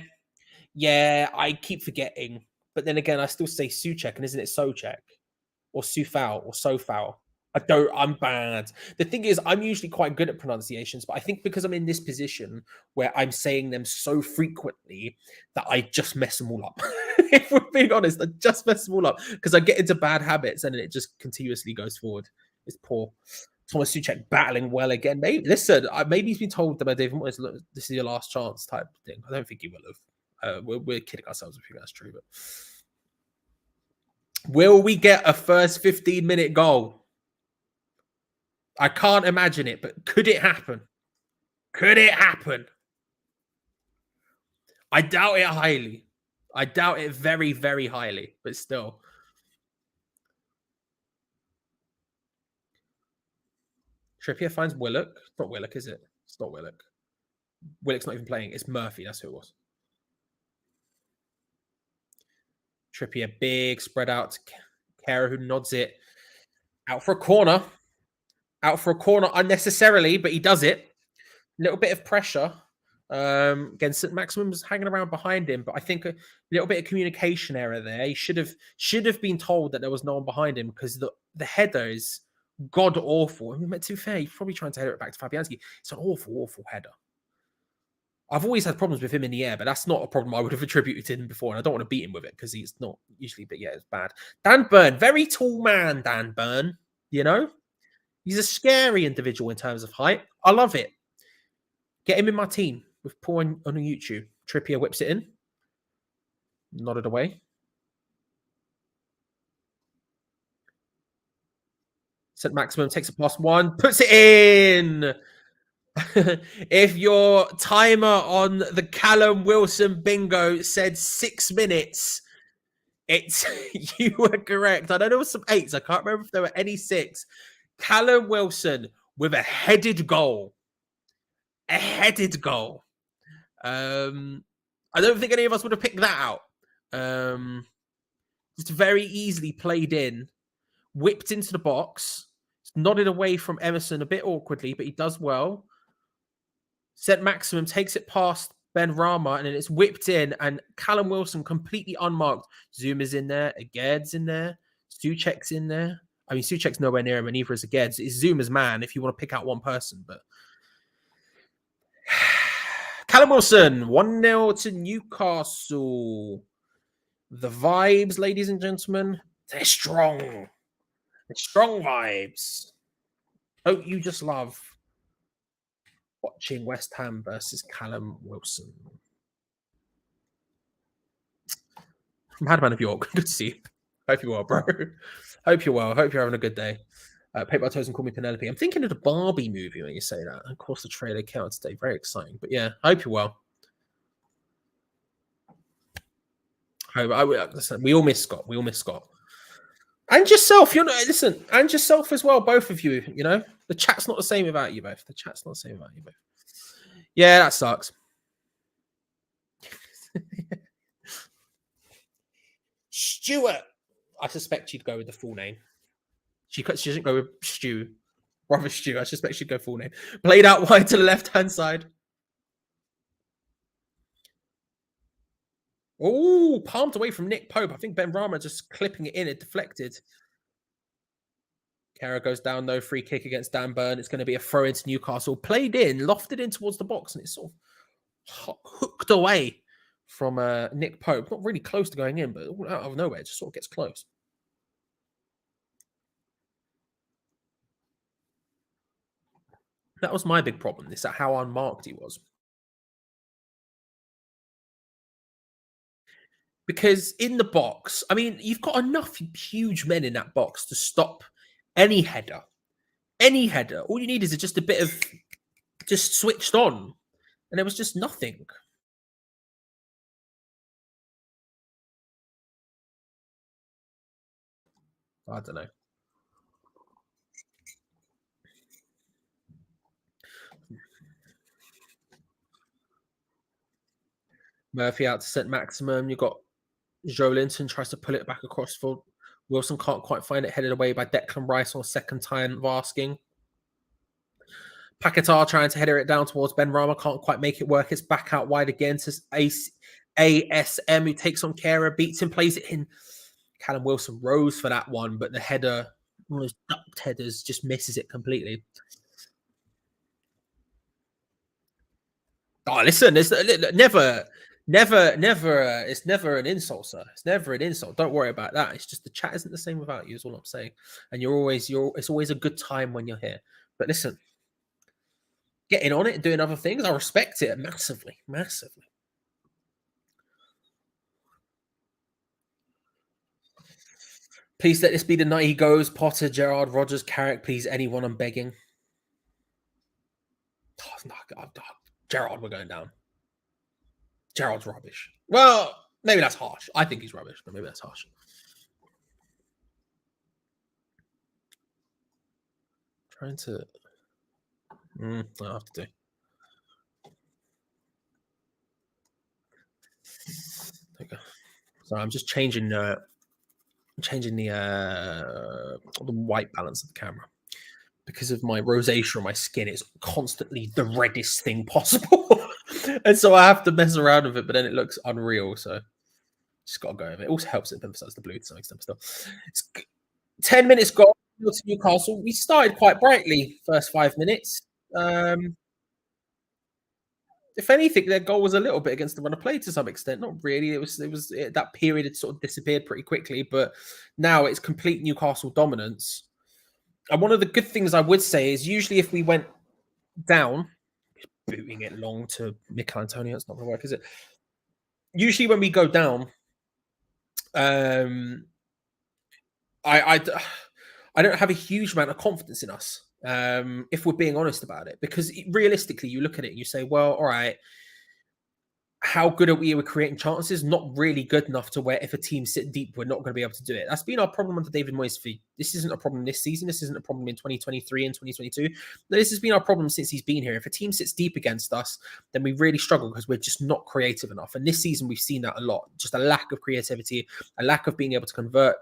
I keep forgetting. But then again, I still say Souček, and isn't it Souček? Or Soufal, or Sofal? I'm bad. The thing is, I'm usually quite good at pronunciations, but I think because I'm in this position where I'm saying them so frequently that I just mess them all up. If we're being honest, I just mess them all up because I get into bad habits and it just continuously goes forward. It's poor. Thomas Souček battling well again. Maybe he's been told by David Moyes, look, this is your last chance type thing. I don't think he will have. We're kidding ourselves if that's true, but will we get a first 15-minute goal? I can't imagine it, but could it happen? Could it happen? I doubt it highly. I doubt it very, very highly, but still. Trippier finds Willock. It's not Willock, is it? It's not Willock. Willock's not even playing. It's Murphy. That's who it was. Trippier, big spread out to Kera, who nods it out for a corner. Out for a corner unnecessarily, but he does it. Little bit of pressure. Again, St. Maximum was hanging around behind him, but I think a little bit of communication error there. He should have been told that there was no one behind him because the header is god awful. I mean, to be fair, he's probably trying to header it back to Fabianski. It's an awful, awful header. I've always had problems with him in the air, but that's not a problem I would have attributed to him before, and I don't want to beat him with it because he's not usually, but yeah, it's bad. Dan Burn, very tall man, Dan Burn, you know? He's a scary individual in terms of height. I love it. Get him in my team with Paul on YouTube. Trippier whips it in. Nodded away. St. Maximum takes it past one, puts it in. If your timer on the Callum Wilson bingo said 6 minutes, it's you were correct. I know there was some 8s. I can't remember if there were any 6. Callum Wilson with a headed goal. A headed goal. I don't think any of us would have picked that out. Just very easily played in, whipped into the box, nodded away from Emerson a bit awkwardly, but he does well. St. Maximum takes it past Ben Rama, and then it's whipped in, and Callum Wilson completely unmarked. Zuma's in there, Aged's in there, Souček's in there. I mean, Souček's nowhere near him, and neither is Aged's. It's Zuma's man if you want to pick out one person, but Callum Wilson, 1-0 to Newcastle. The vibes, ladies and gentlemen, they're strong. They're strong vibes. Don't you just love watching West Ham versus Callum Wilson? Madman of York, good to see you. Hope you're well, bro. Hope you're well. Hope you're having a good day. Paper Toes and Call Me Penelope. I'm thinking of the Barbie movie when you say that. Of course, the trailer came out today. Very exciting. But yeah, I hope you're well. Listen, we all miss Scott. We all miss Scott. And yourself. You're not, listen, and yourself as well, both of you. You know, the chat's not the same without you both. The chat's not the same without you both. Yeah, that sucks. Stuart. I suspect she'd go with the full name. She doesn't go with Stu. Brother Stu. I suspect she'd go full name. Played out wide to the left-hand side. Oh, palmed away from Nick Pope. I think Ben Rama just clipping it in. It deflected. Kara goes down, though. Free kick against Dan Burn. It's going to be a throw into Newcastle. Played in, lofted in towards the box, and it's sort of hooked away from Nick Pope. Not really close to going in, but out of nowhere, it just sort of gets close. That was my big problem. Is that how unmarked he was. Because in the box, I mean, you've got enough huge men in that box to stop any header. Any header. All you need is just a bit of just switched on. And there was just nothing. I don't know. Murphy out to St. Maximum. You've got Joe Linton tries to pull it back across field. Wilson can't quite find it, headed away by Declan Rice on second time of asking. Paquetá trying to header it down towards Ben Rama. Can't quite make it work. It's back out wide again to ASM, who takes on Kara, beats him, plays it in. Callum Wilson rose for that one, but the header, one of those ducked headers, just misses it completely. Oh, listen, it's never it's never an insult, sir. It's never an insult. Don't worry about that. It's just the chat isn't the same without you, is all I'm saying. And it's always a good time when you're here. But listen, getting on it and doing other things, I respect it massively, massively. Please let this be the night he goes. Potter, Gerrard, Rogers, Carrick, please, anyone, I'm begging. Gerrard, we're going down. Gerrard's rubbish. Well, maybe that's harsh. I think he's rubbish, but maybe that's harsh. Trying to... I'll have to do. There you go. Sorry, I'm just changing the white balance of the camera. Because of my rosacea on my skin, it's constantly the reddest thing possible. And so I have to mess around with it, but then it looks unreal. So just got to go with it. It also helps it emphasize the blue to some extent. Still, it's 10 minutes gone to Newcastle. We started quite brightly first 5 minutes. If anything, their goal was a little bit against the run of play to some extent. Not really. It was that period had sort of disappeared pretty quickly, but now it's complete Newcastle dominance. And one of the good things I would say is usually if we went down, booting it long to Mikel Antonio, it's not going to work, is it? Usually when we go down, I I don't have a huge amount of confidence in us, if we're being honest about it. Because realistically, you look at it and you say, well, all right, how good are we with creating chances? Not really good enough to where if a team sit deep, we're not going to be able to do it. That's been our problem under David Moyes' feet. This isn't a problem this season. This isn't a problem in 2023 and 2022. This has been our problem since he's been here. If a team sits deep against us, then we really struggle because we're just not creative enough. And this season, we've seen that a lot. Just a lack of creativity, a lack of being able to convert,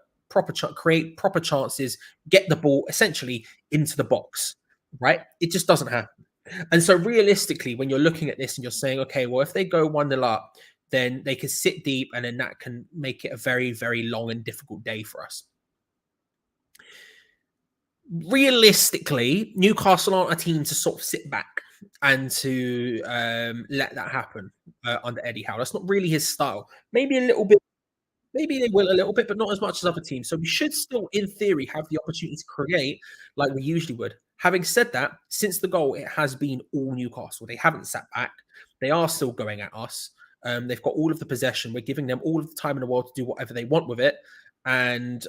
create proper chances, get the ball essentially into the box, right? It just doesn't happen. And so realistically, when you're looking at this and you're saying, okay, well, if they go 1-0 up, then they can sit deep and then that can make it a very, very long and difficult day for us. Realistically, Newcastle aren't a team to sort of sit back and to let that happen under Eddie Howe. That's not really his style. Maybe a little bit. Maybe they will a little bit, but not as much as other teams. So we should still, in theory, have the opportunity to create like we usually would. Having said that, since the goal, it has been all Newcastle. They haven't sat back. They are still going at us. They've got all of the possession. We're giving them all of the time in the world to do whatever they want with it. And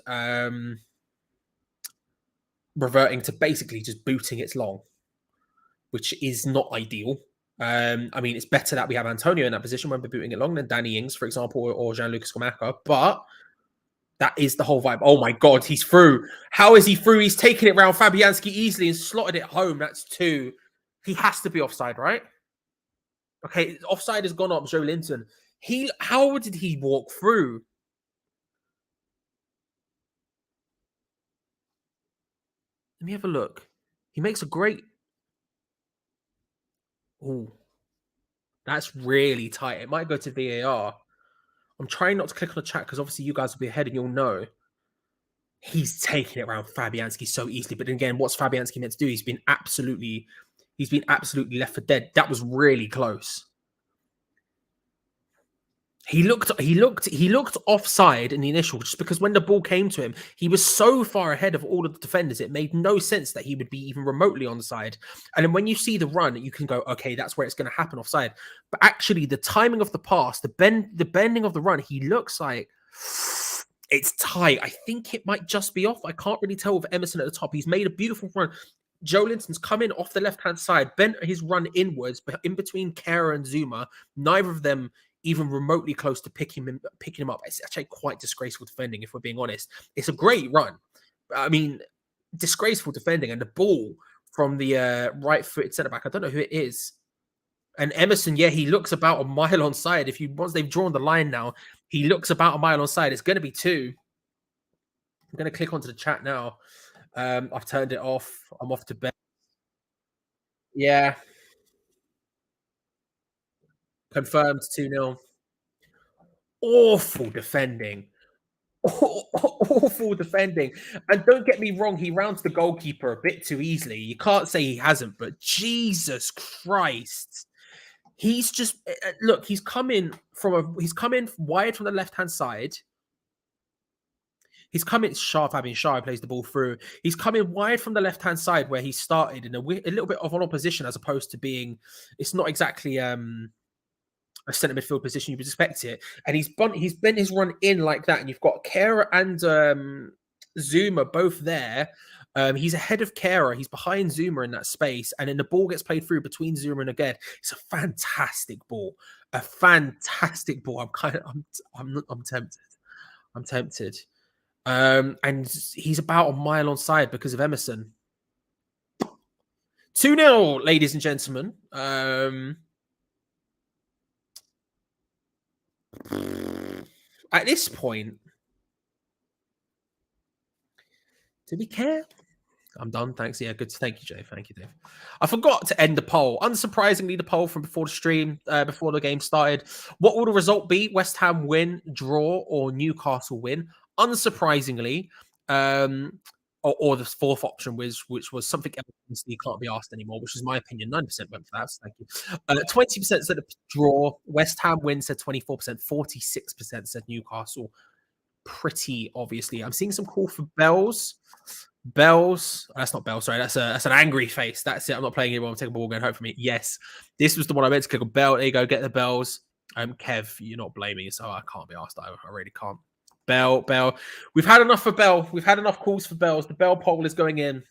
reverting to basically just booting it long, which is not ideal. I mean, it's better that we have Antonio in that position when we're booting it long than Danny Ings, for example, or Jean-Luc Scamacca. But that is the whole vibe. Oh my God, he's through. How is he through? He's taken it round Fabianski easily and slotted it home. That's 2. He has to be offside, right? Okay, offside has gone up, Joe Linton. How did he walk through? Let me have a look. He makes a great... Oh, that's really tight. It might go to VAR. I'm trying not to click on the chat because obviously you guys will be ahead and you'll know. He's taking it around Fabianski so easily. But again, what's Fabianski meant to do? He's been absolutely left for dead. That was really close. He looked offside in the initial, just because when the ball came to him, he was so far ahead of all of the defenders. It made no sense that he would be even remotely on the side. And then when you see the run, you can go, okay, that's where it's going to happen offside. But actually, the timing of the pass, the bending of the run, he looks like it's tight. I think it might just be off. I can't really tell with Emerson at the top. He's made a beautiful run. Joe Linton's come in off the left-hand side, bent his run inwards, but in between Kera and Zuma, neither of them even remotely close to picking him up. It's actually quite disgraceful defending, if we're being honest. It's a great run. I mean, disgraceful defending. And the ball from the right-footed centre-back, I don't know who it is. And Emerson, yeah, he looks about a mile on side. Once they've drawn the line now, he looks about a mile on side. It's going to be 2. I'm going to click onto the chat now. I've turned it off. I'm off to bed. Yeah. Confirmed 2-0. Awful defending. Awful defending. And don't get me wrong, he rounds the goalkeeper a bit too easily. You can't say he hasn't, but Jesus Christ. He's just look, he's come in wide from the left-hand side. He's come in sharp. Fabian Schär plays the ball through. He's coming wide from the left-hand side where he started in a little bit of an opposition, as opposed to being. It's not exactly a centre midfield position you would expect it. And he's bent his run in like that, and you've got Kera and Zuma both there. He's ahead of Kera. He's behind Zuma in that space, and then the ball gets played through between Zuma and Aged. It's a fantastic ball. A fantastic ball. I'm tempted. I'm tempted. And he's about a mile on side because of Emerson. 2-0, ladies and gentlemen. At this point, do we care? I'm done. Thanks. Yeah, good. Thank you, Jay. Thank you, Dave. I forgot to end the poll. Unsurprisingly, the poll from before the stream, before the game started. What will the result be? West Ham win, draw, or Newcastle win? Unsurprisingly, or the fourth option which was something else you can't be asked anymore, which is my opinion. 9% went for that. So thank you. 20% said a draw. West Ham win said 24%. 46% said Newcastle. Pretty obviously. I'm seeing some call for bells. Bells. That's not bells. Sorry, that's an angry face. That's it. I'm not playing anymore. I'm taking a ball going home for me. Yes, this was the one I meant to click on. Bell. There you go. Get the bells. Kev, you're not blaming yourself. I can't be asked either. I really can't. Bell. We've had enough for Bell. We've had enough calls for Bells. The Bell poll is going in.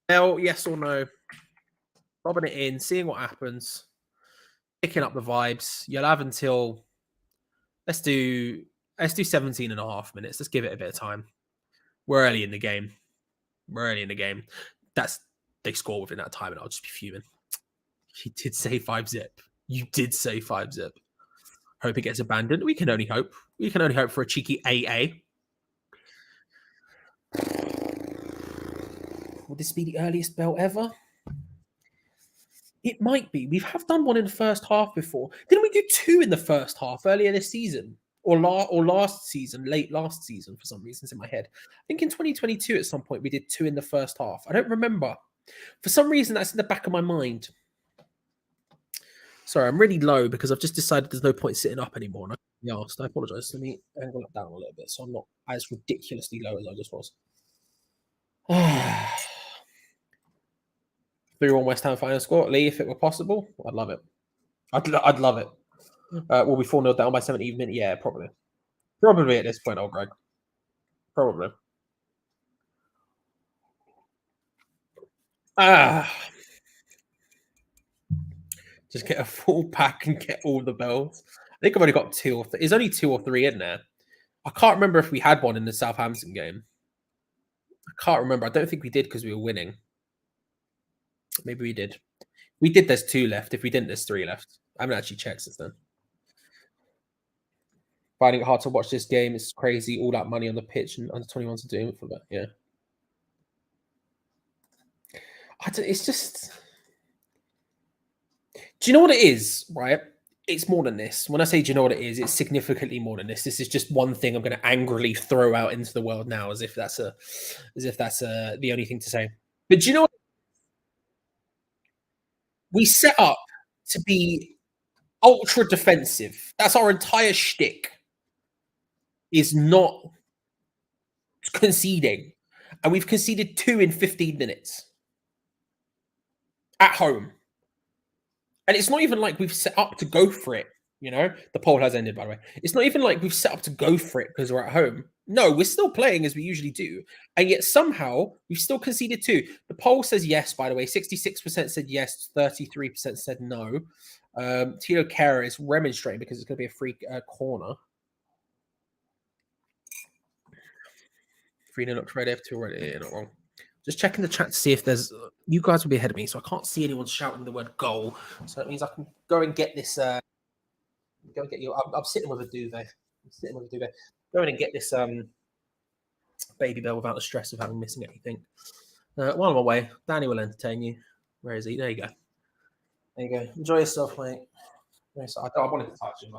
Bell, yes or no? Lobbing it in, seeing what happens. Picking up the vibes. You'll have until let's do 17 and a half minutes. Let's give it a bit of time. We're early in the game. They score within that time, and I'll just be fuming. You did say 5-zip. You did say 5-zip. Hope it gets abandoned. We can only hope. We can only hope for a cheeky AA. Would this be the earliest bell ever? It might be. We have done one in the first half before. Didn't we do 2 in the first half earlier this season? Or last season, late last season, for some reason, it's in my head. I think in 2022 at some point we did 2 in the first half. I don't remember. For some reason, that's in the back of my mind. Sorry, I'm really low because I've just decided there's no point sitting up anymore. And I apologize. Let me angle it down a little bit so I'm not as ridiculously low as I just was. 3-1 West Ham final score. Lee, if it were possible, I'd love it. I'd love it. Will we 4-0 down by 70th minute? Yeah, probably. Probably at this point, old Greg. Probably. Just get a full pack and get all the bells. I think I've only got 2 or 3. There's only 2 or 3 in there. I can't remember if we had one in the Southampton game. I can't remember. I don't think we did because we were winning. Maybe we did. We did. There's 2 left. If we didn't, there's 3 left. I haven't actually checked since then. Finding it hard to watch this game. It's crazy. All that money on the pitch and under 21s are doing it for that. Yeah. It's just... Do you know what it is, right? It's more than this. When I say, do you know what it is? It's significantly more than this. This is just one thing I'm going to angrily throw out into the world now, as if that's the only thing to say. But do you know what? We set up to be ultra defensive. That's our entire shtick. Is not conceding, and we've conceded 2 in 15 minutes at home. And it's not even like we've set up to go for it, you know? The poll has ended, by the way. It's not even like we've set up to go for it because we're at home. No, we're still playing as we usually do. And yet somehow we've still conceded 2. The poll says yes, by the way. 66% said yes, 33% said no. Tito Kara is remonstrating because it's going to be a free corner. 3-0 up to F2 already. Yeah, not wrong. Just checking the chat to see if there's... You guys will be ahead of me, so I can't see anyone shouting the word goal. So that means I can go and get this... Go and get you... I'm sitting with a duvet. Go in and get this baby bell without the stress of missing anything. While I'm away, Danny will entertain you. Where is he? There you go. There you go. Enjoy yourself, mate. I wanted to touch him.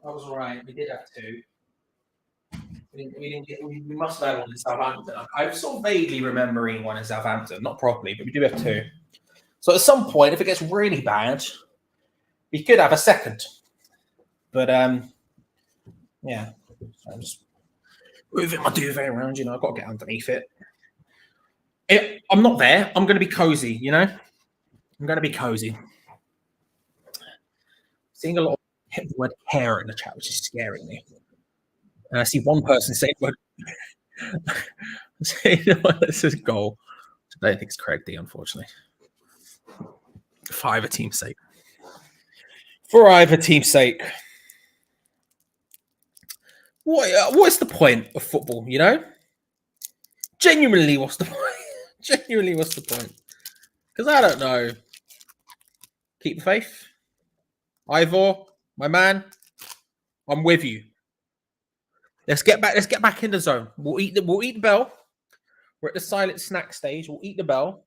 That was all right. We did have 2. We must have had one in Southampton. I'm sort of vaguely remembering one in Southampton, not properly, but we do have 2. So at some point, if it gets really bad, we could have a second. But yeah, I'm just moving my duvet around. You know, I've got to get underneath it. I'm not there. I'm going to be cozy. You know, I'm going to be cozy. Seeing a lot of the word hair in the chat, which is scaring me. And I see one person saying, this is a goal. I don't think it's Craig D, unfortunately. For either team's sake. What is the point of football, you know? Genuinely, what's the point? Because I don't know. Keep the faith. Ivor, my man, I'm with you. Let's get back in the zone. We'll eat the bell. We're at the silent snack stage. We'll eat the bell,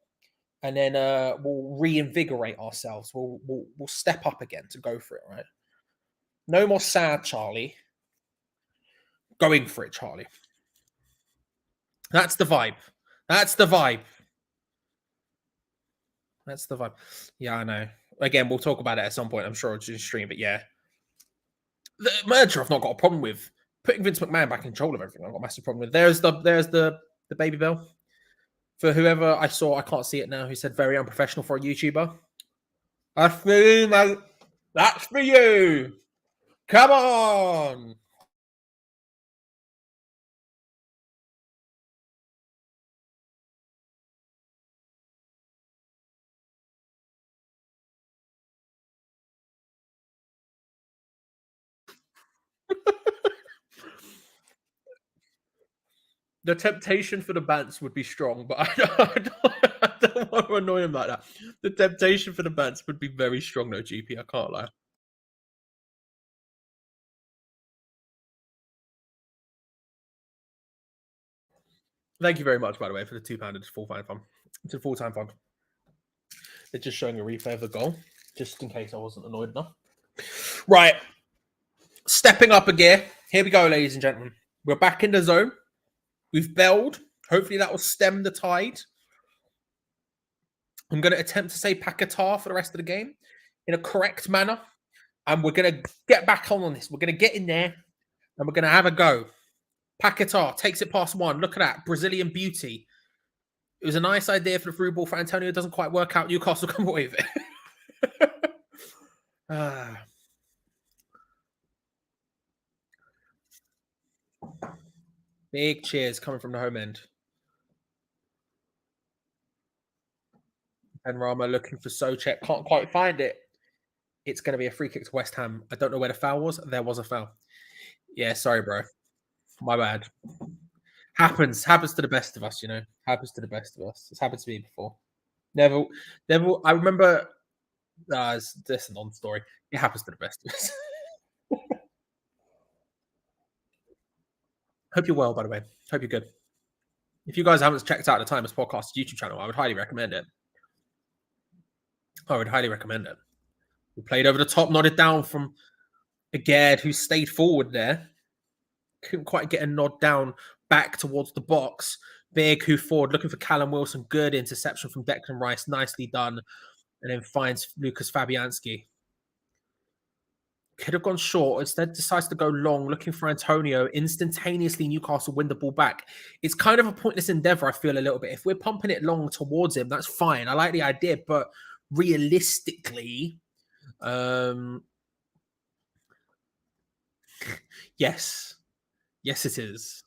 and then we'll reinvigorate ourselves. We'll step up again to go for it, right? No more sad, Charlie. Going for it, Charlie. That's the vibe. Yeah, I know. Again, we'll talk about it at some point, I'm sure, on the stream, but yeah. The merger I've not got a problem with. putting Vince McMahon back in control of everything. I've got a massive problem with. There's the baby bell. For whoever I saw, I can't see it now, who said very unprofessional for a YouTuber. That's for you, mate. That's for you. Come on. The temptation for the bants would be strong, but I don't want to annoy him like that. The temptation for the bants would be very strong, though, GP. I can't lie. Thank you very much, by the way, for the £2 to full-time fund. It's a full-time fund. They're just showing a replay of the goal, just in case I wasn't annoyed enough. Right. Stepping up a gear. Here we go, ladies and gentlemen. We're back in the zone. We've belled. Hopefully that will stem the tide. I'm going to attempt to say Paquetá for the rest of the game in a correct manner. And we're going to get back on this. We're going to get in there and we're going to have a go. Paquetá takes it past one. Look at that. Brazilian beauty. It was a nice idea for the through ball for Antonio. It doesn't quite work out. Newcastle come away with it. Big cheers coming from the home end. Ben Rama looking for Souček. Can't quite find it. It's going to be a free kick to West Ham. I don't know where the foul was. There was a foul. Yeah, sorry, bro. My bad. Happens to the best of us, you know. Happens to the best of us. It's happened to me before. Never. I remember. This is a non-story. It happens to the best of us. Hope you're well, by the way. Hope you're good. If you guys haven't checked out the Timers Podcast YouTube channel, I would highly recommend it. We played over the top, nodded down from Agard, who stayed forward there. Couldn't quite get a nod down back towards the box. Big who forward, looking for Callum Wilson. Good interception from Declan Rice. Nicely done. And then finds Lucas Fabianski. Could have gone short. Instead decides to go long, looking for Antonio. Instantaneously, Newcastle win the ball back. It's kind of a pointless endeavour, I feel, a little bit. If we're pumping it long towards him, that's fine. I like the idea, but realistically, yes, it is.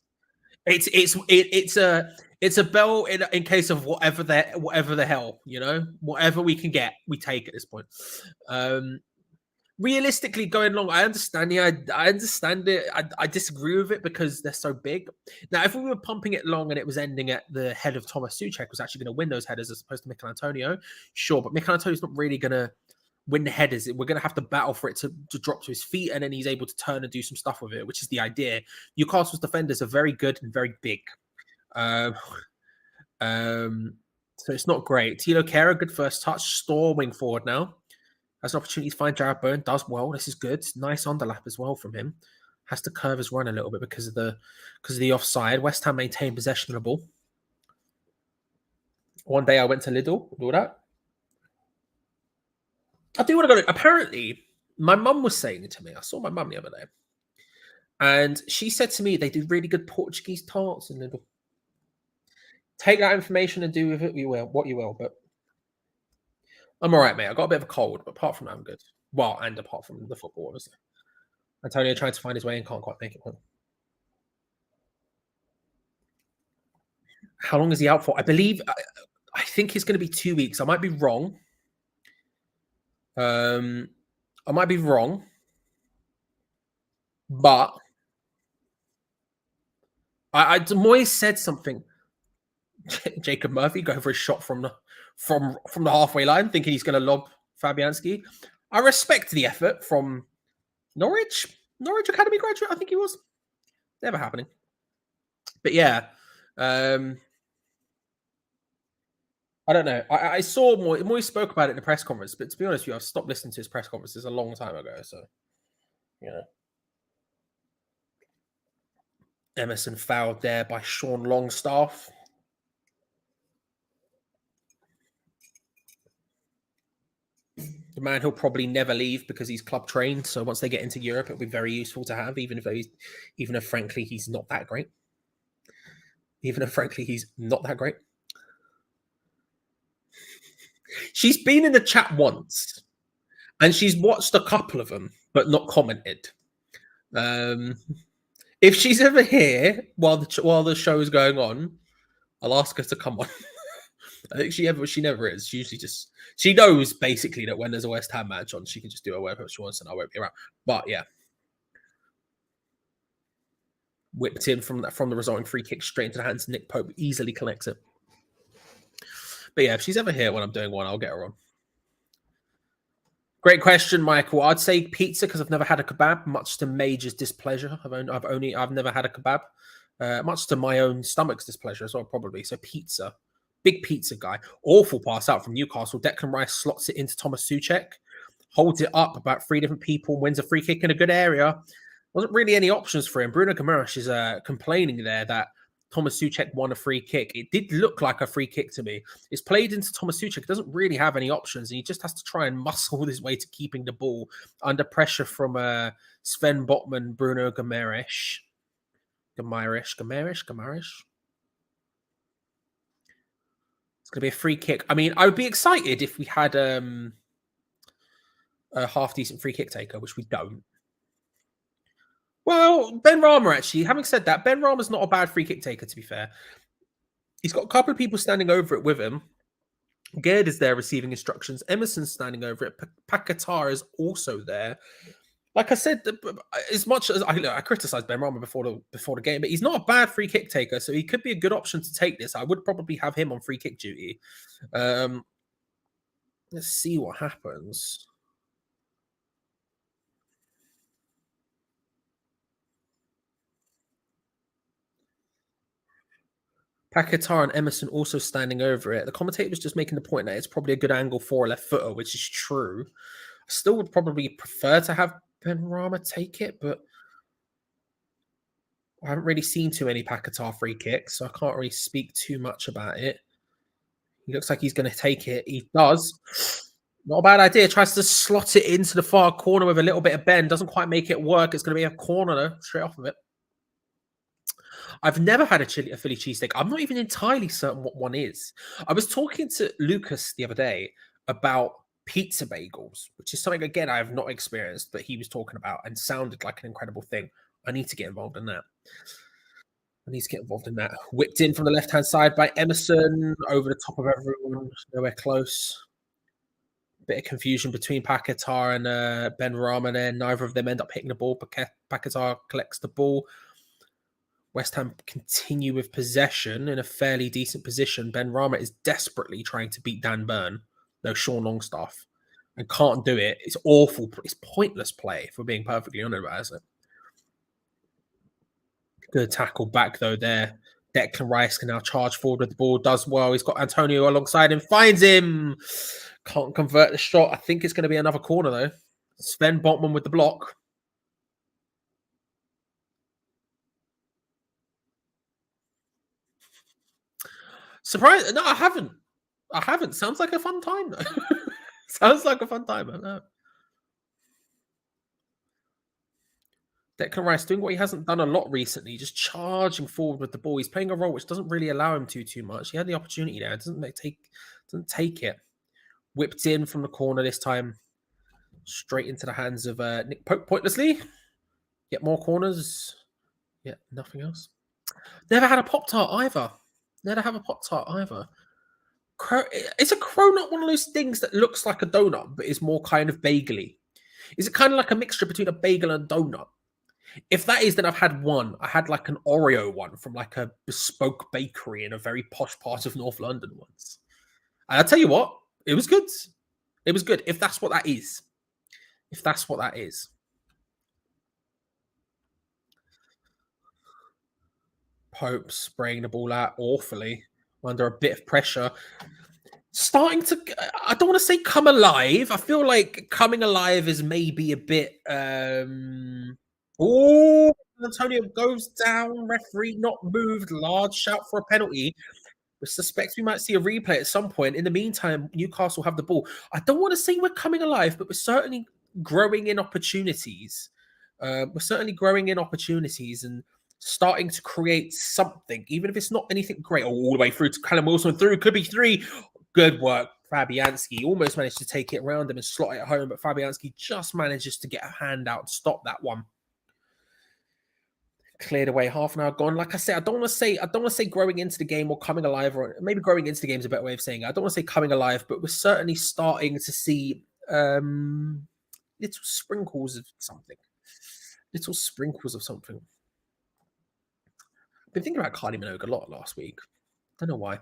It's a bell in case of whatever the hell, you know, whatever we can get, we take at this point. Realistically, going long, I understand. Yeah, I understand it. I disagree with it because they're so big. Now, if we were pumping it long and it was ending at the head of Thomas Souček was actually going to win those headers as opposed to Mikel Antonio, sure. But Mikel Antonio's not really going to win the headers. We're going to have to battle for it to drop to his feet, and then he's able to turn and do some stuff with it, which is the idea. Newcastle's defenders are very good and very big. So it's not great. Tilo Kehrer, good first touch. Storming forward now. Has an opportunity to find Jarrod Bowen. Does well. This is good. Nice underlap as well from him. Has to curve his run a little bit because of the offside. West Ham maintain possession of the ball. One day I went to Lidl. Do that. I do want to go. Apparently, my mum was saying it to me. I saw my mum the other day. And she said to me, they do really good Portuguese tarts in Lidl. Take that information and do with it what you will. But I'm all right, mate. I got a bit of a cold, but apart from that, I'm good. Well, and apart from the football, obviously. Antonio trying to find his way and can't quite make it home. How long is he out for? I think it's going to be 2 weeks. I might be wrong. But Moyes said something. Jacob Murphy going for a shot from the halfway line, thinking he's going to lob Fabianski. I respect the effort from Norwich Academy graduate. I think he was. Never happening. But yeah, I don't know. I saw Moyes spoke about it in the press conference, but to be honest with you, I've stopped listening to his press conferences a long time ago. So, you know. Emerson fouled there by Sean Longstaff. The man who'll probably never leave because he's club trained. So once they get into Europe, it'll be very useful to have, even if frankly he's not that great. Even if frankly he's not that great. She's been in the chat once, and she's watched a couple of them, but not commented. If she's ever here while the show is going on, I'll ask her to come on. I think she never is. She usually she knows basically that when there's a West Ham match on, she can just do whatever she wants and I won't be around. But yeah. Whipped in from the resulting free kick straight into the hands of Nick Pope, easily connects it. But yeah, if she's ever here when I'm doing one, I'll get her on. Great question, Michael. I'd say pizza because I've never had a kebab, much to Major's displeasure. I've never had a kebab, much to my own stomach's displeasure as well, probably. So pizza, big pizza guy. Awful pass out from Newcastle. Declan Rice slots it into Thomas Souček, holds it up about 3 different people, wins a free kick in a good area. Wasn't really any options for him. Bruno Guimaraes is complaining there that Thomas Souček won a free kick. It did look like a free kick to me. It's played into Thomas Souček. It doesn't really have any options, and he just has to try and muscle his way to keeping the ball under pressure from Sven Botman, Bruno Guimaraes. Guimaraes. It's going to be a free kick. I mean, I would be excited if we had a half-decent free kick taker, which we don't. Well, Ben Rama, actually, having said that, Ben Rama's not a bad free kick taker, to be fair. He's got a couple of people standing over it with him. Gerd is there receiving instructions. Emerson's standing over it. Paquetá is also there. Like I said, as much as I criticized Ben Rama before the game, but he's not a bad free kick taker, so he could be a good option to take this. I would probably have him on free kick duty. Let's see what happens. Paquetá and Emerson also standing over it. The commentator was just making the point that it's probably a good angle for a left footer, which is true. I still would probably prefer to have Ben Rama take it, but I haven't really seen too many Paquetá free kicks, so I can't really speak too much about it. He looks like he's going to take it. He does. Not a bad idea. Tries to slot it into the far corner with a little bit of bend. Doesn't quite make it work. It's going to be a corner, though, straight off of it. I've never had a Philly cheesesteak. I'm not even entirely certain what one is. I was talking to Lucas the other day about pizza bagels, which is something, again, I have not experienced, but he was talking about and sounded like an incredible thing. I need to get involved in that. Whipped in from the left-hand side by Emerson, over the top of everyone, nowhere close. Bit of confusion between Paquetá and Ben Rama there. Neither of them end up hitting the ball. Paquetá collects the ball. West Ham continue with possession in a fairly decent position. Ben Rama is desperately trying to beat Dan Burn, Sean Longstaff, and can't do it. It's awful. It's pointless play, if we're being perfectly honest about it, isn't it? Good tackle back, though, there. Declan Rice can now charge forward with the ball. Does well. He's got Antonio alongside him. Finds him. Can't convert the shot. I think it's going to be another corner, though. Sven Botman with the block. Surprise! No, I haven't. Sounds like a fun time, though. Sounds like a fun time. I know. Declan Rice doing what he hasn't done a lot recently, just charging forward with the ball. He's playing a role which doesn't really allow him to too much. He had the opportunity there. Doesn't take it. Whipped in from the corner this time. Straight into the hands of Nick Pope pointlessly. Get more corners. Yeah, nothing else. Never had a Pop-Tart either. Is a cronut one of those things that looks like a donut, but is more kind of bagely? Is it kind of like a mixture between a bagel and a donut? If that is, then I've had one. I had like an Oreo one from like a bespoke bakery in a very posh part of North London once. And I'll tell you what, it was good. It was good, if that's what that is. Pope spraying the ball out awfully under a bit of pressure. Starting to, I don't want to say come alive. I feel like coming alive is maybe a bit... Antonio goes down. Referee not moved. Large shout for a penalty. We suspect we might see a replay at some point. In the meantime, Newcastle have the ball. I don't want to say we're coming alive, but we're certainly growing in opportunities. We're certainly growing in opportunities and starting to create something, even if it's not anything great. All the way through to Callum Wilson, through could be 3. Good work, Fabianski. Almost managed to take it around him and slot it home, but Fabianski just manages to get a hand out and stop that one. Cleared away, half an hour gone. Like I said, I don't want to say growing into the game or coming alive, or maybe growing into the game is a better way of saying it. I don't want to say coming alive, but we're certainly starting to see little sprinkles of something. Little sprinkles of something. I've been thinking about Kylie Minogue a lot last week. Don't know why.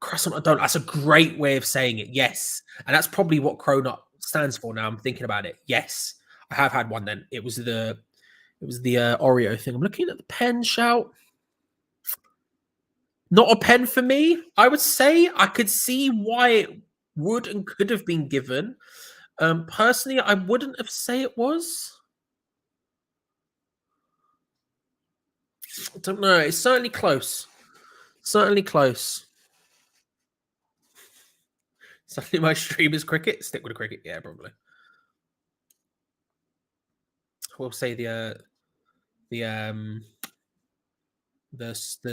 Croissant Adon. That's a great way of saying it. Yes, and that's probably what Cronut stands for. Now I'm thinking about it. Yes, I have had one. Then it was the Oreo thing. I'm looking at the pen shout. Not a pen for me. I would say I could see why it would and could have been given. Personally, I wouldn't have say it was. I don't know. It's certainly close. Certainly close. Certainly my stream is cricket. Stick with the cricket. Yeah, probably. We'll say the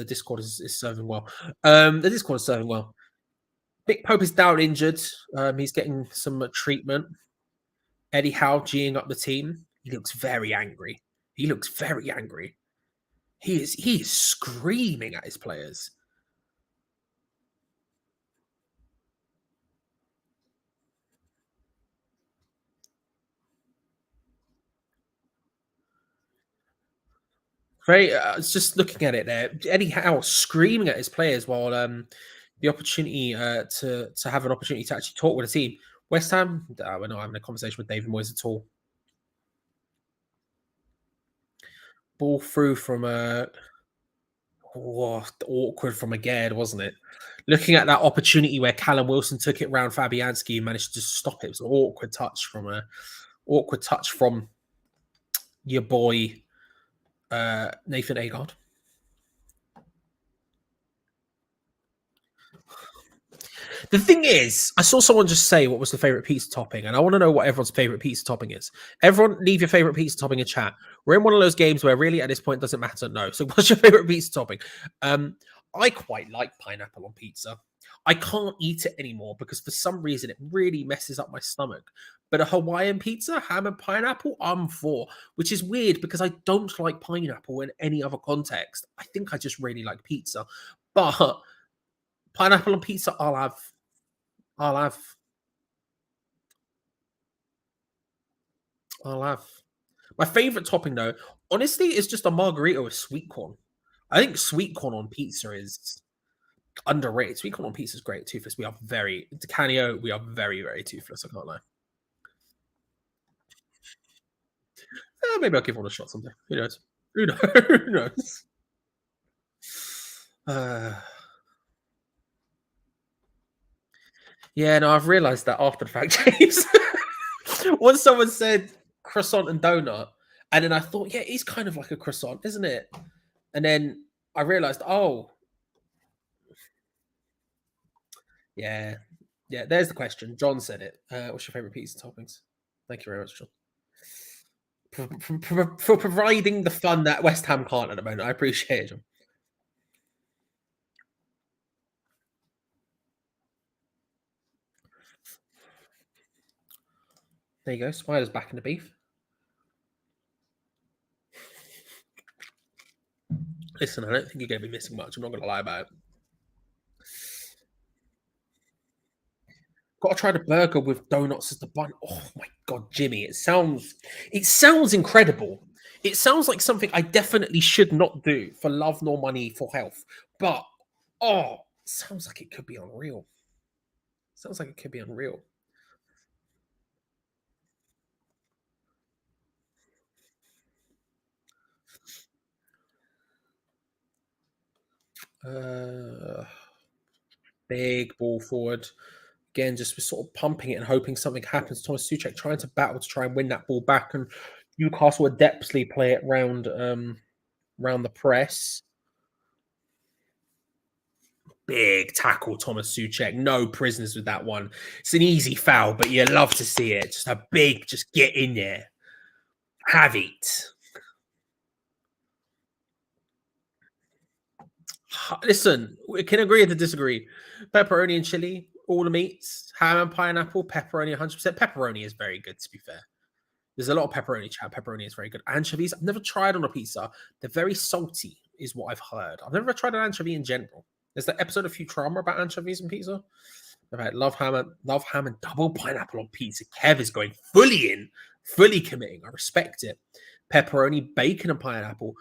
Discord is serving well. The Discord is serving well. Big Pope is down injured. He's getting some treatment. Eddie Howe geeing up the team. He looks very angry. He is screaming at his players. Very. It's just looking at it there. Eddie Howe screaming at his players while the opportunity to have an opportunity to actually talk with the team. West Ham, we're not having a conversation with David Moyes at all. Ball through from awkward from Agard, wasn't it? Looking at that opportunity where Callum Wilson took it round Fabianski and managed to stop it. It was an awkward touch from your boy Nathan Agard. The thing is, I saw someone just say what was the favorite pizza topping, and I want to know what everyone's favorite pizza topping is. Everyone, leave your favorite pizza topping in chat. We're in one of those games where really at this point it doesn't matter. No. So, what's your favorite pizza topping? I quite like pineapple on pizza. I can't eat it anymore because for some reason it really messes up my stomach. But a Hawaiian pizza, ham and pineapple, I'm for, which is weird because I don't like pineapple in any other context. I think I just really like pizza, but pineapple on pizza, I'll have. My favorite topping, though, honestly, is just a margarita with sweet corn. I think sweet corn on pizza is underrated. Sweet corn on pizza is great. Toothless. We are very Canio. We are very, very toothless. I can't lie. Maybe I'll give one a shot someday. Who knows? Who knows? Yeah, no, I've realised that after the fact, James. Once someone said croissant and donut, and then I thought, yeah, it's kind of like a croissant, isn't it? And then I realised, oh, yeah, there's the question. John said it. What's your favourite pizza toppings? Thank you very much, John. For providing the fun that West Ham can't at the moment. I appreciate it, John. There you go. Spider's back in the beef. Listen, I don't think you're going to be missing much. I'm not going to lie about it. Got to try the burger with donuts as the bun. Oh my god, Jimmy! It sounds incredible. It sounds like something I definitely should not do for love nor money for health. But it sounds like it could be unreal. Sounds like it could be unreal. Big ball forward. Again, just sort of pumping it and hoping something happens. Thomas Souček trying to battle to try and win that ball back, and Newcastle adeptly play it round the press. Big tackle, Thomas Souček. No prisoners with that one. It's an easy foul, but you love to see it. Just a big, just get in there. Have it. Listen, we can agree to disagree. Pepperoni and chili, all the meats, ham and pineapple, pepperoni 100%. Pepperoni is very good, to be fair. There's a lot of pepperoni chat. Pepperoni is very good. Anchovies, I've never tried on a pizza. They're very salty, is what I've heard. I've never tried an anchovy in general. There's the episode of Futurama about anchovies and pizza. I've had love ham and double pineapple on pizza. Kev is going fully in, fully committing. I respect it. Pepperoni, bacon, and pineapple.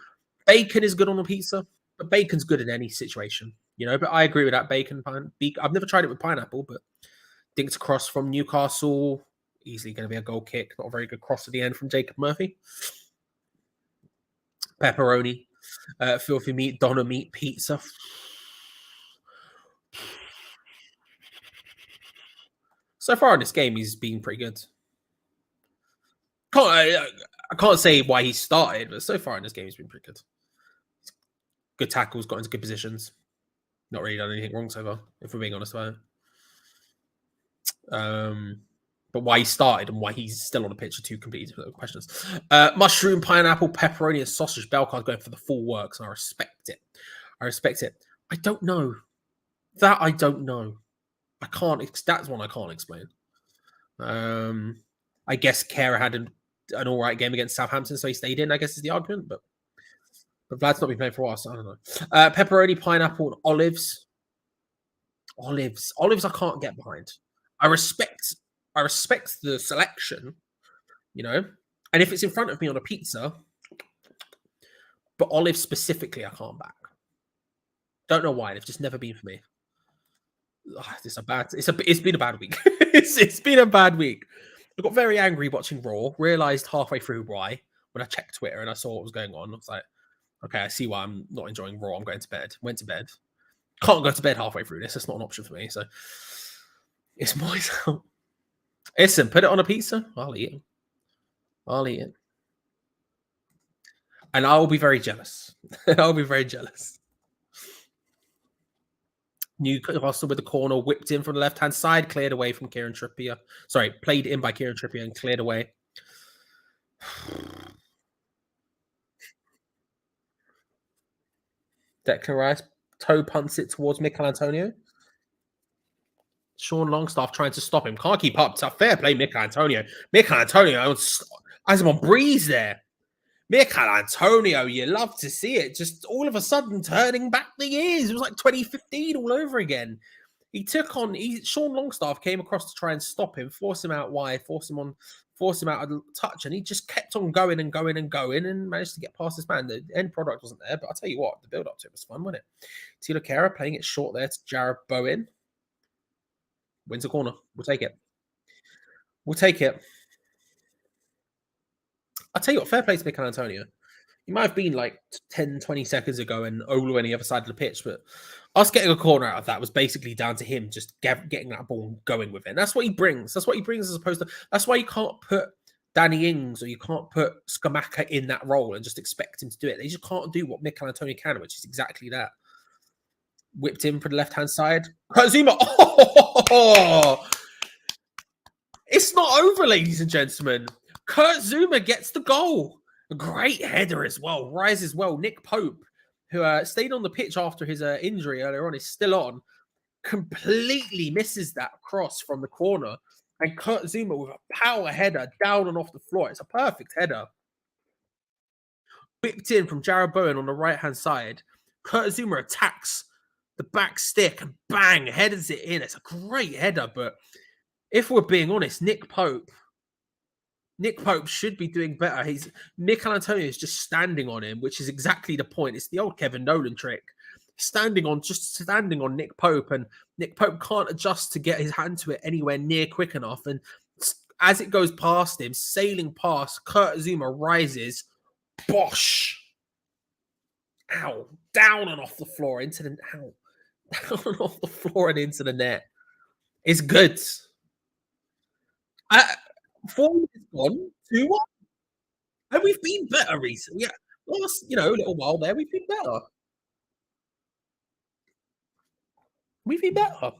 Bacon is good on a pizza, but bacon's good in any situation, you know. But I agree with that. Bacon, I've never tried it with pineapple, but I think it's a cross from Newcastle. Easily going to be a goal kick. Not a very good cross at the end from Jacob Murphy. Pepperoni, filthy meat, doner meat, pizza. So far in this game, he's been pretty good. I can't say why he started, but so far in this game, he's been pretty good. Good tackles, got into good positions. Not really done anything wrong so far, if we're being honest about it. But why he started and why he's still on the pitch are two completely different questions. Mushroom, pineapple, pepperoni, and sausage. Belcard going for the full works, and I respect it. I don't know. That I don't know. I can't. That's one I can't explain. I guess Kara had an all right game against Southampton, so he stayed in. I guess is the argument, but Vlad's not been playing for a while, so I don't know. Pepperoni, pineapple, and olives. Olives I can't get behind. I respect the selection, you know, and if it's in front of me on a pizza, but olives specifically, I can't back. Don't know why. They've just never been for me. It's been a bad week. it's been a bad week. I got very angry watching Raw. Realized halfway through why when I checked Twitter and I saw what was going on. I was like, okay, I see why I'm not enjoying Raw. I'm going to bed. Went to bed. Can't go to bed halfway through this. That's not an option for me. So it's my out. Listen, put it on a pizza. I'll eat it. And I'll be very jealous. Newcastle with the corner, whipped in from the left-hand side, cleared away from Kieran Trippier. Sorry, played in by Kieran Trippier and cleared away. Declan Rice toe punts it towards Mikel Antonio. Sean Longstaff trying to stop him. Can't keep up. It's a fair play, Mikel Antonio. Mikel Antonio has him on breeze there. Mikel Antonio, you love to see it. Just all of a sudden turning back the years. It was like 2015 all over again. Sean Longstaff came across to try and stop him, force him out wide, force him out of touch, and he just kept on going and managed to get past this man. The end product wasn't there, but I'll tell you what, the build-up to it was fun, wasn't it? Tilo Kehrer playing it short there to Jared Bowen. Wins a corner. We'll take it. I'll tell you what, fair play to Mikel Antonio. He might have been like 10, 20 seconds ago and Olu on the other side of the pitch, but us getting a corner out of that was basically down to him just getting that ball going with it. And that's what he brings. That's as why you can't put Danny Ings or you can't put Skamaka in that role and just expect him to do it. They just can't do what Mikel Antonio can, which is exactly that. Whipped in for the left-hand side. Zuma. Oh! It's not over, ladies and gentlemen. Kurt Zuma gets the goal. A great header as well. Rises well. Nick Pope, who stayed on the pitch after his injury earlier on, is still on. Completely misses that cross from the corner. And Kurt Zuma with a power header down and off the floor. It's a perfect header. Whipped in from Jared Bowen on the right-hand side. Kurt Zuma attacks the back stick and bang, headers it in. It's a great header, but if we're being honest, Nick Pope should be doing better. Mikel Antonio is just standing on him, which is exactly the point. It's the old Kevin Nolan trick. Standing on Nick Pope, and Nick Pope can't adjust to get his hand to it anywhere near quick enough. And as it goes past him, sailing past, Kurt Zuma rises, bosh. Ow. Down and off the floor into the down and off the floor and into the net. It's good. 4 minutes gone, 2-1. And we've been better recently. Yeah. Last, little while there, we've been better. We've been better.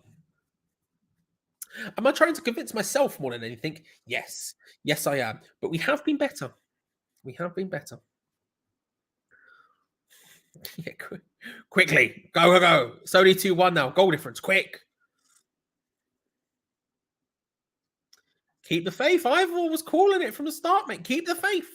Am I trying to convince myself more than anything? Yes. Yes, I am. But we have been better. We have been better. Yeah, quickly. Go, go, go. It's only 2-1 now. Goal difference. Quick. Keep the faith. Ivor was calling it from the start, mate. Keep the faith.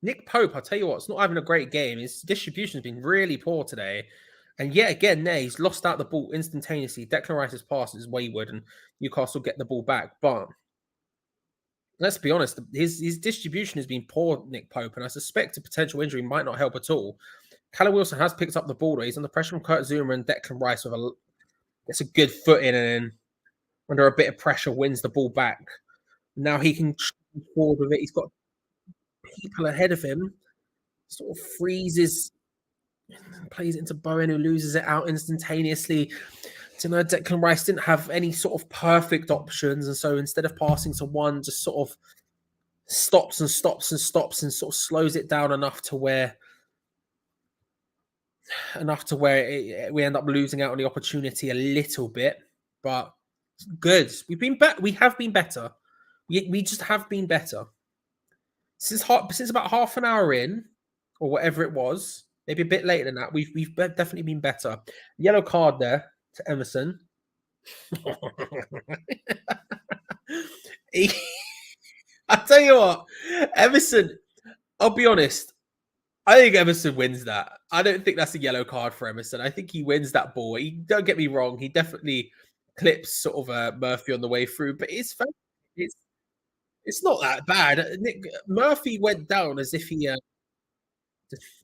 Nick Pope, I'll tell you what, it's not having a great game. His distribution has been really poor today. And yet again, there, he's lost out the ball instantaneously. Declan Rice's pass is wayward and Newcastle get the ball back. But let's be honest, his distribution has been poor, Nick Pope, and I suspect a potential injury might not help at all. Callum Wilson has picked up the ball, though. He's under pressure from Kurt Zouma and Declan Rice with gets a good foot in, and then under a bit of pressure wins the ball back. Now he can forward with it. He's got people ahead of him. Sort of freezes, plays it into Bowen, who loses it out instantaneously. So, Declan Rice didn't have any sort of perfect options, and so instead of passing to one, just sort of stops and sort of slows it down enough to where we end up losing out on the opportunity a little bit. But good, we've been better. We have been better. We just have been better since about half an hour in, or whatever it was. Maybe a bit later than that. We've definitely been better. Yellow card there to Emerson. I tell you what, Emerson. I'll be honest. I think Emerson wins that. I don't think that's a yellow card for Emerson. I think he wins that ball. Don't get me wrong. He definitely clips sort of Murphy on the way through, but it's not that bad. Murphy went down as if he.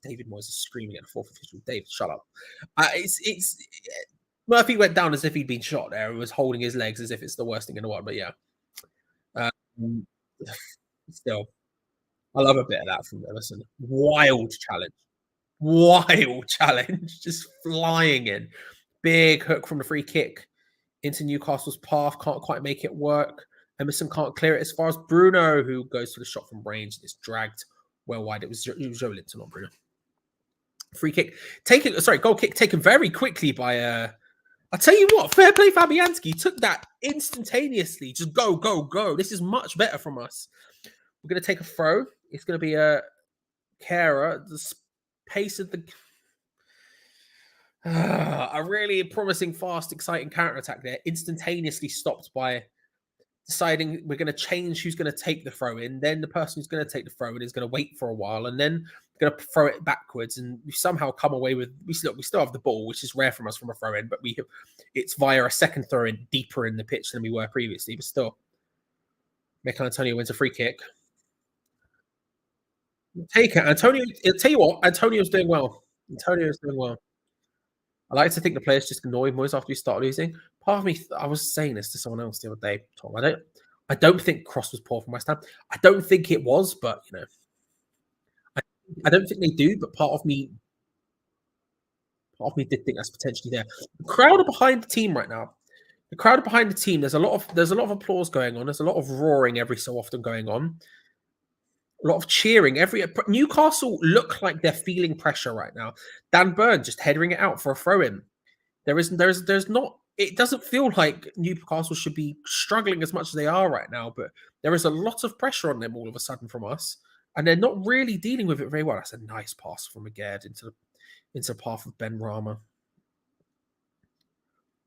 David Moyes is screaming at the fourth official. David, shut up. Murphy went down as if he'd been shot there and was holding his legs as if it's the worst thing in the world. But yeah, still, I love a bit of that from Emerson. Wild challenge, just flying in. Big hook from the free kick into Newcastle's path. Can't quite make it work. Emerson can't clear it as far as Bruno, who goes for the shot from range. It's dragged well wide. It was Joe Linton, not Bruno. Free kick goal kick taken very quickly by I'll tell you what, fair play Fabianski. Took that instantaneously. Just go, go, go. This is much better from us. We're going to take a throw. It's going to be a Kara. The pace of the a really promising, fast, exciting counter-attack there. Instantaneously stopped by deciding we're going to change who's going to take the throw in. Then the person who's going to take the throw in is going to wait for a while, and then going to throw it backwards. And we somehow come away with we still have the ball, which is rare from us from a throw in, but it's via a second throw in deeper in the pitch than we were previously. But still, Mikel Antonio wins a free kick. Take it, Antonio. I'll tell you what, Antonio's doing well. I like to think the players just annoy Moyes after we start losing. Part of me, I was saying this to someone else the other day, Tom. I don't think Cross was poor from West Ham. I don't think it was, but I don't think they do. But part of me did think that's potentially there. The crowd are behind the team right now. There's a lot of applause going on. There's a lot of roaring every so often going on. A lot of cheering. Newcastle look like they're feeling pressure right now. Dan Burn just headering it out for a throw-in. There's not. It doesn't feel like Newcastle should be struggling as much as they are right now, but there is a lot of pressure on them all of a sudden from us, and they're not really dealing with it very well. That's a nice pass from Agard into the path of Ben Rama.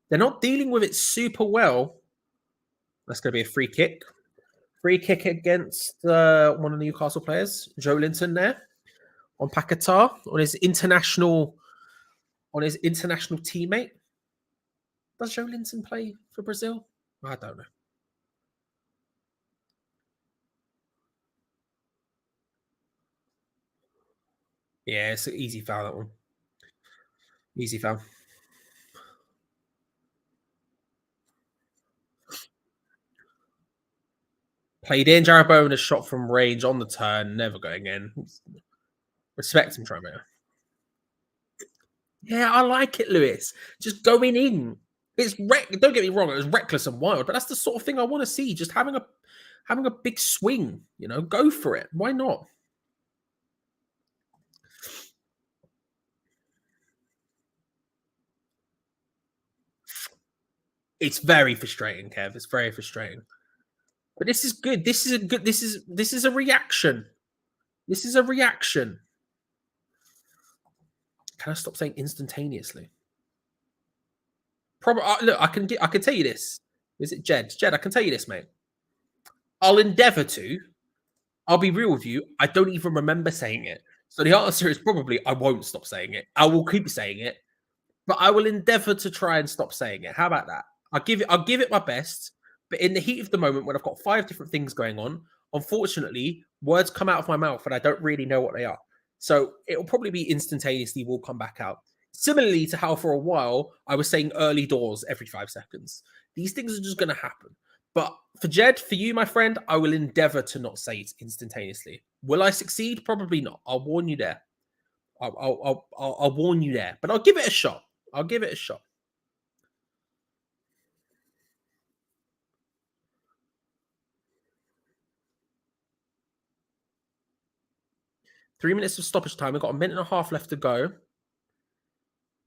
They're not dealing with it super well. That's going to be a free kick. Free kick against one of the Newcastle players, Joe Linton there on Paquetá, on his international teammate. Does Joe Linton play for Brazil? I don't know. Yeah, it's an easy foul, that one. Easy foul. Played in. Jared Bowen, a shot from range on the turn, never going in. Respect him, Tromeo. Yeah, I like it, Lewis. Just going in. Don't get me wrong, it was reckless and wild, but that's the sort of thing I want to see. Just having a big swing, go for it. Why not? It's very frustrating, Kev. It's very frustrating. But this is good. This is a reaction. This is a reaction. Can I stop saying instantaneously? Probably. Look, I can tell you this. Is it Jed? Jed, I can tell you this, mate. I'll endeavour to. I'll be real with you. I don't even remember saying it. So the answer is probably I won't stop saying it. I will keep saying it, but I will endeavour to try and stop saying it. How about that? I'll give it my best. But in the heat of the moment, when I've got 5 different things going on, unfortunately, words come out of my mouth and I don't really know what they are. So it'll probably be instantaneously will come back out. Similarly to how for a while I was saying early doors every 5 seconds. These things are just going to happen. But for Jed, for you, my friend, I will endeavour to not say it instantaneously. Will I succeed? Probably not. I'll warn you there. I'll warn you there. But I'll give it a shot. I'll give it a shot. Three minutes of stoppage time. We've got a minute and a half left to go.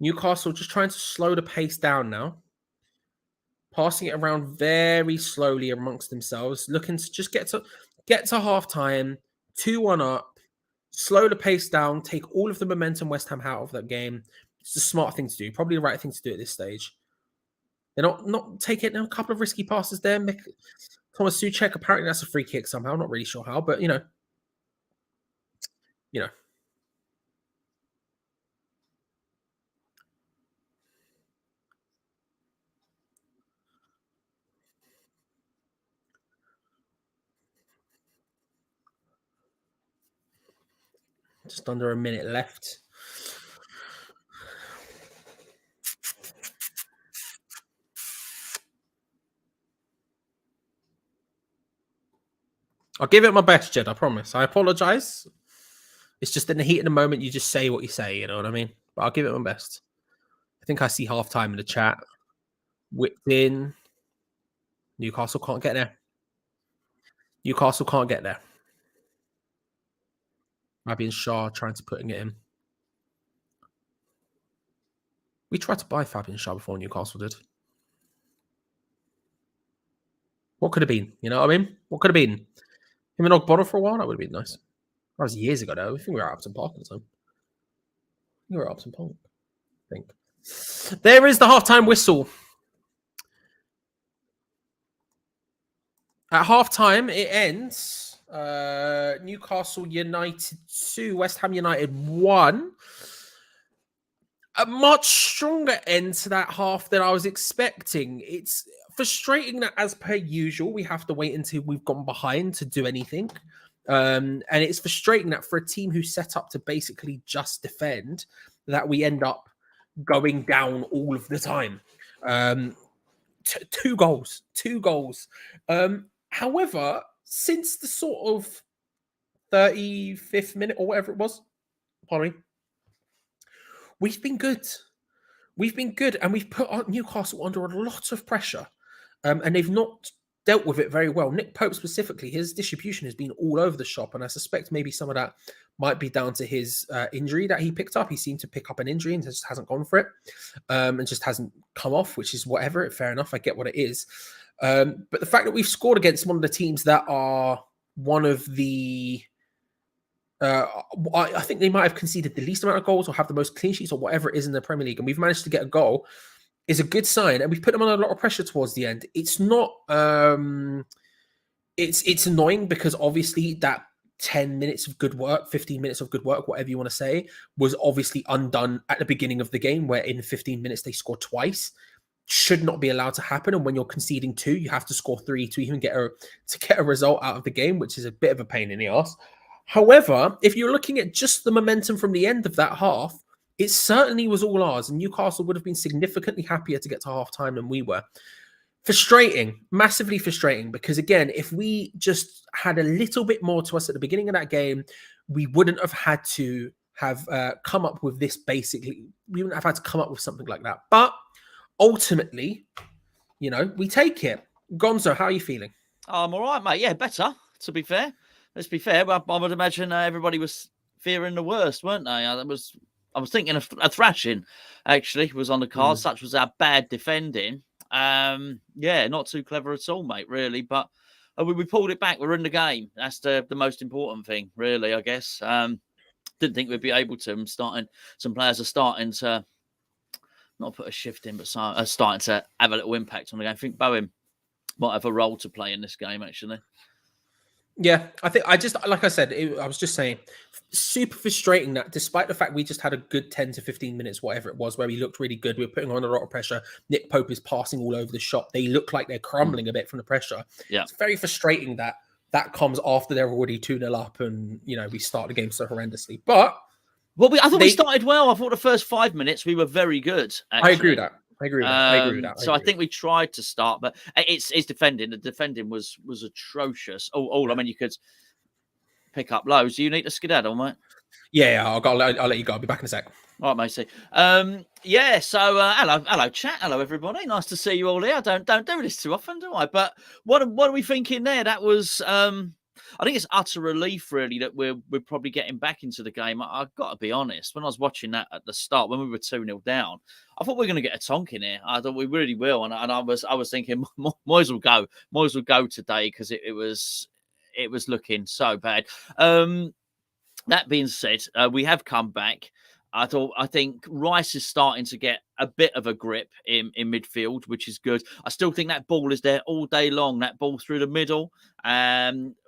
Newcastle just trying to slow the pace down now. Passing it around very slowly amongst themselves. Looking to just get to half time. 2-1 up. Slow the pace down. Take all of the momentum West Ham out of that game. It's a smart thing to do. Probably the right thing to do at this stage. They're not taking a couple of risky passes there. Thomas Souček, apparently that's a free kick somehow. Not really sure how, but you know. Just under a minute left. I'll give it my best, Jed. I promise. I apologize. It's just in the heat of the moment, you just say what you say. You know what I mean? But I'll give it my best. I think I see halftime in the chat. Whipped in. Newcastle can't get there. Newcastle can't get there. Fabian Schär trying to put it in. We tried to buy Fabian Schär before Newcastle did. What could have been? You know what I mean? What could have been? Him and Ogbonna for a while? That would have been nice. That was years ago, though. I think we were at Upton Park at the time. We were at Upton Park, I think. There is the halftime whistle. At halftime, it ends. Newcastle United 2, West Ham United 1. A much stronger end to that half than I was expecting. It's frustrating that, as per usual, we have to wait until we've gone behind to do anything. And it's frustrating that for a team who set up to basically just defend, that we end up going down all of the time. 2 goals. However, since the sort of 35th minute or whatever it was, pardon me, we've been good. We've been good, and we've put Newcastle under a lot of pressure, and they've not dealt with it very well. Nick Pope specifically, his distribution has been all over the shop, and I suspect maybe some of that might be down to his injury that he picked up. He seemed to pick up an injury and just hasn't gone for it, and just hasn't come off, which is whatever. Fair enough. I get what it is. But the fact that we've scored against one of the teams that are one of the I think they might have conceded the least amount of goals or have the most clean sheets or whatever it is in the Premier League, and we've managed to get a goal, is a good sign. And we've put them under a lot of pressure towards the end. It's not it's annoying because obviously that 10 minutes of good work, 15 minutes of good work, whatever you want to say, was obviously undone at the beginning of the game, where in 15 minutes they scored twice. Should not be allowed to happen. And when you're conceding 2, you have to score 3 to even get a result out of the game, which is a bit of a pain in the ass. However, if you're looking at just the momentum from the end of that half, it certainly was all ours, and Newcastle would have been significantly happier to get to half time than we were. Frustrating, massively frustrating, because again, if we just had a little bit more to us at the beginning of that game, we wouldn't have had to have come up with this basically. We wouldn't have had to come up with something like that. But ultimately, we take it. Gonzo, how are you feeling? I'm all right, mate. Yeah, better, to be fair. Let's be fair. I would imagine everybody was fearing the worst, weren't they? I was thinking of a thrashing, actually, was on the card. Such was our bad defending. Yeah, not too clever at all, mate, really. But we pulled it back. We're in the game. That's the most important thing, really, I guess. Didn't think we'd be able to. Some players are starting to not put a shift in, but starting to have a little impact on the game. I think Bowen might have a role to play in this game, actually. Yeah, like I said, I was just saying, super frustrating that despite the fact we just had a good 10 to 15 minutes, whatever it was, where we looked really good, we were putting on a lot of pressure. Nick Pope is passing all over the shop. They look like they're crumbling a bit from the pressure. Yeah. It's very frustrating that comes after they're already 2-0 up and, we start the game so horrendously. But... Well, I thought we started well. I thought the first 5 minutes we were very good, actually. I agree with that. I think we tried to start, but it's defending. The defending was atrocious. I mean, you could pick up loads. Do you need to skedaddle, mate? Yeah, I'll let you go. I'll be back in a sec. All right, matey. So hello, chat. Hello, everybody. Nice to see you all here. I don't do this too often, do I? But what are we thinking there? That was I think it's utter relief, really, that we're probably getting back into the game. I've got to be honest. When I was watching that at the start, when we were 2-0 down, I thought we were going to get a tonk in here. I thought we really will, and I was thinking Moyes will go. Moyes will go today because it was looking so bad. That being said, we have come back. I think Rice is starting to get a bit of a grip in midfield, which is good. I still think that ball is there all day long, that ball through the middle.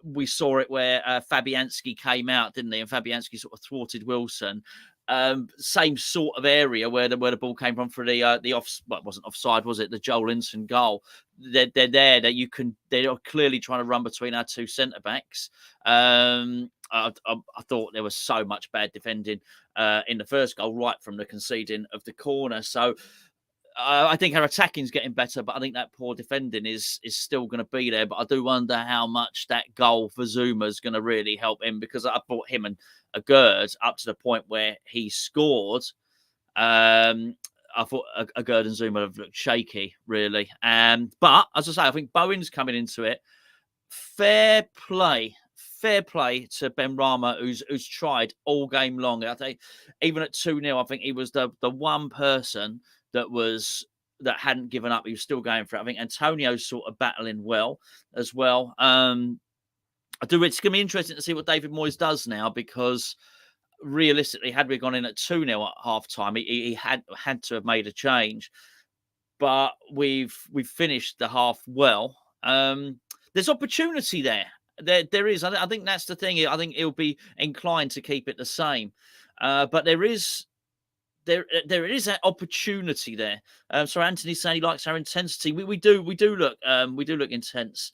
We saw it where Fabianski came out, didn't he? And Fabianski sort of thwarted Wilson. Same sort of area where the ball came from for the off. Well, it wasn't offside, was it? The Joelinton goal. They're there that you can. They are clearly trying to run between our two centre backs. I thought there was so much bad defending in the first goal, right from the conceding of the corner. So I think our attacking is getting better, but I think that poor defending is still going to be there. But I do wonder how much that goal for Zuma is going to really help him, because I brought him and Agurd up to the point where he scored. I thought Agurd and Zuma have looked shaky, really. But as I say, I think Bowen's coming into it. Fair play to Ben Rama, who's tried all game long. I think even at 2-0, I think he was the one person that hadn't given up. He was still going for it. I think Antonio's sort of battling well as well. It's going to be interesting to see what David Moyes does now, because realistically, had we gone in at 2-0 at half time, he had to have made a change. But we've finished the half well. There's opportunity there. There is. I think that's the thing. I think he'll be inclined to keep it the same. But there is that opportunity there. So Anthony's saying he likes our intensity. We do look intense.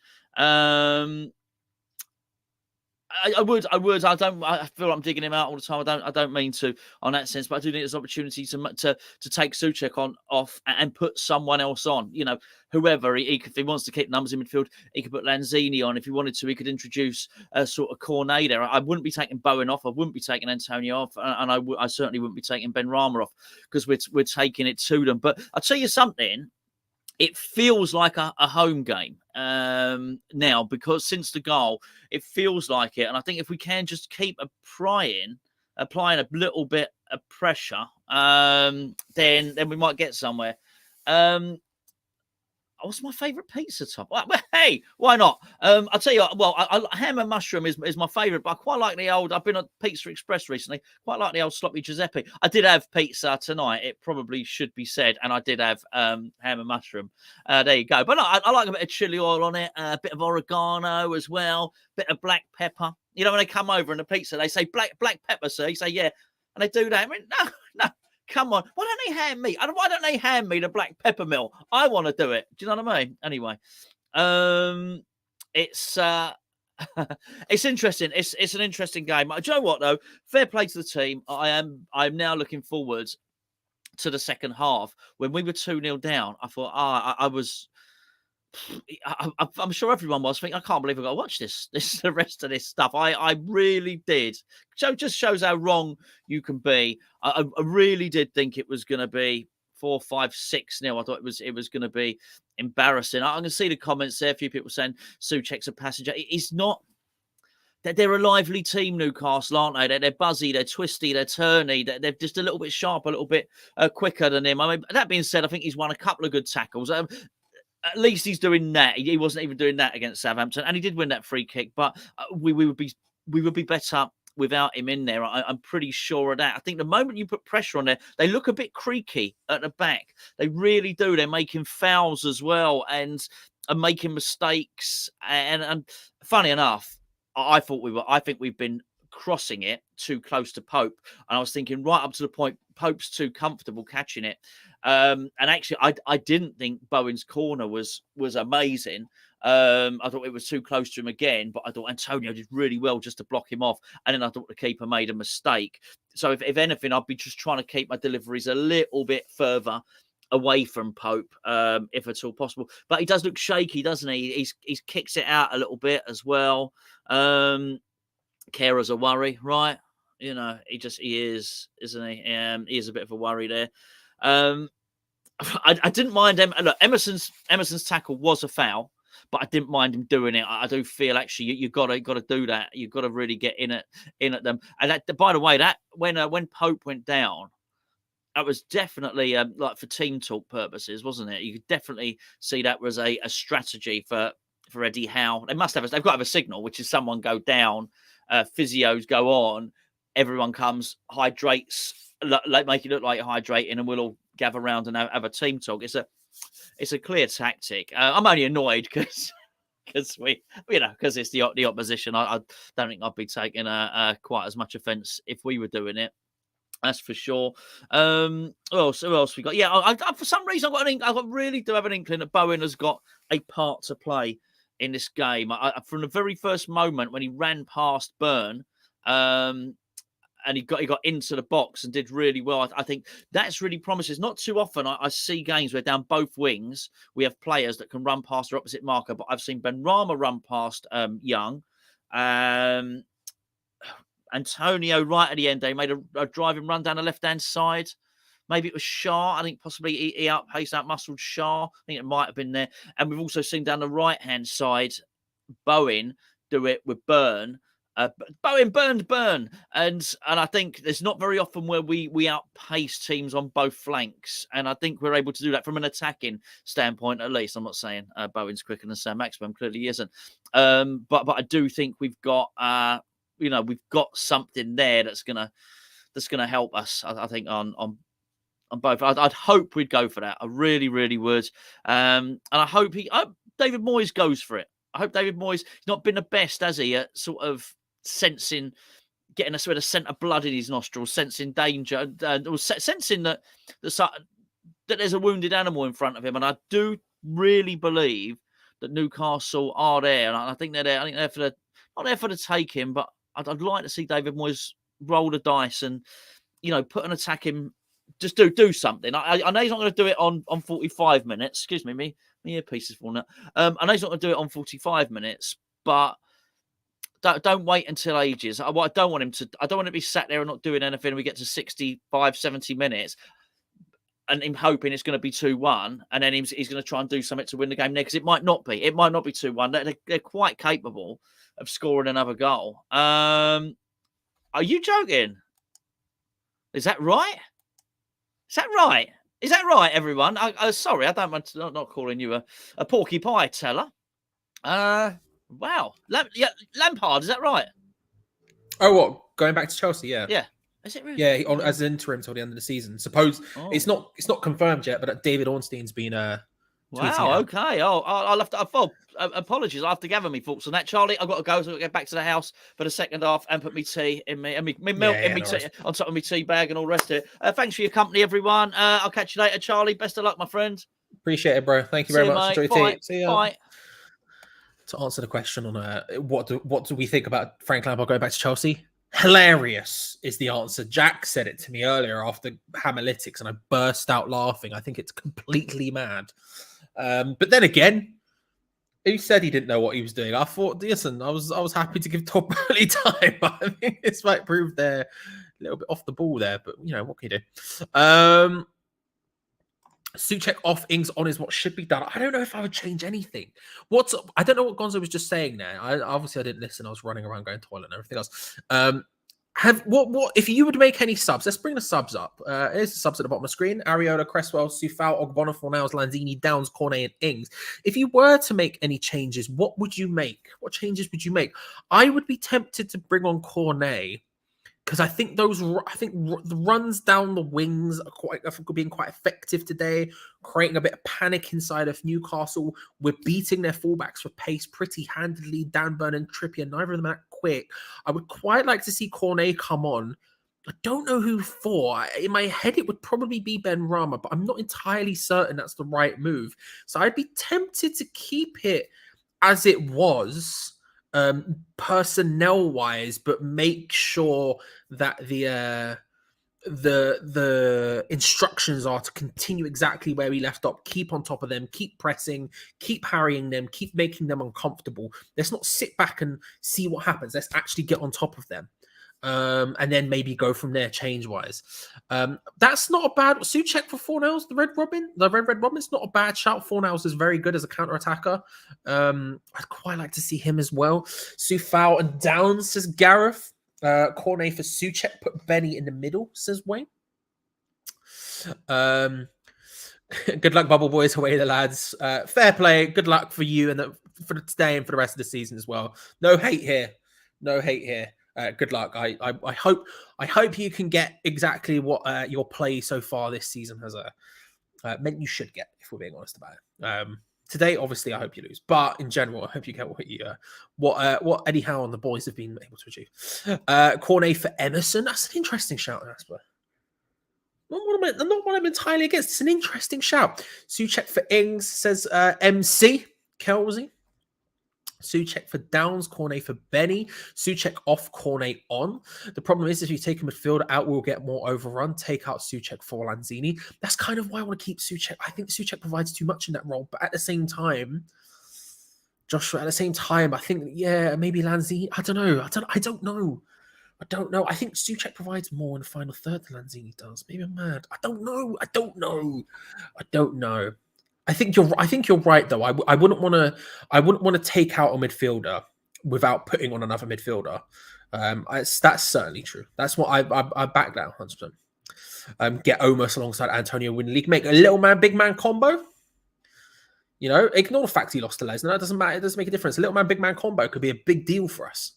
I would. I feel I'm digging him out all the time. I don't mean to on that sense, but I do think there's opportunity to take Souček off and put someone else on. Whoever if he wants to keep numbers in midfield, he could put Lanzini on. If he wanted to, he could introduce a sort of Cornet there. I wouldn't be taking Bowen off. I wouldn't be taking Antonio off, and I certainly wouldn't be taking Ben Rama off, because we're taking it to them. But I'll tell you something. It feels like a home game now, because since the goal, it feels like it. And I think if we can just keep applying a little bit of pressure, then we might get somewhere. What's my favourite pizza top? Well, hey, why not? I'll tell you what, ham and mushroom is my favourite, but I quite like the old, I've been at Pizza Express recently, quite like the old sloppy Giuseppe. I did have pizza tonight, it probably should be said, and I did have ham and mushroom. There you go. But no, I like a bit of chili oil on it, a bit of oregano as well, bit of black pepper. When they come over in the pizza, they say black pepper, sir. You say, yeah. And they do that. I mean, no. Come on. Why don't they hand me? Why don't they hand me the black pepper mill? I want to do it. Do you know what I mean? Anyway, it's interesting. It's an interesting game. Do you know what though? Fair play to the team. I'm now looking forward to the second half. When we were 2-0 down, I thought, I'm sure everyone was thinking, I can't believe I've got to watch this the rest of this stuff. I really did. So it just shows how wrong you can be. I really did think it was going to be 4, 5, 6-0. I thought it was going to be embarrassing. I can see the comments there. A few people saying Souček's a passenger. He's not. They're a lively team, Newcastle, aren't they? They're buzzy, they're twisty, they're turny. They're just a little bit sharp, a little bit quicker than him. I mean, that being said, I think he's won a couple of good tackles. At least he's doing that. He wasn't even doing that against Southampton, and he did win that free kick. But we would be better without him in there. I'm pretty sure of that. I think the moment you put pressure on there, they look a bit creaky at the back. They really do. They're making fouls as well and making mistakes. And funny enough, I think we've been crossing it too close to Pope. And I was thinking right up to the point Pope's too comfortable catching it. And actually, I didn't think Bowen's corner was amazing. I thought it was too close to him again, but I thought Antonio did really well just to block him off. And then I thought the keeper made a mistake. So if anything, I'd be just trying to keep my deliveries a little bit further away from Pope, if at all possible. But he does look shaky, doesn't he? He's kicks it out a little bit as well. Carer's a worry, right? You know, he is, isn't he? He is a bit of a worry there. I didn't mind him. Look, Emerson's tackle was a foul, but I didn't mind him doing it. I do feel actually you got to do that. You've got to really get in at them. And that, by the way, that when Pope went down, that was definitely like for team talk purposes, wasn't it? You could definitely see that was a strategy for Eddie Howe. They've got to have a signal, which is someone go down, physios go on, everyone comes, hydrates, make it look like you're hydrating, and we'll all gather around and have a team talk. It's a clear tactic. I'm only annoyed because it's the opposition. I don't think I'd be taking quite as much offence if we were doing it. That's for sure. Who else we got? Yeah, I for some reason I really do have an inkling that Bowen has got a part to play in this game. From the very first moment when he ran past Byrne, and he got into the box and did really well. I think that's really promising. Not too often I see games where down both wings we have players that can run past their opposite marker. But I've seen Benrahma run past Young. Antonio right at the end, they made a driving run down the left-hand side. Maybe it was Shah. I think possibly he outpaced, outmuscled Shah. I think it might have been there. And we've also seen down the right-hand side, Bowen do it with Byrne. Bowen burned Byrne. And I think there's not very often where we outpace teams on both flanks. And I think we're able to do that from an attacking standpoint, at least. I'm not saying Bowen's quicker than Sam Maxwell. Clearly he isn't. But I do think we've got... we've got something there that's gonna help us. I think on both. I'd hope we'd go for that. I really, really would. And I hope David Moyes goes for it. I hope David Moyes. He's not been the best, has he? At sort of sensing, getting a sort of scent of blood in his nostrils, sensing danger, or sensing that there's a wounded animal in front of him. And I do really believe that Newcastle are there, and I think they're there. I think they're not there for the taking, but I'd like to see David Moyes roll the dice and, put an attack in. Just do something. I know he's not going to do it on 45 minutes. Excuse me, my earpiece is falling out. I know he's not going to do it on 45 minutes, but don't wait until ages. I don't want him to be sat there and not doing anything. We get to 65, 70 minutes and him hoping it's going to be 2-1, and then he's going to try and do something to win the game there, because it might not be. It might not be 2-1. They're quite capable of scoring another goal. Are you joking? Is that right? Is that right, everyone? Sorry, I don't want to, not calling you a porky pie teller. Wow. Lampard, is that right? Oh, what? Going back to Chelsea, yeah. Yeah. Is it really? Yeah, as an interim till the end of the season. Suppose it's not confirmed yet, but David Ornstein's been wow, okay. I'll have to apologies. I have to gather my thoughts on that. Charlie, I've got to go, so I'll get back to the house for the second half and put my tea in me and me milk in me tea, on top of my tea bag and all the rest of it. Thanks for your company, everyone. I'll catch you later, Charlie. Best of luck, my friend. Appreciate it, bro. Thank you very much. Enjoy your tea. See ya. Bye. To answer the question on what do we think about Frank Lampard going back to Chelsea? Hilarious is the answer. Jack said it to me earlier after Hamalytics, and I burst out laughing. I think it's completely mad. But then again, he said he didn't know what he was doing. I thought, listen, I was happy to give Todd Bowley time, but I think this might prove they're a little bit off the ball there. But what can you do? Souček off, Ings on is what should be done. I don't know if I would change anything. I don't know what Gonzo was just saying there. Obviously I didn't listen. I was running around going to the toilet and everything else. What if you would make any subs? Let's bring the subs up. Here's the subs at the bottom of the screen: Ariola, Cresswell, Sufal, Ogbonna, Fornals, Lanzini, Downs, Cornet, and Ings. If you were to make any changes, what would you make? What changes would you make? I would be tempted to bring on Cornet, because I think the runs down the wings are being quite effective today, creating a bit of panic inside of Newcastle. We're beating their fullbacks for pace pretty handily. Dan Burn and Trippier, neither of them that quick. I would quite like to see Cornet come on. I don't know who for. In my head, it would probably be Ben Rama, but I'm not entirely certain that's the right move. So I'd be tempted to keep it as it was, personnel wise, but make sure that the instructions are to continue exactly where we left off. Keep on top of them, keep pressing, keep harrying them, keep making them uncomfortable. Let's not sit back and see what happens. Let's actually get on top of them. And then maybe go from there change wise. That's not a bad Souček for Fornals, the Red Red Robin's not a bad shout. Fornals is very good as a counter attacker. I'd quite like to see him as well. Sufal and Downs, says Gareth. Cornet for Souček, put Benny in the middle, says Wayne. Good luck, Bubble Boys, away the lads. Fair play, good luck for you and for today and for the rest of the season as well. No hate here. Good luck. I hope you can get exactly what your play so far this season has meant you should get, if we're being honest about it. Today, obviously, I hope you lose, but in general, I hope you get what Eddie Howe and the boys have been able to achieve. Cornet for Emerson. That's an interesting shout, Asper. Not what I'm entirely against. It's an interesting shout. Souček for Ings, says MC Kelsey. Souček for Downs, Cornet for Benny. Souček off, Cornet on. The problem is if you take a midfielder out, we'll get more overrun. Take out Souček for Lanzini. That's kind of why I want to keep Souček. I think Souček provides too much in that role, but at the same time, Joshua, I think, maybe Lanzini. I don't know. I think Souček provides more in the final third than Lanzini does. Maybe I'm mad. I don't know. I think you're right though. I wouldn't want to take out a midfielder without putting on another midfielder. That's certainly true. That's what I back that 100%. Get Omos alongside Antonio Winley, make a little man big man combo. You know, ignore the fact he lost to Lesnar. It doesn't matter. It doesn't make a difference. A little man big man combo could be a big deal for us.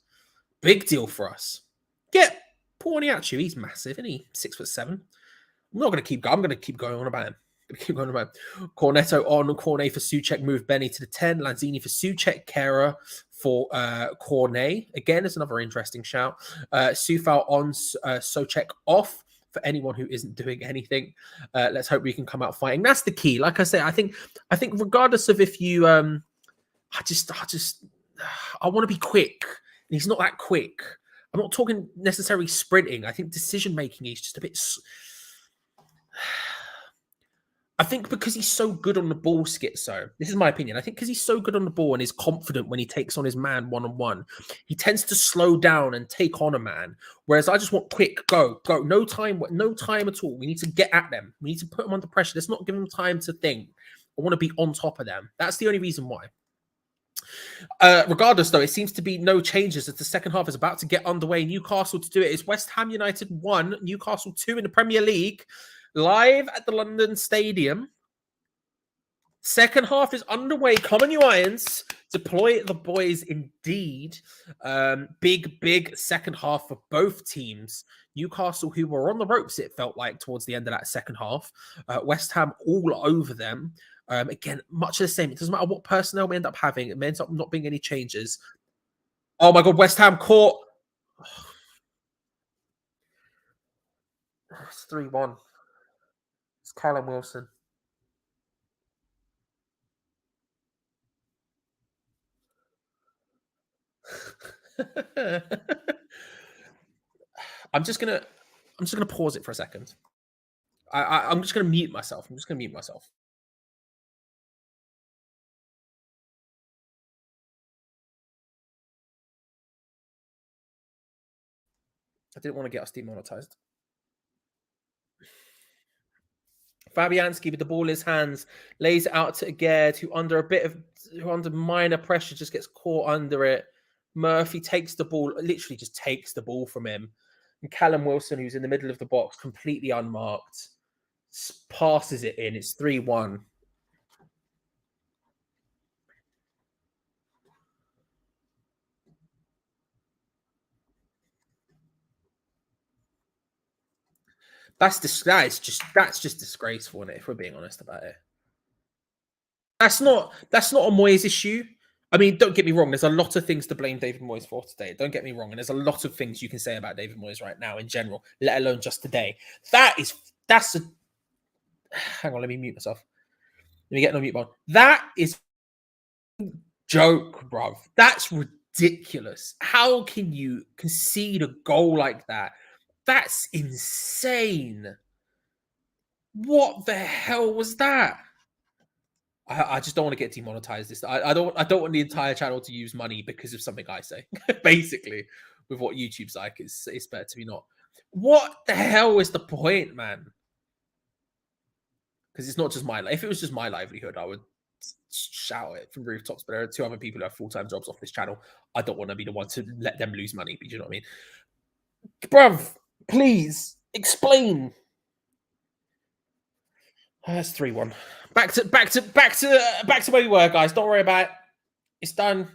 Get Porniaccio. He's massive, isn't he? 6'7". I'm going to keep going on about him. Cornetto on, Cornet for Souček, move Benny to the 10, Lanzini for Souček, Kera for Cornet. Again, it's another interesting shout. Sufal on, Souček off for anyone who isn't doing anything. Let's hope we can come out fighting. That's the key. Like I say, I think regardless of if you, I want to be quick. And he's not that quick. I'm not talking necessarily sprinting. I think decision making is just a bit. I think because he's so good on the ball, Schizo. This is my opinion. I think because he's so good on the ball and is confident when he takes on his man one-on-one, he tends to slow down and take on a man. Whereas I just want quick, go. No time at all. We need to get at them. We need to put them under pressure. Let's not give them time to think. I want to be on top of them. That's the only reason why. Regardless, though, it seems to be no changes as the second half is about to get underway. Newcastle to do it is West Ham United 1, Newcastle 2 in the Premier League. Live at the London Stadium. Second half is underway. Come on, you Irons. Deploy the boys indeed. Big second half for both teams. Newcastle, who were on the ropes, it felt like, towards the end of that second half. West Ham all over them. Again, much of the same. It doesn't matter what personnel we end up having. It ends up not being any changes. Oh my God, West Ham caught. It's 3-1. It's Callum Wilson. I'm just gonna pause it for a second. I'm just gonna mute myself. I didn't want to get us demonetized. Fabianski with the ball in his hands lays it out to Agard, who under minor pressure just gets caught under it. Murphy takes the ball, literally just takes the ball from him. And Callum Wilson, who's in the middle of the box, completely unmarked, passes it in. It's 3-1. That's just disgraceful, isn't it, if we're being honest about it. That's not a Moyes issue. I mean, don't get me wrong. There's a lot of things to blame David Moyes for today. Don't get me wrong. And there's a lot of things you can say about David Moyes right now in general, let alone just today. That's a... Hang on, let me mute myself. Let me get no mute button. That is joke, bruv. That's ridiculous. How can you concede a goal like that? That's insane. What the hell was that? I just don't want to get demonetized. This I don't want the entire channel to use money because of something I say. Basically, with what YouTube's like, it's better to be not. What the hell is the point, man? Because it's not just my life. If it was just my livelihood, I would shout it from rooftops. But there are 2 other people who have full-time jobs off this channel. I don't want to be the one to let them lose money. Do you know what I mean? Bruv, please explain. That's 3-1. Back to where we were, guys. Don't worry about it. It's done.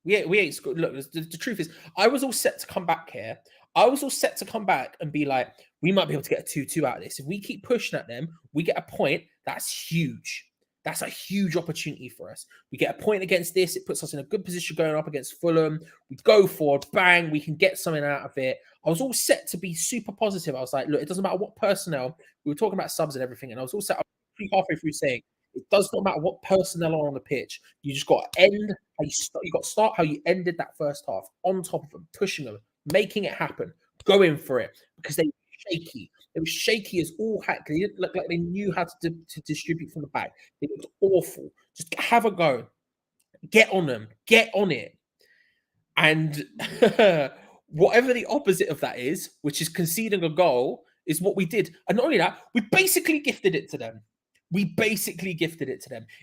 We ain't scored. Look, the truth is, I was all set to come back here. I was all set to come back and be like, we might be able to get a 2-2 out of this. If we keep pushing at them, we get a point. That's huge. That's a huge opportunity for us. We get a point against this. It puts us in a good position going up against Fulham. We go forward, bang, we can get something out of it. I was all set to be super positive. I was like, look, it doesn't matter what personnel. We were talking about subs and everything, and I was all set up halfway through saying, it does not matter what personnel are on the pitch. You just got to end how you got to start how you ended that first half, on top of them, pushing them, making it happen, going for it, because they were shaky. It was shaky as all heck. They didn't look like they knew how to distribute from the back. They looked awful. Just have a go. Get on them. Get on it. And whatever the opposite of that is, which is conceding a goal, is what we did. And not only that, we basically gifted it to them.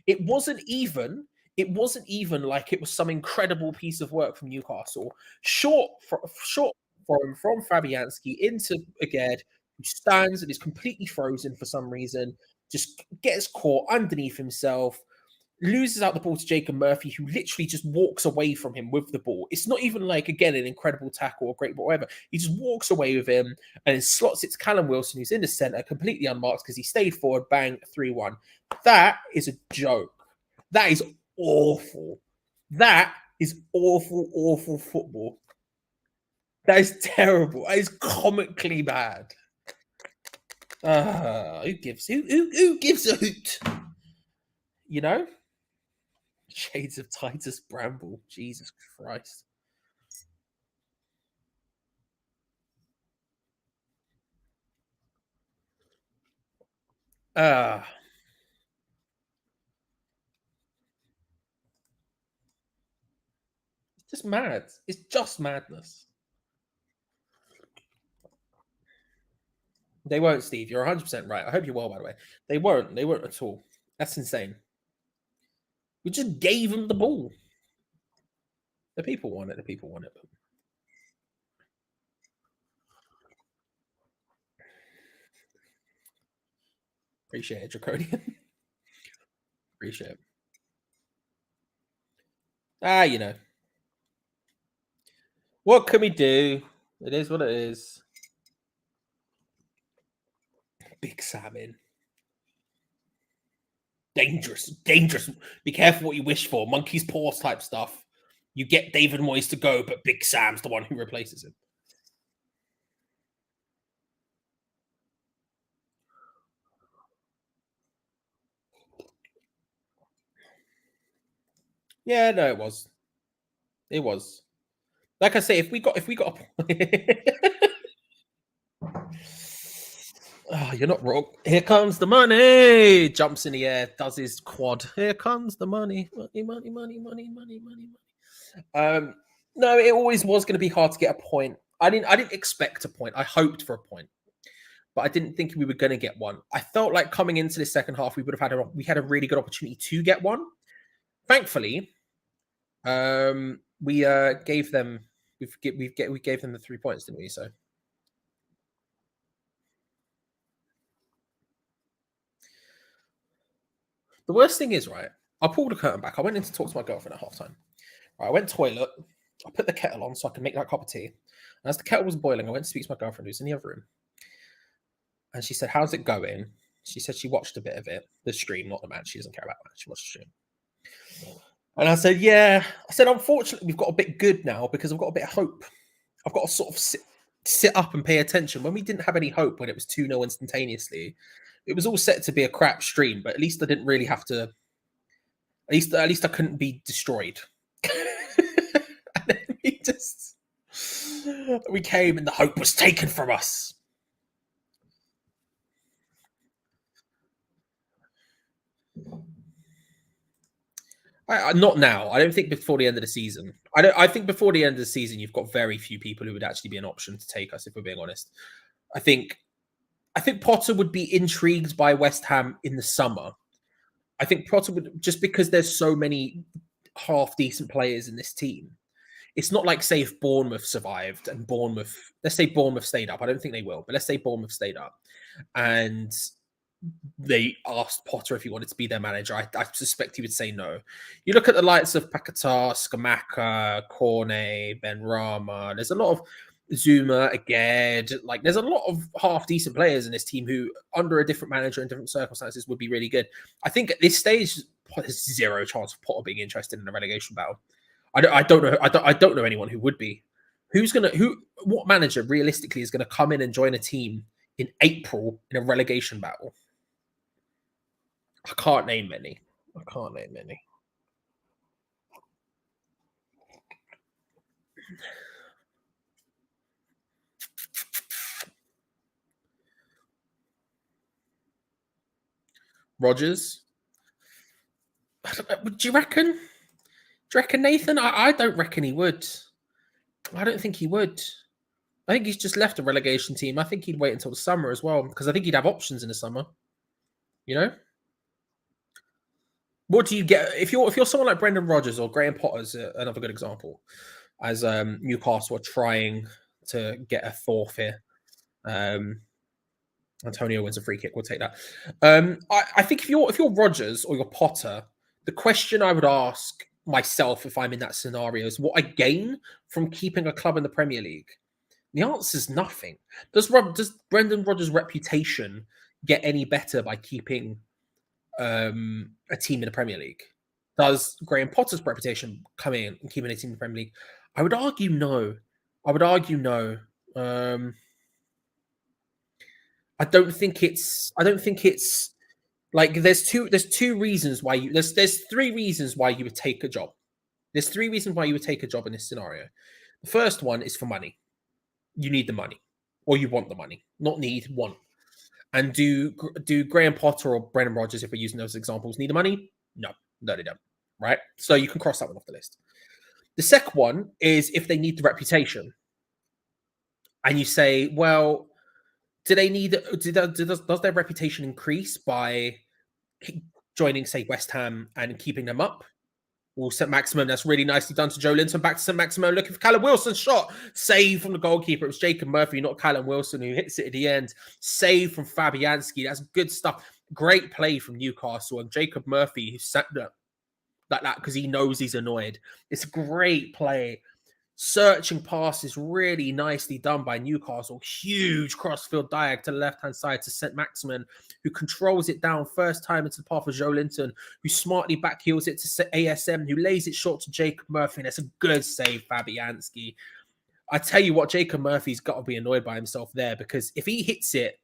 It wasn't even like it was some incredible piece of work from Newcastle. Short from Fabianski into Agard, who stands and is completely frozen for some reason, just gets caught underneath himself, loses out the ball to Jacob Murphy, who literally just walks away from him with the ball. It's not even like, again, an incredible tackle or great ball, whatever. He just walks away with him and then slots it to Callum Wilson, who's in the centre, completely unmarked because he stayed forward, bang, 3-1. That is a joke. That is awful. That is awful, awful football. That is terrible. That is comically bad. Who gives a hoot? You know? Shades of Titus Bramble. Jesus Christ. It's just mad. It's just madness. They won't, Steve. You're 100% right. I hope you're well, by the way. They won't. They won't at all. That's insane. We just gave them the ball. The people want it. The people want it. Appreciate it, Draconian. Appreciate it. You know. What can we do? It is what it is. Big Sam in. Dangerous. Be careful what you wish for. Monkey's paws type stuff. You get David Moyes to go, but Big Sam's the one who replaces him. Yeah, no, it was. It was. Like I say, if we got oh, you're not wrong. Here comes the money. Jumps in the air, does his quad. Here comes the money. Money. No, it always was going to be hard to get a point. I didn't expect a point. I hoped for a point. but I didn't think we were going to get one. I felt like coming into the second half, we had a really good opportunity to get one. Thankfully, we gave them we gave them the 3 points, didn't we? So the worst thing is, right, I pulled the curtain back. I went in to talk to my girlfriend at halftime. Right, I went toilet. I put the kettle on so I can make that cup of tea. And as the kettle was boiling, I went to speak to my girlfriend who's in the other room. And she said, "How's it going?" She said she watched a bit of it, the stream, not the match. She doesn't care about that. She watched the stream. And I said, "Yeah." I said, "Unfortunately, we've got a bit good now because I've got a bit of hope. I've got to sort of sit up and pay attention. When we didn't have any hope, when it was 2-0 instantaneously, it was all set to be a crap stream, but at least I didn't really have to, at least I couldn't be destroyed." And then we came and the hope was taken from us. Not now. I don't think before the end of the season. I think before the end of the season, you've got very few people who would actually be an option to take us, if we're being honest. I think Potter would be intrigued by West Ham in the summer. I think Potter would, just because there's so many half decent players in this team. It's not like, say, if Bournemouth survived and let's say Bournemouth stayed up. I don't think they will, but let's say Bournemouth stayed up and they asked Potter if he wanted to be their manager. I suspect he would say no. You look at the likes of Paquetá, Scamacca, Cornet, Benrahma. There's a lot of Zuma, Aged. Like, there's a lot of half-decent players in this team who, under a different manager in different circumstances, would be really good. I think at this stage, there's zero chance of Potter being interested in a relegation battle. I don't know. I don't know anyone who would be. What manager realistically is gonna come in and join a team in April in a relegation battle? I can't name many. Rodgers? Do you reckon? Do you reckon, Nathan? I don't reckon he would. I don't think he would. I think he's just left a relegation team. I think he'd wait until the summer as well, because I think he'd have options in the summer. You know? What do you get if you're someone like Brendan Rodgers or Graham Potter's another good example, as Newcastle are trying to get a fourth here. Antonio wins a free kick. We'll take that. I think if you're Rodgers or you're Potter, the question I would ask myself if I'm in that scenario is what I gain from keeping a club in the Premier League. The answer is nothing. Does Brendan Rodgers' reputation get any better by keeping a team in the Premier League? Does Graham Potter's reputation come in and keeping a team in the Premier League? I would argue no. I don't think it's like there's three reasons why you would take a job. There's 3 reasons why you would take a job in this scenario. The first one is for money. You need the money, or you want the money. Not need, want. And do Graham Potter or Brendan Rodgers, if we're using those examples, need the money? No, they don't. Right? So you can cross that one off the list. The second one is if they need the reputation. And you say, well, does their reputation increase by joining, say, West Ham and keeping them up? Well, St. Maximin, that's really nicely done to Joe Linton. Back to St. Maximin, looking for Callum Wilson's shot. Save from the goalkeeper. It was Jacob Murphy, not Callum Wilson, who hits it at the end. Save from Fabianski. That's good stuff. Great play from Newcastle. And Jacob Murphy, who sat there like that because he knows he's annoyed. It's a great play. Searching pass is really nicely done by Newcastle. Huge crossfield diag to the left-hand side to St. Maximin, who controls it down first time into the path of Joe Linton, who smartly backheels it to ASM, who lays it short to Jacob Murphy. And that's a good save, Fabianski. I tell you what, Jacob Murphy's got to be annoyed by himself there, because if he hits it,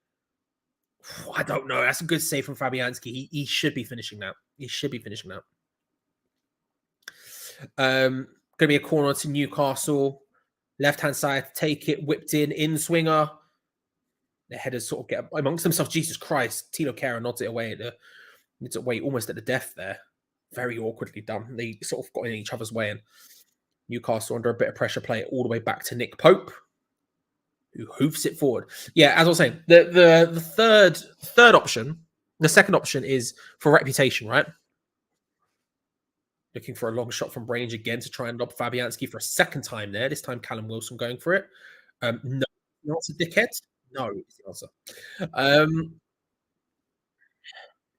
I don't know. That's a good save from Fabianski. He should be finishing that. Going to be a corner to Newcastle. Left-hand side, take it, whipped in swinger. The headers sort of get amongst themselves. Jesus Christ. Tilo Kehrer nods it away almost at the death there. Very awkwardly done. They sort of got in each other's way, and Newcastle under a bit of pressure play it all the way back to Nick Pope, who hoofs it forward. Yeah, as I was saying, the third option, the second option is for reputation, right? Looking for a long shot from range again to try and lob Fabianski for a second time there. This time Callum Wilson going for it. No, not a dickhead. No, is the answer.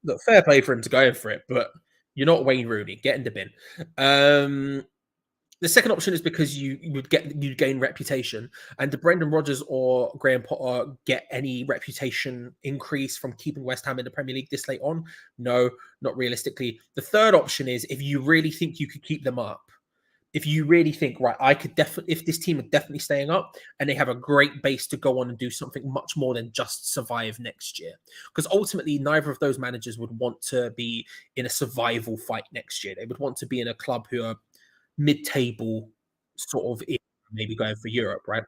Look, fair play for him to go for it, but you're not Wayne Rooney. Get in the bin. The second option is because you gain reputation, and did Brendan Rodgers or Graham Potter get any reputation increase from keeping West Ham in the Premier League this late on? No, not realistically. The third option is if you really think you could keep them up, if you really think, right, I could definitely, if this team are definitely staying up and they have a great base to go on and do something much more than just survive next year. Because ultimately, neither of those managers would want to be in a survival fight next year. They would want to be in a club who are mid-table, sort of maybe going for Europe, right?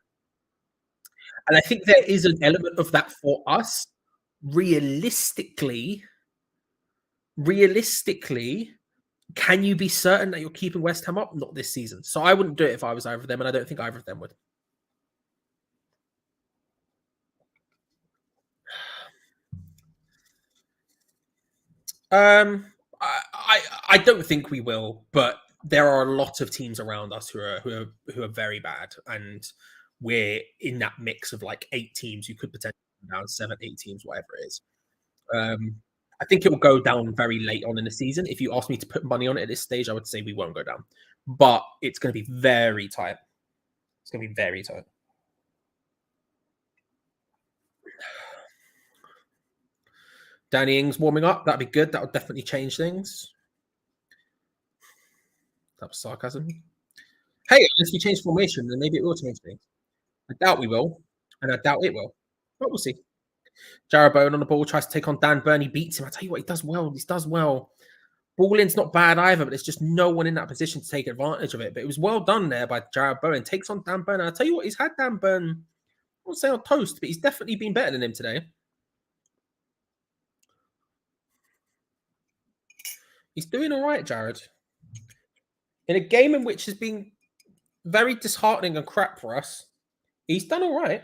And I think there is an element of that for us. Realistically, can you be certain that you're keeping West Ham up? Not this season. So I wouldn't do it if I was either of them, and I don't think either of them would. I don't think we will, but there are a lot of teams around us who are very bad, and we're in that mix of like 8 teams who could potentially go down, 7, 8 teams, whatever it is. I think it will go down very late on in the season. If you ask me to put money on it at this stage, I would say we won't go down, but it's going to be very tight. It's going to be very tight. Danny Ings warming up. That'd be good. That would definitely change things. That was sarcasm. Hey, unless we change formation, then maybe it will change things. I doubt we will, and I doubt it will, but we'll see. Jarrod Bowen on the ball, tries to take on Dan Burn. He beats him. I tell you what, he does well. He does well. Ball-in's not bad either, but there's just no one in that position to take advantage of it. But it was well done there by Jarrod Bowen. Takes on Dan Burn. And I tell you what, he's had Dan Burn, I won't say on toast, but he's definitely been better than him today. He's doing all right, Jarrod. In a game in which has been very disheartening and crap for us, he's done all right.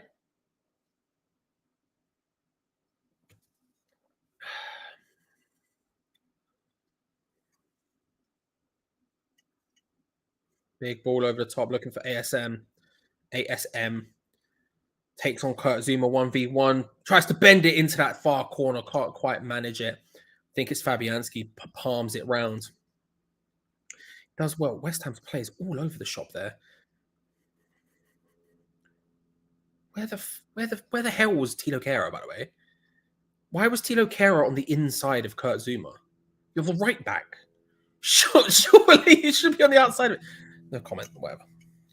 Big ball over the top, looking for ASM. Takes on Kurt Zuma 1v1. Tries to bend it into that far corner. Can't quite manage it. I think it's Fabianski. Palms it round. Does well. West Ham's players all over the shop there. Where the hell was Tilo Kehrer, by the way? Why was Tilo Kehrer on the inside of Kurt Zuma? You're the right back. Surely you should be on the outside of it. No comment.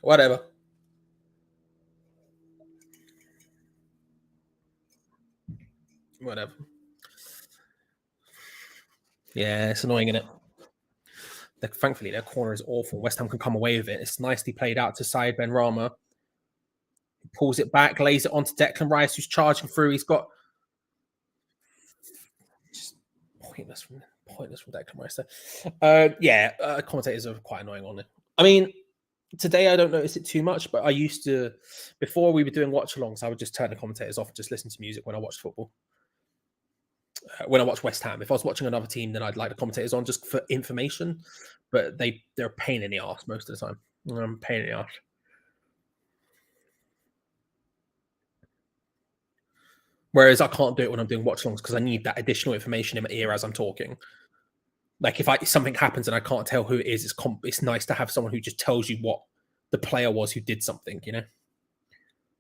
Whatever. Yeah, it's annoying, isn't it? Thankfully, their corner is awful. West Ham can come away with it. It's nicely played out to Said Benrahma. He pulls it back, lays it onto Declan Rice, who's charging through. He's got just pointless from Declan Rice there. Commentators are quite annoying on it. I mean, today I don't notice it too much, but I used to, before we were doing watch-alongs, I would just turn the commentators off and just listen to music when I watched football. When I watch West Ham, if I was watching another team, then I'd like the commentators on just for information. But they're a pain in the arse most of the time. Pain in the arse. Whereas I can't do it when I'm doing watch-alongs because I need that additional information in my ear as I'm talking. Like if something happens and I can't tell who it is, it's nice to have someone who just tells you what the player was who did something. You know,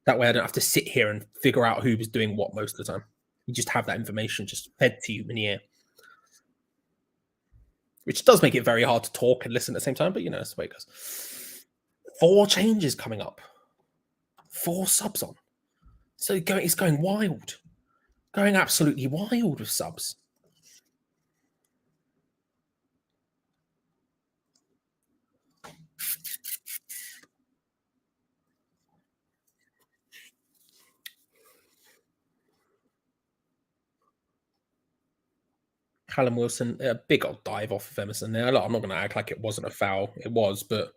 that way I don't have to sit here and figure out who was doing what most of the time. You just have that information just fed to you in the ear. Which does make it very hard to talk and listen at the same time, but that's the way it goes. 4 changes coming up. 4 subs on. So it's going wild. Going absolutely wild with subs. Callum Wilson, a big old dive off of Emerson there. Look, I'm not going to act like it wasn't a foul. It was, but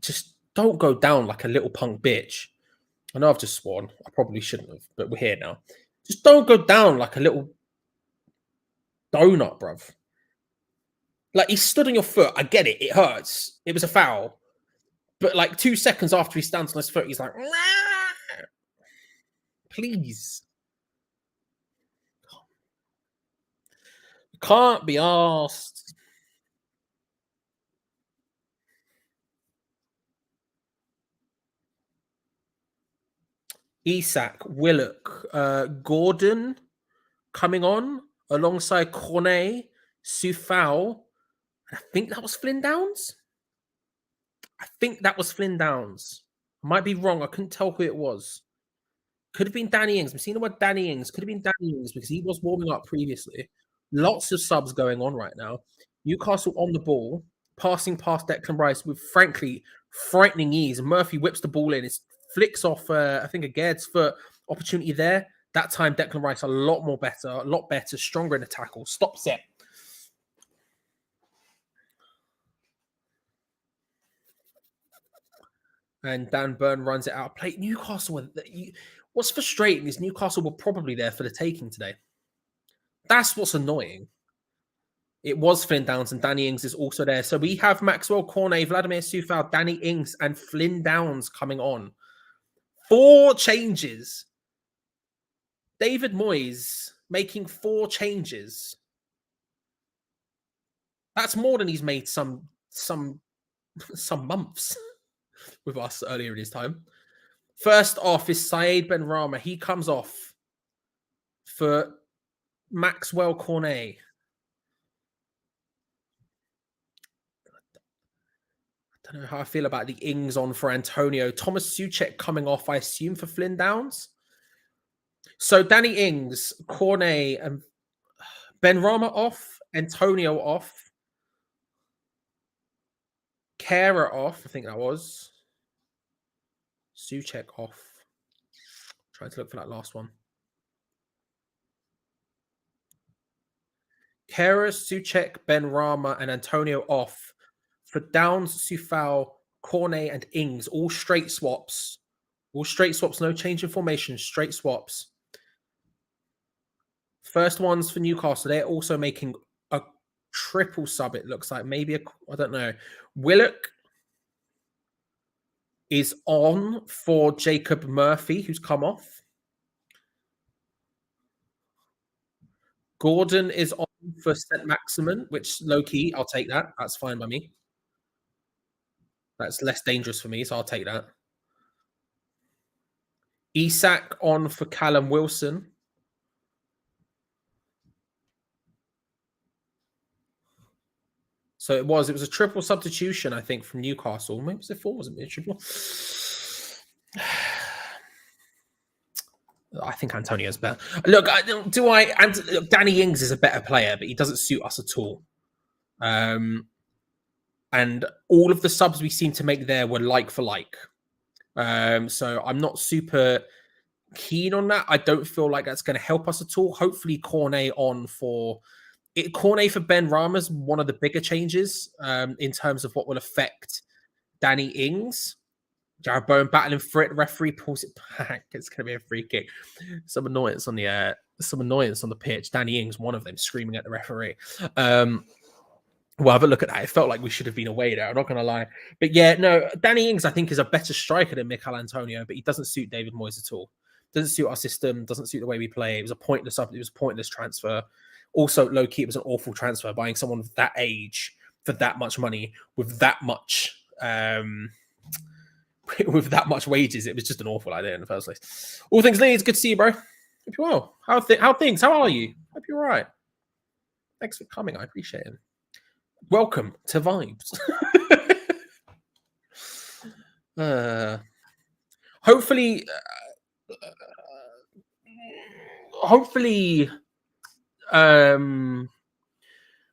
just don't go down like a little punk bitch I know I've just sworn. I probably shouldn't have, but we're here now. Just don't go down like a little donut, bruv. Like, he stood on your foot. I get it. It hurts. It was a foul. But like 2 seconds after he stands on his foot, he's like, "Nah." Please. Can't be asked. Isak, Willock, Gordon coming on alongside Cornet, Sufal. I think that was Flynn Downs. I think that was Flynn Downs. I might be wrong. I couldn't tell who it was. Could have been Danny Ings. I'm seeing the word Danny Ings. Could have been Danny Ings because he was warming up previously. Lots of subs going on right now. Newcastle on the ball, passing past Declan Rice with, frankly, frightening ease. Murphy whips the ball in. It flicks off, I think, a Gaird's foot. Opportunity there. That time, Declan Rice a lot better, stronger in the tackle. Stops it. And Dan Burn runs it out of play. Newcastle, what's frustrating is Newcastle were probably there for the taking today. That's what's annoying. It was Flynn Downs and Danny Ings is also there. So we have Maxwell Cornet, Vladimir Sufal, Danny Ings, and Flynn Downs coming on. 4 changes. David Moyes making 4 changes. That's more than he's made some months with us earlier in his time. First off is Saeed Benrahma. He comes off for Maxwell Cornet. I don't know how I feel about the Ings on for Antonio. Thomas Souček coming off, I assume, for Flynn Downs. So Danny Ings, Cornet, and Benrahma off, Antonio off, Kara off, I think that was. Souček off. Trying to look for that last one. Kara, Souček, Benrahma, and Antonio off. For Downs, Sufal, Cornet, and Ings, all straight swaps. All straight swaps, no change in formation, straight swaps. First ones for Newcastle. They're also making a triple sub, it looks like. Maybe, I don't know. Willock is on for Jacob Murphy, who's come off. Gordon is on for St. Maximin, which low-key, I'll take that. That's fine by me. That's less dangerous for me, so I'll take that. Isak on for Callum Wilson. So it was a triple substitution, I think, from Newcastle. Maybe was it 4? Was it a triple? I think Antonio's better. Look, Danny Ings is a better player, but he doesn't suit us at all. And all of the subs we seem to make there were like for like. So I'm not super keen on that. I don't feel like that's going to help us at all. Hopefully, Cornet on for it. Cornet for Benrahma is one of the bigger changes in terms of what will affect Danny Ings. Jared Bowen battling for it. Referee pulls it back. It's going to be a free kick. Some annoyance on the pitch. Danny Ings, one of them, screaming at the referee. We'll have a look at that. It felt like we should have been away there. I'm not going to lie. But yeah, no, Danny Ings, I think, is a better striker than Mikel Antonio, but he doesn't suit David Moyes at all. Doesn't suit our system. Doesn't suit the way we play. It was a pointless transfer. Also, low-key, it was an awful transfer, buying someone of that age for that much money with that much with that much wages. It was just an awful idea in the first place. All things Leeds, good to see you, bro. Hope you're well. How things? How are you? Hope you're all right. Thanks for coming. I appreciate it. Welcome to Vibes. Hopefully,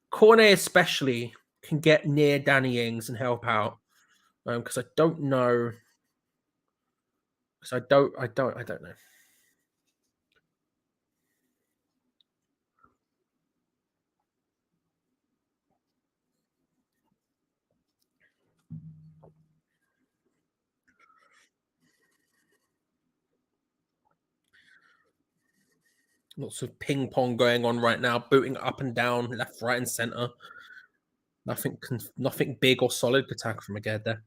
Cornet especially can get near Danny Ings and help out. Because I don't know. Because I don't know. Lots of ping pong going on right now, booting up and down, left, right, and centre. Nothing big or solid could tackle from again there.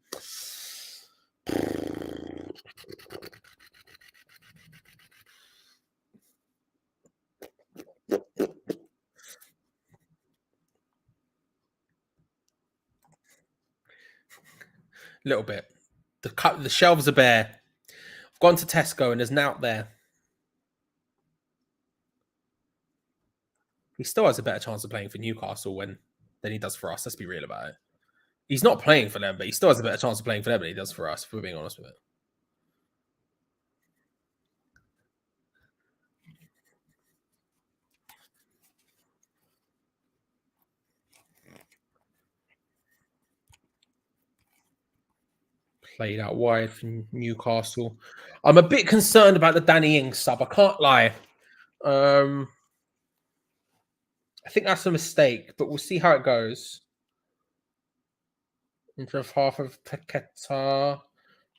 A little bit. The shelves are bare. I've gone to Tesco and there's Nout there. He still has a better chance of playing for Newcastle than he does for us. Let's be real about it. He's not playing for them, but he still has a better chance of playing for them than he does for us, if we're being honest with it. Played out wide from Newcastle. I'm a bit concerned about the Danny Ings sub. I can't lie. I think that's a mistake, but we'll see how it goes. Into half of Paqueta,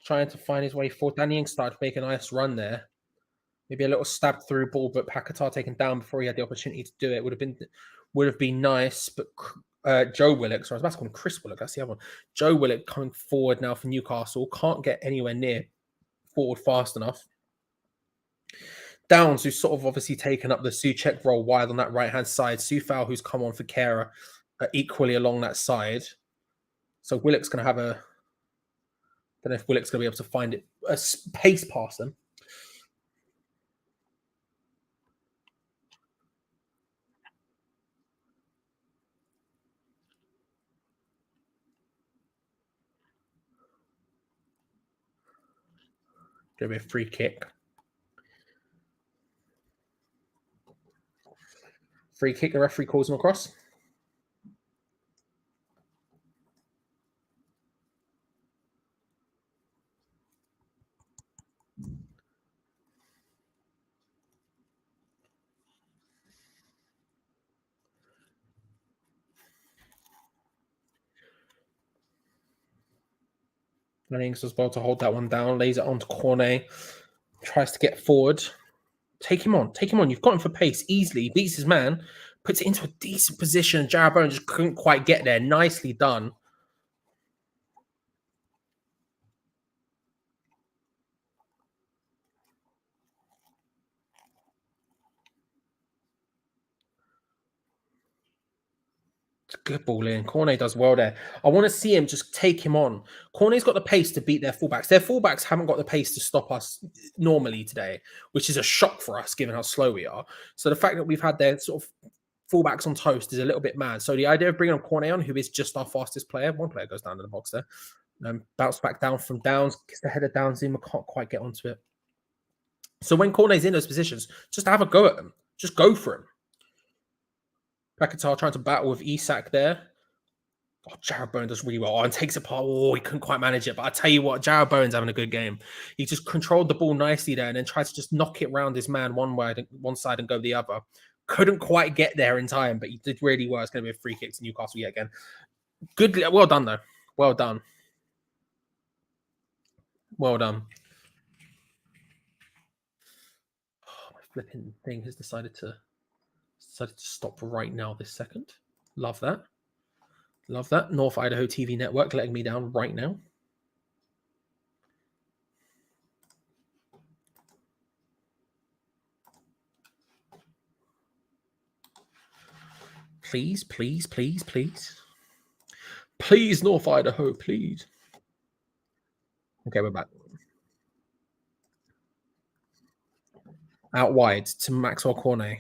trying to find his way forward. Danny Ings started to make a nice run there. Maybe a little stab through ball, but Paqueta taken down before he had the opportunity to do it. Would have been nice, but Joe Willock, sorry, I was about to call him Chris Willock, that's the other one. Joe Willock coming forward now for Newcastle, can't get anywhere near forward fast enough. Downs, who's sort of obviously taken up the Souček role wide on that right-hand side. Sufal, who's come on for Kera, equally along that side. So Willock's going to have I don't know if Willock's going to be able to find it, a pace past them. Going to be a free kick. Free kick, the referee calls him across. Ings as well to hold that one down, lays it onto Cornet, tries to get forward. Take him on. You've got him for pace easily. He beats his man, puts it into a decent position. Jarrod Bowen just couldn't quite get there. Nicely done. It's a good ball in. Cornet does well there. I want to see him just take him on. Cornet's got the pace to beat their fullbacks. Their fullbacks haven't got the pace to stop us normally today, which is a shock for us given how slow we are. So the fact that we've had their sort of fullbacks on toast is a little bit mad. So the idea of bringing on Cornet on, who is just our fastest player, one player goes down to the box there, bounce back down from Downs, gets the header down, Zima can't quite get onto it. So when Cornet's in those positions, just have a go at him. Just go for him. Paqueta trying to battle with Isak there. Oh, Jarrod Bowen does really well and takes it apart. Oh, he couldn't quite manage it. But I tell you what, Jarrod Bowen's having a good game. He just controlled the ball nicely there and then tried to just knock it round his man one side and go the other. Couldn't quite get there in time, but he did really well. It's going to be a free kick to Newcastle yet again. Good. Well done, though. Well done. Well done. Oh, my flipping thing has decided to stop right now this second. Love that. Love that. North Idaho TV network letting me down right now. Please, please, please, please. Please, North Idaho, please. Okay, we're back. Out wide to Maxwell Cornet.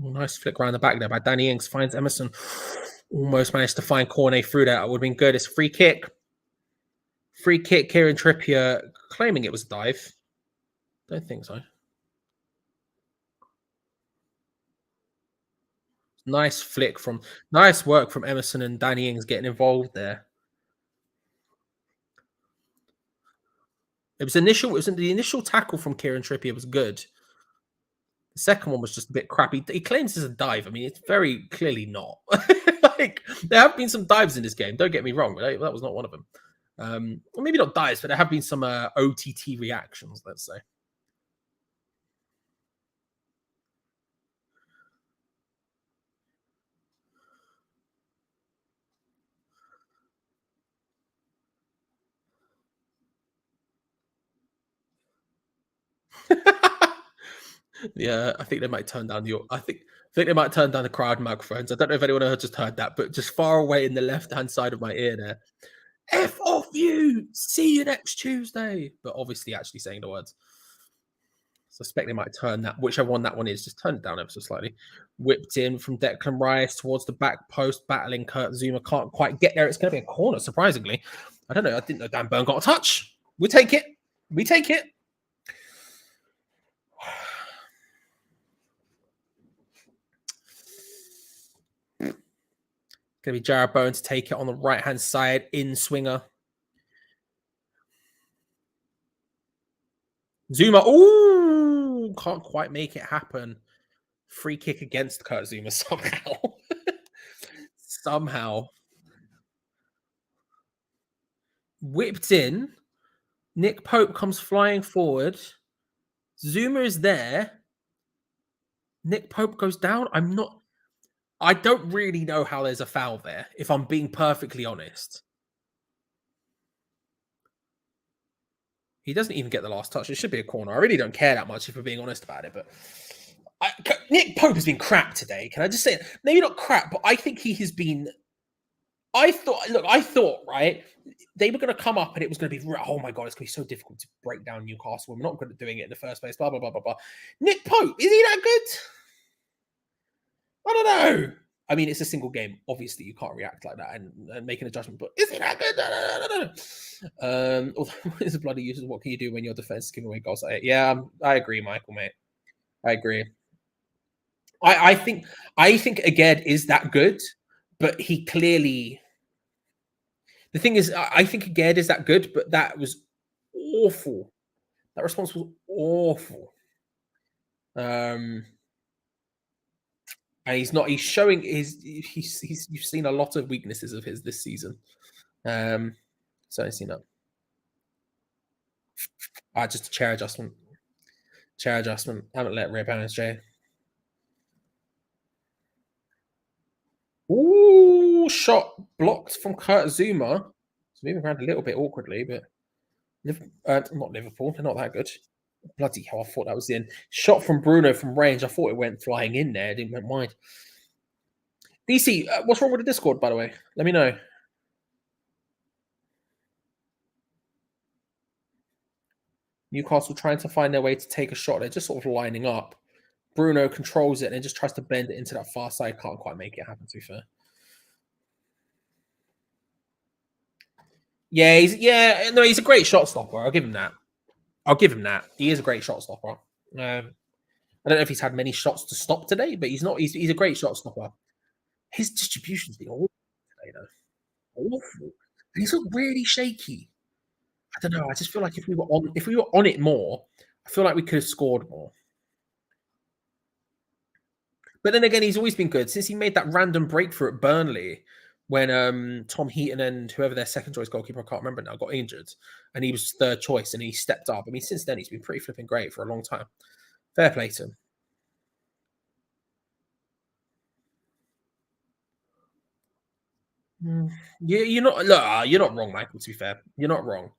Nice flick around the back there by Danny Ings. Finds Emerson. Almost managed to find Cornet through that. It would have been good. It's a free kick. Free kick. Kieran Trippier claiming it was a dive. Don't think so. Nice work from Emerson and Danny Ings getting involved there. The initial tackle from Kieran Trippier was good. The second one was just a bit crappy. He claims it's a dive. I mean, it's very clearly not. Like, there have been some dives in this game. Don't get me wrong, but that was not one of them. Or maybe not dives, but there have been some OTT reactions, let's say. Yeah, I think they might turn down the. I think they might turn down the crowd microphones. I don't know if anyone just heard that, but just far away in the left-hand side of my ear there. F off you! See you next Tuesday. But obviously, actually saying the words. Suspect they might turn that, whichever one that one is, just turn it down ever so slightly. Whipped in from Declan Rice towards the back post, battling Kurt Zuma. Can't quite get there. It's going to be a corner, surprisingly. I don't know. I didn't know Dan Burn got a touch. We take it. We take it. Going to be Jared Bowen to take it on the right-hand side, in swinger. Zuma, ooh, can't quite make it happen. Free kick against Kurt Zuma somehow. Somehow. Whipped in. Nick Pope comes flying forward. Zuma is there. Nick Pope goes down. I don't really know how there's a foul there, if I'm being perfectly honest. He doesn't even get the last touch. It should be a corner. I really don't care that much if we're being honest about it. But Nick Pope has been crap today. Can I just say it? Maybe not crap, but I think he has been. I thought, right, they were going to come up and it was going to be, oh my God, it's going to be so difficult to break down Newcastle. We're not good at doing it in the first place, blah, blah, blah, blah, blah. Nick Pope, is he that good? I don't know. I mean, it's a single game. Obviously, you can't react like that and make an adjustment. But is he that good? Although it's a bloody useless. What can you do when your defense is giving away goals? Yeah, I agree, Michael, mate. I agree. I think Aged is that good, but he clearly. The thing is, I think Aged is that good, but that was awful. That response was awful. And he's showing you've seen a lot of weaknesses of his this season. So I've seen that. Just a chair adjustment. I haven't let rip on his Jay. Ooh, shot blocked from Kurt Zuma. It's moving around a little bit awkwardly, but not Liverpool. They're not that good. Bloody hell, I thought that was the end. Shot from Bruno from range. I thought it went flying in there. I didn't mind. DC, what's wrong with the Discord, by the way? Let me know. Newcastle trying to find their way to take a shot. They're just sort of lining up. Bruno controls it and just tries to bend it into that far side. Can't quite make it happen, to be fair. Yeah, he's a great shot stopper. I'll give him that. He is a great shot stopper. I don't know if he's had many shots to stop today, but he's not. He's a great shot stopper. His distribution's been awful today, though. Awful. And he's looked really shaky. I don't know. I just feel like if we were on it more, I feel like we could have scored more. But then again, he's always been good since he made that random breakthrough at Burnley when Tom Heaton and whoever their second choice goalkeeper, I can't remember now, got injured, and he was third choice and he stepped up. I mean, since then he's been pretty flipping great for a long time. Fair play to him. You're not wrong, Michael. To be fair, you're not wrong.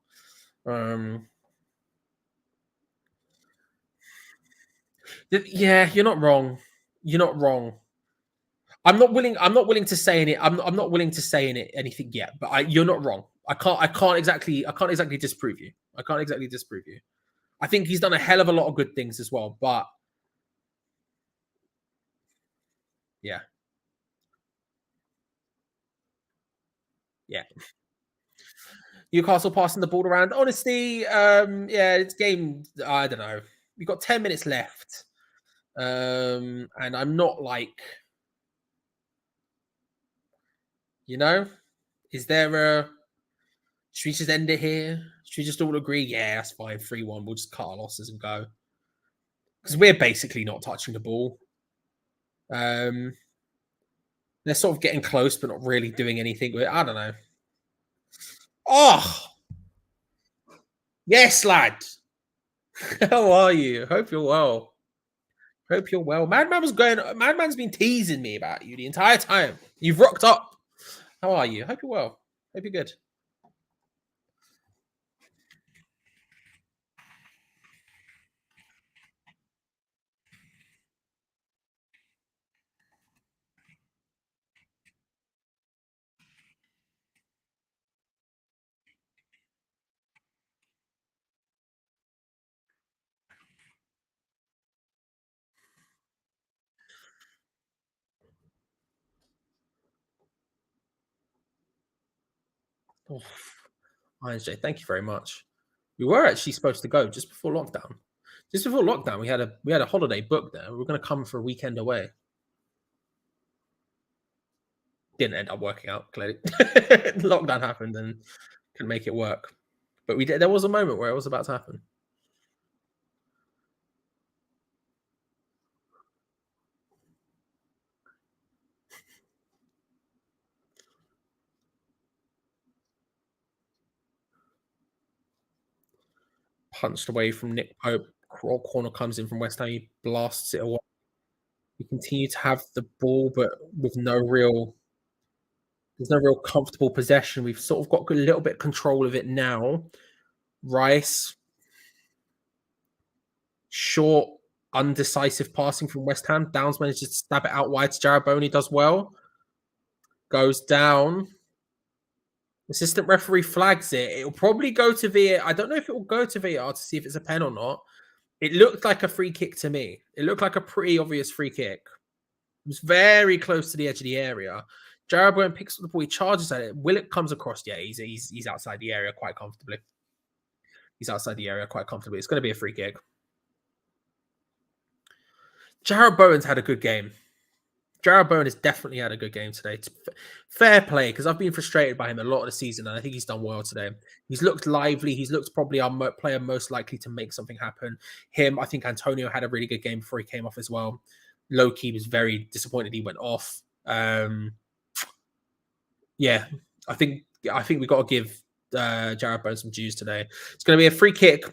You're not wrong. You're not wrong. I'm not willing to say in it. I'm not willing to say in it anything yet. But you're not wrong. I can't exactly disprove you. I think he's done a hell of a lot of good things as well. But yeah. Newcastle passing the ball around. Honestly, it's game. I don't know. We've got 10 minutes left. And I'm not like, is there should we just end it here? Should we just all agree? Yeah, that's fine. 3-1. We'll just cut our losses and go. because we're basically not touching the ball. They're sort of getting close, but not really doing anything with it. I don't know. Oh, yes, lad. How are you? Hope you're well. Hope you're well. Madman's been teasing me about you the entire time. You've rocked up. How are you? Hope you're well. Hope you're good. Oh, INJ, thank you very much. We were actually supposed to go just before lockdown. Just before lockdown, we had a holiday booked there. We were going to come for a weekend away. Didn't end up working out, clearly. Lockdown happened and couldn't make it work. But we did. There was a moment where it was about to happen. Punched away from Nick Pope. Corner comes in from West Ham. He blasts it away. We continue to have the ball, but with there's no real comfortable possession. We've sort of got a little bit of control of it now. Rice, short, undecisive passing from West Ham. Downs manages to stab it out wide to Jarrod Bowen. He does well. Goes down. Assistant referee flags it. It'll probably go to VAR. I don't know if it will go to VAR to see if it's a pen or not. It looked like a free kick to me. It looked like a pretty obvious free kick. It was very close to the edge of the area. Jarrod Bowen picks up the ball. He charges at it. Willett comes across. Yeah, he's outside the area quite comfortably. He's outside the area quite comfortably. It's going to be a free kick. Jarrod Bowen's had a good game. Jarrod Bowen has definitely had a good game today. It's fair play, because I've been frustrated by him a lot of the season, and I think he's done well today. He's looked lively. He's looked probably our player most likely to make something happen. I think Antonio had a really good game before he came off as well. Loki was very disappointed he went off. Yeah, I think we got to give Jarrod Bowen some dues today. It's going to be a free kick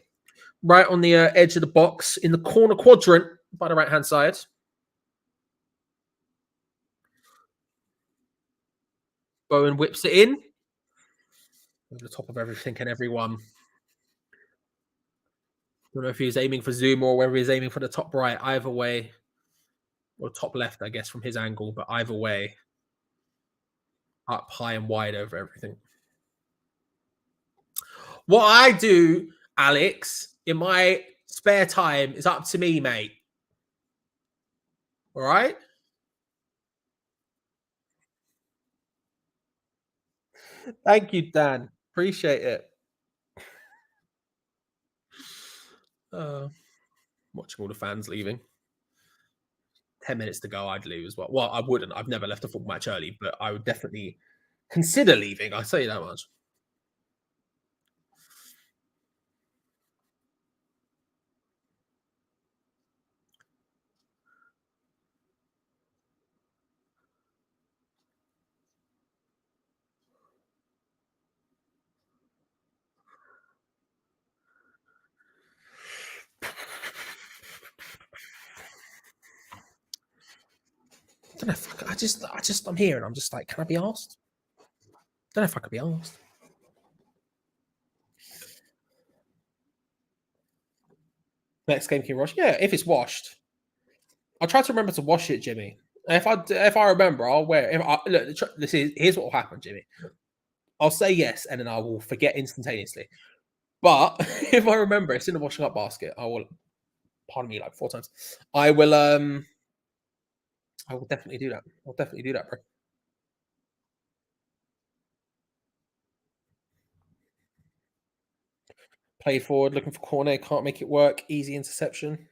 right on the edge of the box in the corner quadrant by the right-hand side. Bowen whips it in. Over the top of everything and everyone. I don't know if he was aiming for Zuma or whether he was aiming for the top right. Either way, or top left, I guess, from his angle, but either way, up high and wide over everything. What I do, Alex, in my spare time is up to me, mate. All right? Thank you, Dan. Appreciate it. Watching all the fans leaving. 10 minutes to go, I'd leave as well. Well, I wouldn't. I've never left a football match early, but I would definitely consider leaving. I say that much. I don't know if I'm here and I'm just like, can I be asked? Don't know if I could be asked. Next game can wash. Yeah, if it's washed, I'll try to remember to wash it, Jimmy. If I remember, I'll wear it. Look, here's what will happen, Jimmy. I'll say yes, and then I will forget instantaneously. But if I remember, it's in the washing up basket. I will. Pardon me, like 4 times. I will definitely do that. I'll definitely do that, bro. Play forward, looking for corner, can't make it work. Easy interception.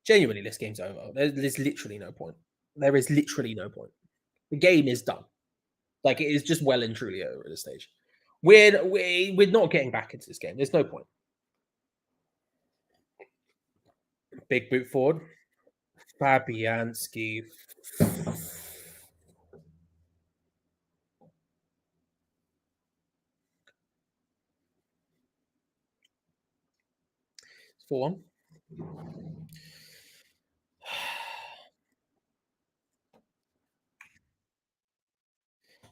Genuinely, this game's over. There's literally no point. There is literally no point. The game is done. Like, it is just well and truly over at this stage. We're not getting back into this game. There's no point. Big boot forward. Fabianski. 4-1.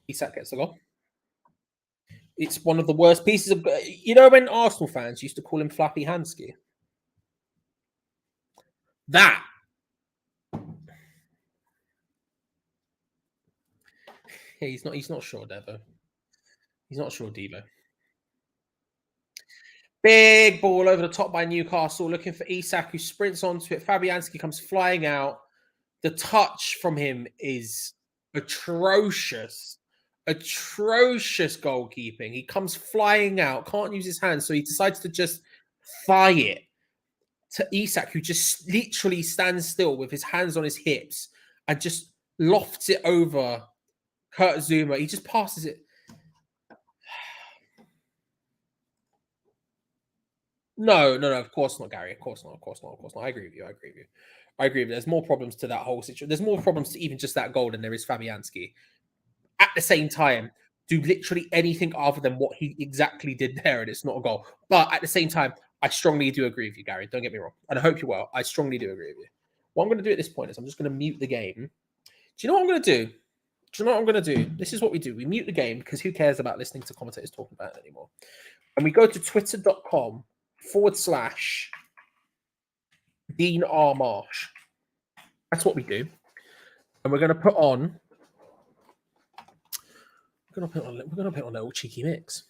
Isak gets the goal. It's one of the worst pieces of... You know when Arsenal fans used to call him Flappy Hansky? That. Yeah, he's not sure, Devo. He's not sure, Devo. Big ball over the top by Newcastle, looking for Isak, who sprints onto it. Fabianski comes flying out. The touch from him is atrocious. Atrocious goalkeeping. He comes flying out, can't use his hands, so he decides to just thigh it to Isak, who just literally stands still with his hands on his hips and just lofts it over Kurt Zuma. He just passes it. No, of course not, Gary. Of course not. I agree with you. There's more problems to that whole situation. There's more problems to even just that goal than there is Fabianski. At the same time, do literally anything other than what he exactly did there, and it's not a goal. But at the same time, I strongly do agree with you, Gary. Don't get me wrong. And I hope you will. I strongly do agree with you. What I'm going to do at this point is I'm just going to mute the game. Do you know what I'm going to do? This is what we do. We mute the game because who cares about listening to commentators talking about it anymore? And we go to twitter.com/Dean R. Marsh. That's what we do. And we're going to put on... We're going to put on a little cheeky mix.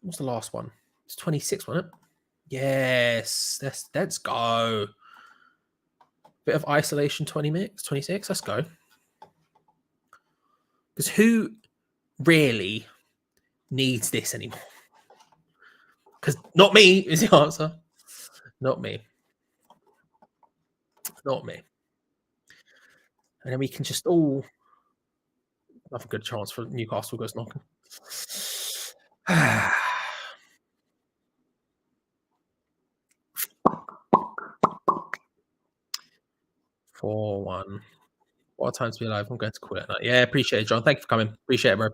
What's the last one? It's 26, wasn't it? Yes. Let's go. Bit of isolation 26. Let's go. Because who really needs this anymore? Because not me is the answer. Not me. And then we can just all have a good chance for Newcastle goes knocking. 4-1. What a time to be alive. I'm going to quit. Yeah, appreciate it, John. Thank you for coming. Appreciate it, bro.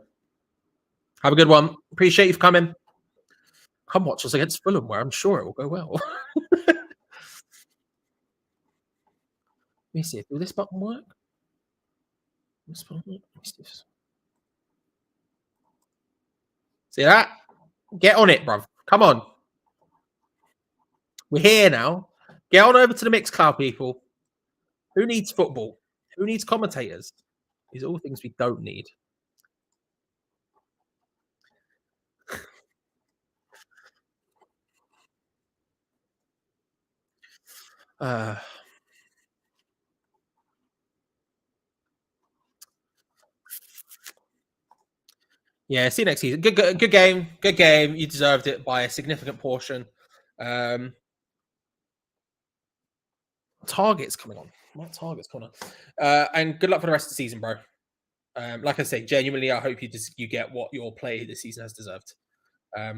Have a good one. Appreciate you for coming. Come watch us against Fulham, where I'm sure it will go well. Let me see. Will this button work? See that? Get on it, bruv. Come on. We're here now. Get on over to the Mixcloud, people. Who needs football? Who needs commentators? These are all things we don't need. Yeah, see you next season. Good game. You deserved it by a significant portion. Target's coming on. And good luck for the rest of the season, bro. Like I say, genuinely, I hope you get what your play this season has deserved. Yeah,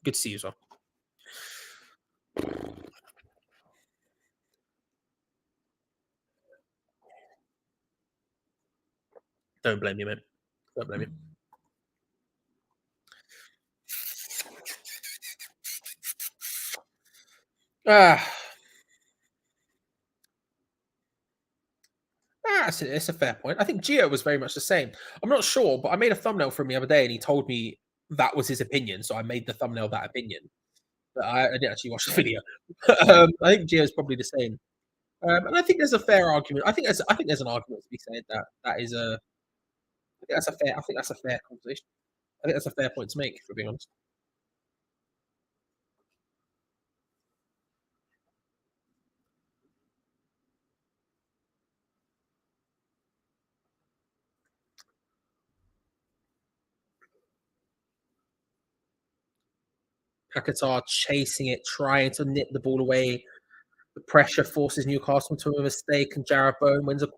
good to see you as well. Don't blame you, man. Don't blame you. It's a fair point. I think Geo was very much the same. I'm not sure, but I made a thumbnail for him the other day and he told me that was his opinion. So I made the thumbnail that opinion. But I didn't actually watch the video. I think Geo's probably the same. And I think there's a fair argument. I think there's an argument to be said that is a. I think that's a fair conversation. I think that's a fair point to make, for being honest. Paquetá chasing it, trying to nip the ball away. The pressure forces Newcastle to a mistake, and Jarrod Bowen wins a.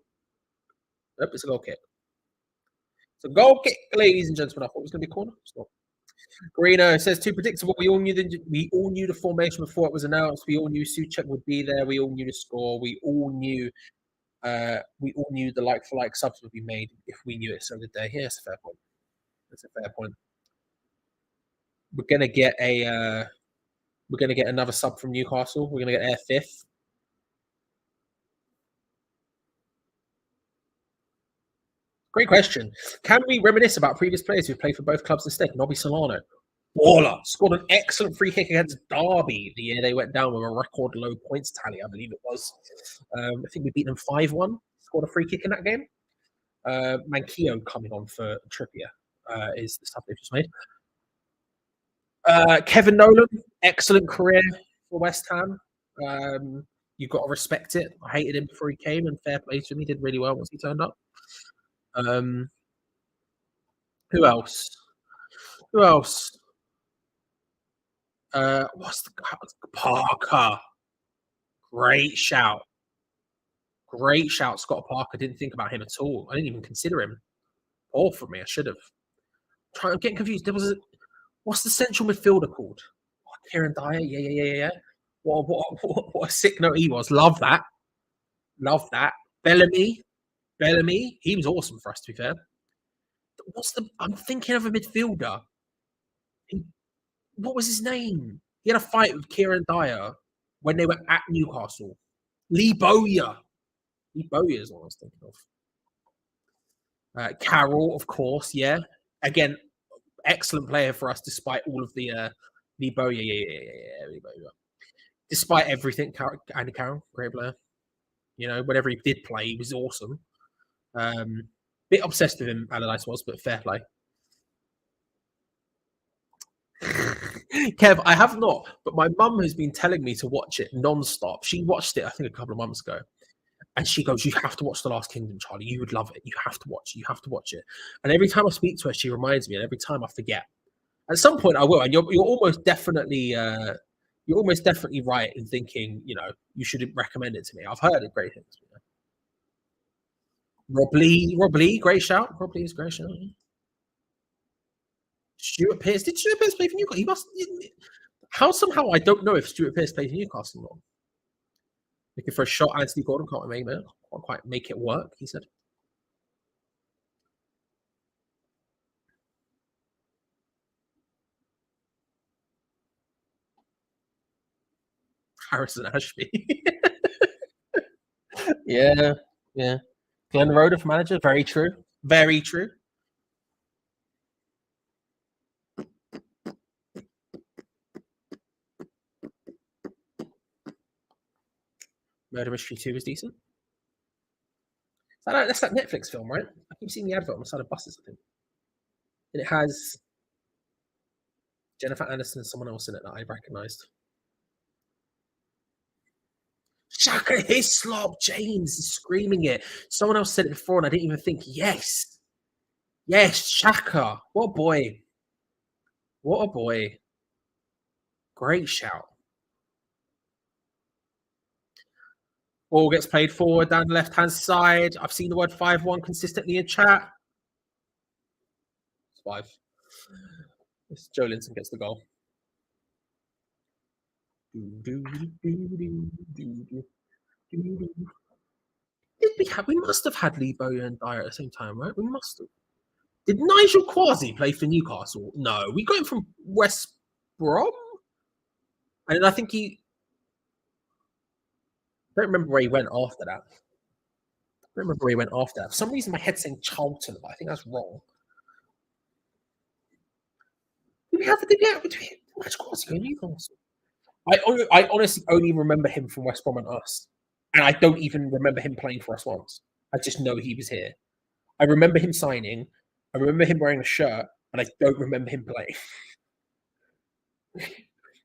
It's a goal kick. So goal kick, ladies and gentlemen. I thought it was going to be a corner. It's not. Garino says too predictable. We all knew the formation before it was announced. We all knew Souček would be there. We all knew the score. We all knew the like for like subs would be made if we knew it. So did they? Yeah, that's a fair point. That's a fair point. We're gonna get another sub from Newcastle. We're gonna get their fifth. Great question. Can we reminisce about previous players who've played for both clubs instead? Nobby Solano. Baller scored an excellent free kick against Derby the year they went down with a record low points tally, I believe it was. I think we beat them 5-1. Scored a free kick in that game. Manquillo coming on for Trippier is the stuff they've just made. Kevin Nolan, excellent career for West Ham. You've got to respect it. I hated him before he came, and fair play to him. He did really well once he turned up. Who else? What's the Parker? Great shout. Scott Parker. Didn't think about him at all. I didn't even consider him. All for me. I should have. I'm getting confused. What's the central midfielder called? Oh, Kieran Dyer. Yeah. What a sick note he was. Love that. Bellamy. He was awesome for us, to be fair. I'm thinking of a midfielder. What was his name? He had a fight with Kieran Dyer when they were at Newcastle. Lee Bowyer. Lee Bowyer is what I was thinking of. Carroll, of course, yeah. Again, excellent player for us despite all of the Lee Bowyer. Yeah, Lee Bowyer. Despite everything, Andy Carroll, great player. You know, whenever he did play, he was awesome. Bit obsessed with him, Allardyce was, but fair play. Kev, I have not, but my mum has been telling me to watch it non-stop. She watched it, I think, a couple of months ago. And she goes, you have to watch The Last Kingdom, Charlie. You would love it. You have to watch it. And every time I speak to her, she reminds me, and every time I forget. At some point, I will. And you're almost definitely right in thinking, you know, you should recommend it to me. I've heard great things. You know. Rob Lee, great shout. Rob Lee is great shout. Stuart Pearce. Did Stuart Pearce play for Newcastle? He must. Somehow I don't know if Stuart Pearce played for Newcastle or not. Looking for a shot, Anthony Gordon can't quite make it work, he said. Harrison Ashby. Yeah. Glenn Roeder for manager. Very true. Murder Mystery 2 is decent. That's that Netflix film, right? I keep seeing the advert on the side of buses, I think. And it has Jennifer Aniston and someone else in it that I recognised. Shaka Hislop, James is screaming it. Someone else said it before and I didn't even think, yes, Shaka. What a boy. Great shout. Ball gets played forward down the left-hand side. I've seen the word 5-1 consistently in chat. It's 5. Joe Linton gets the goal. We must have had Lee Bowyer and Dyer at the same time, right? We must have. Did Nigel Quasi play for Newcastle? No, we got him from West Brom. And I think I don't remember where he went after that. For some reason, my head's saying Charlton, but I think that's wrong. Did we have Nigel Quasi in Newcastle? I honestly only remember him from West Brom and us. And I don't even remember him playing for us once. I just know he was here. I remember him signing. I remember him wearing a shirt. And I don't remember him playing.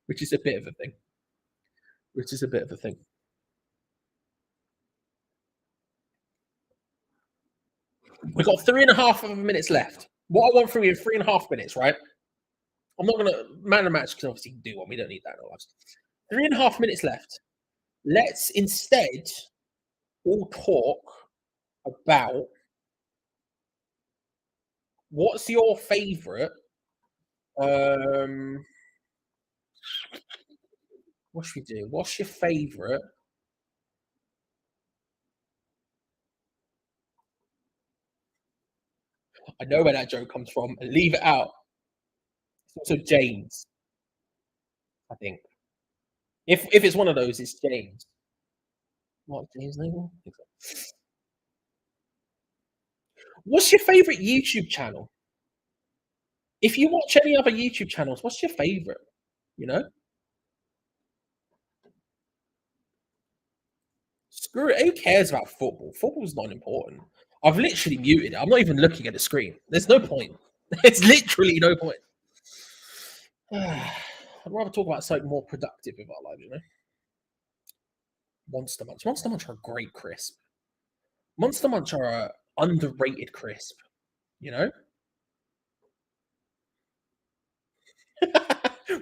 Which is a bit of a thing. We've got 3.5 minutes left. What I want from you in 3.5 minutes, right? I'm not going to man a match because obviously you can do one. We don't need that in our lives. 3.5 minutes left. Let's instead all talk about What's your favourite? What should we do? What's your favourite? I know where that joke comes from. Leave it out. It's also James, I think. If it's one of those, it's James. What, James Nagle? What's your favourite YouTube channel? If you watch any other YouTube channels, what's your favourite? You know? Screw it. Who cares about football? Football's not important. I've literally muted it. I'm not even looking at the screen. There's no point. There's literally no point. I'd rather talk about something more productive with our lives, you know? Monster Munch. Monster Munch are a great crisp. Monster Munch are an underrated crisp, you know?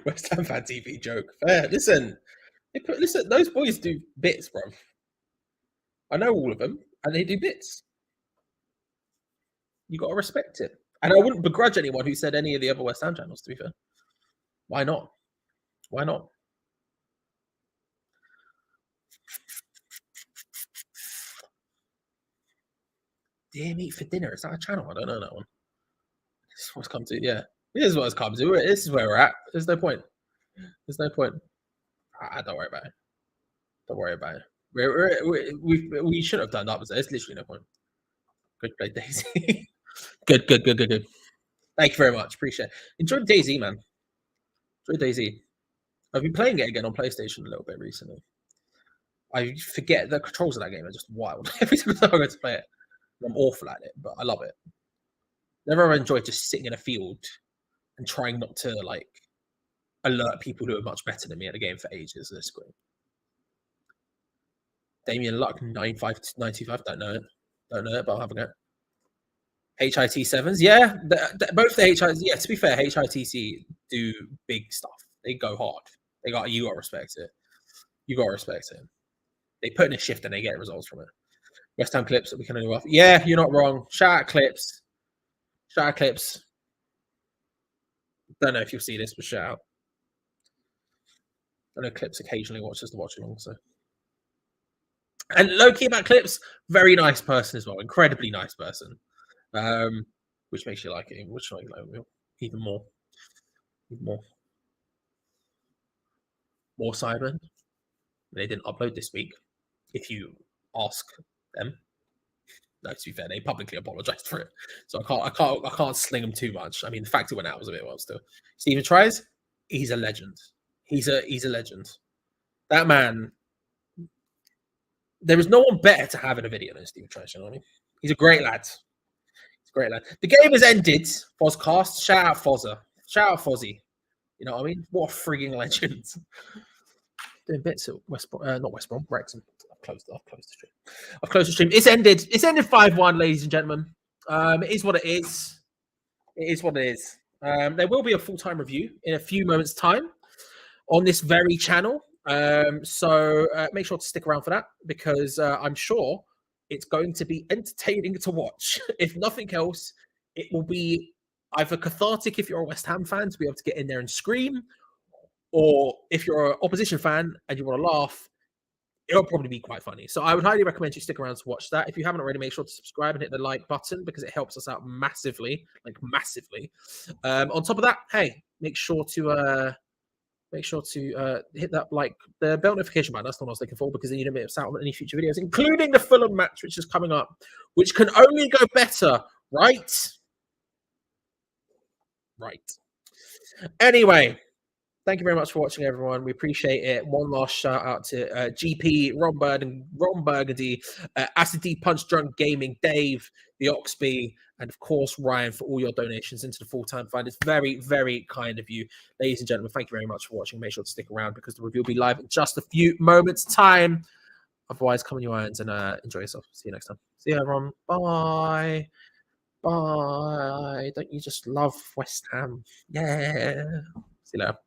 West Ham fan TV joke. Fair. Listen, those boys do bits, bro. I know all of them, and they do bits. You got to respect it. And I wouldn't begrudge anyone who said any of the other West Ham channels, to be fair. Why not? Why not? Dear Meat for Dinner. Is that a channel? I don't know that one. This is what's come to. Yeah. This is what's come to. This is where we're at. There's no point. There's no point. Don't worry about it. Don't worry about it. We should have done that, but there's literally no point. Good play, Daisy. Good. Thank you very much. Appreciate it. Enjoy Daisy, man. Enjoy Daisy. I've been playing it again on PlayStation a little bit recently. I forget the controls of that game are just wild. Every single time I go to play it, I'm awful at it, but I love it. Never ever enjoyed just sitting in a field and trying not to like alert people who are much better than me at the game for ages. It's great. Damien Luck 95-95. Don't know it, but I'll have a go. HIT7s, yeah. Both the HITs, yeah, to be fair, HITC do big stuff. They go hard. You got to respect it. You got to respect it. They put in a shift and they get results from it. West Ham clips that we can only offer. Yeah, you're not wrong. Shout out clips. Shout out clips. Don't know if you'll see this, but shout out. I know clips occasionally watches the watch along, so. And low-key about clips, very nice person as well. Incredibly nice person. Which makes you like it, which makes you like it even more. More Simon. They didn't upload this week. If you ask them, no, to be fair, they publicly apologized for it. So I can't sling them too much. I mean, the fact it went out was a bit wild still. Stephen tries. He's a legend. He's a legend. That man. There is no one better to have in a video than Stephen Tries. You know what I mean? He's a great lad. Great lad. The game has ended. Fozcast. Shout out Fozza. Shout out Fozzy. You know what I mean? What a frigging legend. Doing bits at West Brom, not West Brom, Wrexham. I've closed the stream. It's ended 5-1, ladies and gentlemen. It is what it is. It is what it is. There will be a full-time review in a few moments' time on this very channel. So make sure to stick around for that because I'm sure it's going to be entertaining to watch. If nothing else, it will be either cathartic if you're a West Ham fan to be able to get in there and scream, or if you're an opposition fan and you want to laugh, it'll probably be quite funny. So I would highly recommend you stick around to watch that. If you haven't already, make sure to subscribe and hit the like button because it helps us out massively, like massively. On top of that, hey, make sure to hit that the bell notification button. That's the one I was looking for because then you don't miss out on any future videos, including the Fulham match, which is coming up, which can only go better, right? Right. Anyway, thank you very much for watching, everyone. We appreciate it. One last shout out to GP, Ron Burgundy, Acid D Punch Drunk Gaming, Dave, the Oxby, and of course Ryan for all your donations into the full-time fund. It's very, very kind of you, ladies and gentlemen. Thank you very much for watching. Make sure to stick around because the review will be live in just a few moments' time. Otherwise, come on your irons and enjoy yourself. See you next time. See you, everyone. Bye. Bye. Don't you just love West Ham? Yeah. See you later.